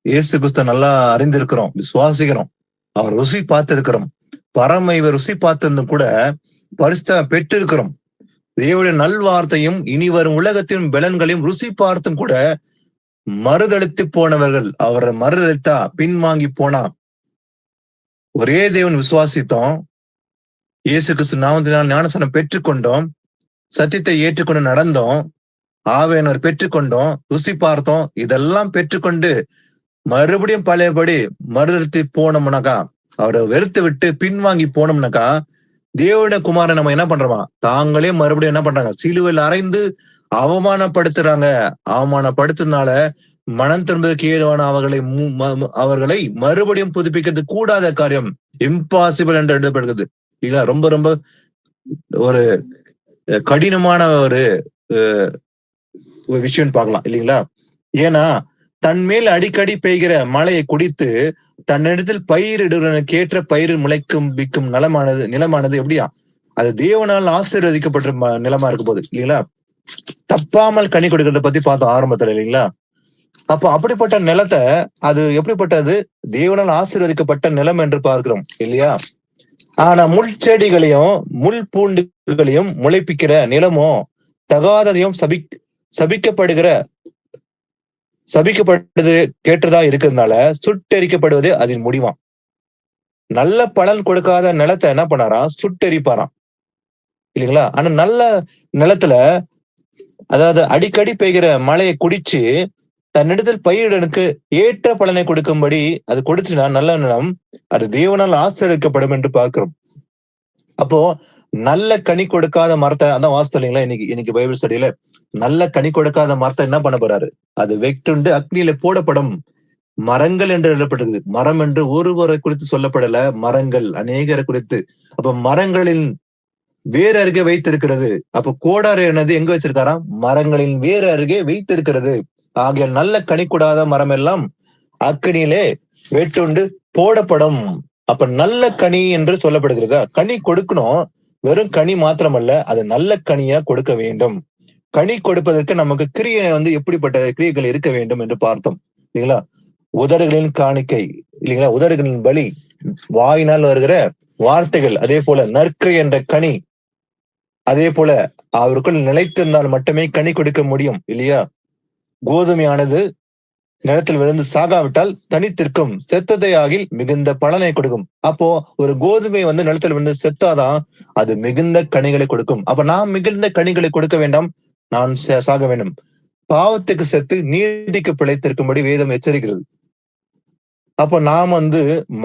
இயேசு கிறிஸ்து நல்லா அறிந்திருக்கிறோம், விசுவாசிக்கிறோம், அவர் ருசி பார்த்திருக்கிறோம், பரம இவர் ருசி பார்த்திருந்தும் கூட பரிசுத்த பெற்று இருக்கிறோம். தேவனுடைய நல்வார்த்தையும் இனி வரும் உலகத்தின் பலன்களையும் ருசி பார்த்தும் கூட மறுதளித்து போனவர்கள், அவரை மறுதளித்தா பின்வாங்கி போனா, ஒரே தேவன் விசுவாசித்தோம், இயேசு கிறிஸ்து நாமத்தினால் ஞானஸ்நானம் பெற்றுக்கொண்டோம், சத்தியத்தை ஏற்றுக்கொண்டு நடந்தோம், ஆவியானவர் பெற்றுக்கொண்டோம், ருசி பார்த்தோம், இதெல்லாம் பெற்றுக்கொண்டு மறுபடியும் பழையபடி மறுதளித்து போனோம்னாக்கா, அவரை வெறுத்து விட்டு பின்வாங்கி போனோம்னாக்கா, தேவனுடைய குமாரன் நம்ம என்ன பண்றோமா, தாங்களே மறுபடியும் என்ன பண்றாங்க, சிலுவையில் அறைந்து அவமானப்படுத்துறாங்க. அவமானப்படுத்துறதுனால மனம் திரும்புவதற்கு ஏதுவான அவர்களை மறுபடியும் புதுப்பிக்கிறது கூடாத காரியம், இம்பாசிபிள் என்று எழுதப்படுகிறது. இல்ல, ரொம்ப ரொம்ப ஒரு கடினமான ஒரு விஷயம் பார்க்கலாம், இல்லைங்களா? ஏன்னா தன்மேல் அடிக்கடி பெய்கிற மழையை குடித்து தன்னிடத்தில் பயிரிடுவதற்கு ஏற்ற பயிர் முளைக்கும் நிலமானது எப்படியா, அது தேவனால் ஆசீர்வதிக்கப்பட்ட நிலமா இருக்க போகுது, இல்லைங்களா? தப்பாமல் கனி கொடுக்கறத பத்தி பார்த்தோம் ஆரம்பத்துல, இல்லைங்களா? அப்போ அப்படிப்பட்ட நிலத்தை, அது எப்படிப்பட்டது, தேவனால் ஆசீர்வதிக்கப்பட்ட நிலம் என்று பார்க்கிறோம், இல்லையா? ஆனா முள் செடிகளையும் முள் பூண்டுகளையும் முளைப்பிக்கிற நிலமோ தகாததையும் சபிக்கப்பட்டது கேட்டதா இருக்கிறதுனால சுட்டெரிக்கப்படுவது அதன் முடிவாம். நல்ல பலன் கொடுக்காத நிலத்தை என்ன பண்ணாராம், சுட்டெரிப்பாராம், இல்லைங்களா? ஆனா நல்ல நிலத்துல, அதாவது அடிக்கடி பெய்கிற மழையை குடிச்சு தன்னிடத்தில் பயிரிடனுக்கு ஏற்ற பலனை கொடுக்கும்படி அது கொடுத்துனா நல்ல நிலம், அது தேவனால் ஆசீர்வதிக்கப்படும் என்று பார்க்கிறோம். அப்போ நல்ல கனி கொடுக்காத மரத்தை, அதான் வாஸ்து இல்லைங்களா, இன்னைக்கு பைபிள் ஸ்டடியில நல்ல கனி கொடுக்காத மரத்தை என்ன பண்ண போறாரு, அது வெட்டுண்டு அக்னியில போடப்படும். மரங்கள் என்று எழுதப்பட்டிருக்கு. மரம் என்று ஒருவரை குறித்து சொல்லப்படல, மரங்கள் அநேகரை குறித்து. அப்ப மரங்களின் வேறு அருகே வைத்திருக்கிறது. அப்ப கோடாறு என்னது எங்க வச்சிருக்காராம், மரங்களின் வேறு அருகே வைத்திருக்கிறது. ஆகிய நல்ல கனி கூடாத மரம் எல்லாம் அக்னியிலே வெட்டுண்டு போடப்படும். அப்ப நல்ல கனி என்று சொல்லப்படுகிறது. கனி கொடுக்கணும், வெறும் கனி மாத்திரமல்ல, அது நல்ல கனியா கொடுக்க வேண்டும். கனி கொடுப்பதற்கு நமக்கு கிரியை எப்படிப்பட்ட கிரியைகள் இருக்க வேண்டும் என்று பார்த்தோம், இல்லைங்களா? உதடுகளின் காணிக்கை, இல்லைங்களா, உதடுகளின் பலி, வாயினால் வருகிற வார்த்தைகள், அதே போல நற்கிரை என்ற கனி, அதே போல அவருக்குள் நிலைத்திருந்தால் மட்டுமே கனி கொடுக்க முடியும், இல்லையா? கோதுமையானது நிலத்தில் விழுந்து சாகாவிட்டால் தனித்திருக்கும், செத்ததை ஆகில் மிகுந்த பலனை கொடுக்கும். அப்போ ஒரு கோதுமை நிலத்தில் விழுந்து செத்தாதான் அது மிகுந்த கனிகளை கொடுக்கும். அப்ப நாம் மிகுந்த கனிகளை கொடுக்க வேண்டாம், நான் சாக வேண்டும். பாவத்துக்கு செத்து நீதிக்கு பிழைத்திருக்கும்படி வேதம் எச்சரிக்கிறது. அப்போ நாம்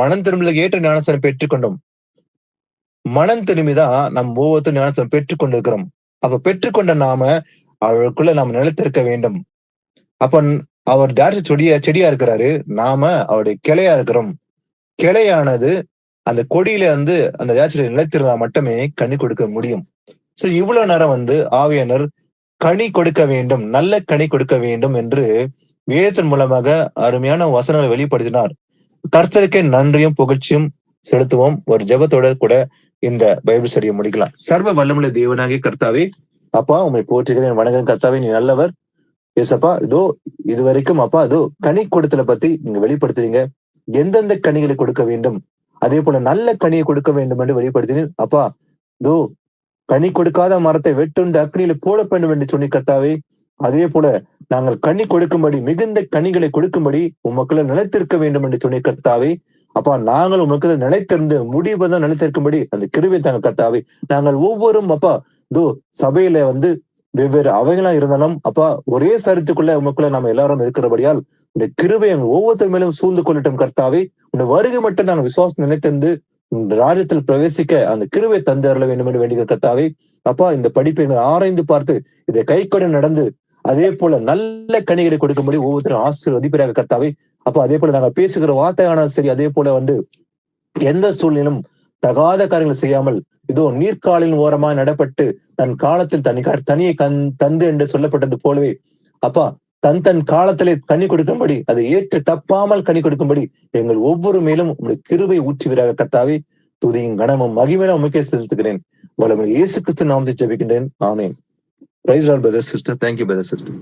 மனம் திரும்பலுக்கு ஏற்ற ஞானஸ்நானம் பெற்றுக்கொண்டோம், மனம் திரும்பிதான் நம் ஒவ்வொருத்தரும் ஞானத்தை பெற்றுக் கொண்டிருக்கிறோம். அப்ப பெற்றுக்கொண்ட நாம அவருக்குள்ள நாம் நிலைத்திருக்க வேண்டும். அப்ப அவர் செடியா இருக்கிறாரு, நாம அவருடைய கிளையா இருக்கிறோம். கிளையானது அந்த கொடியில வந்து அந்த திராட்சையில நிலைத்திருந்தா மட்டுமே கனி கொடுக்க முடியும். சோ இவ்வளவு நேரம் வந்து ஆவியானவர் கனி கொடுக்க வேண்டும், நல்ல கனி கொடுக்க வேண்டும் என்று வேதத்தின் மூலமாக அருமையான வசனங்களை வெளிப்படுத்தினார். கர்த்தருக்கே நன்றியும் புகழ்ச்சியும் செலுத்துவோம். ஒரு ஜெபத்தோட கூட இந்த பைபிள் ஸ்டடியை முடிக்கலாம். சர்வ வல்லமுள்ள தேவனாகிய கர்த்தாவே, அப்பா உண்மை போற்றுகிறேன், வணங்குகிறேன். கர்த்தாவே, நீ நல்லவர். ஏசப்பா, இதோ இது வரைக்கும் அப்பா இதோ கனி கொடுத்தல பத்தி நீங்க வெளிப்படுத்துறீங்க. எந்தெந்த கனிகளை கொடுக்க வேண்டும், அதே போல நல்ல கனியை கொடுக்க வேண்டும் என்று வெளிப்படுத்தினேன். அப்பா, இதோ கனி கொடுக்காத மரத்தை வெட்டுண்டு அக்னியில போட வேண்டும் என்று சொன்னி கர்த்தாவே, அதே போல நாங்கள் கனி கொடுக்கும்படி, மிகுந்த கனிகளை கொடுக்கும்படி உமக்குள்ள நிலைத்திருக்க வேண்டும் என்று சொன்னி கர்த்தாவே. அப்பா, நாங்கள் உமக்கு நிலைத்திருந்து முடிவுதான் நிலைத்திருக்கும்படி அந்த கிருபை தாங்க கர்த்தாவே. நாங்கள் ஒவ்வொரும் அப்பா இதோ சபையில வந்து வெவ்வேறு அவைகளா இருந்தாலும் அப்பா ஒரே சரித்துக்குள்ள உமக்குள்ள நாம எல்லாரும் இருக்கிறபடியால் இந்த கிருபை எங்க ஒவ்வொருத்தர் மேலும் சூழ்ந்து கொள்ளட்டும் கர்த்தாவே. உங்க வருகை மட்டும் நாங்கள் விசுவாசம் நினைத்திருந்து ராஜ்யத்தில் பிரவேசிக்க அந்த கிருபை தந்து அருள வேண்டும் என்று வேண்டிய கர்த்தாவே. அப்பா, இந்த படிப்பை ஆராய்ந்து பார்த்து இதை கைக்கொண்டு நடந்து அதே போல நல்ல கனிகளை கொடுக்கும்படி ஒவ்வொருத்தரும் ஆசீர்வதிப்பீராக கர்த்தாவே. அப்ப அதே போல நாங்கள் பேசுகிற வார்த்தையானாலும் சரி, அதே போல வந்து எந்த சூழ்நிலும் தகாத காரியங்களை செய்யாமல் இதோ நீர்க்காலின் ஓரமாய் நடப்பட்டு தன் காலத்தில் தனியை தந்து என்று சொல்லப்பட்டது போலவே அப்பா தன் காலத்திலே கனி கொடுக்கும்படி, அதை ஏற்று தப்பாமல் கனி கொடுக்கும்படி எங்கள் ஒவ்வொரு மேலும் உங்களுடைய கிருபை ஊற்றுவீராக கர்த்தாவே. துதியும் கனமும் மகிமையிலும் உமக்கே செலுத்துகிறேன். வல்லமையுள்ள இயேசு கிறிஸ்து நாமத்தை ஜெபிக்கின்றேன். Amen. Praise the lord brother sister. Thank you brother sister.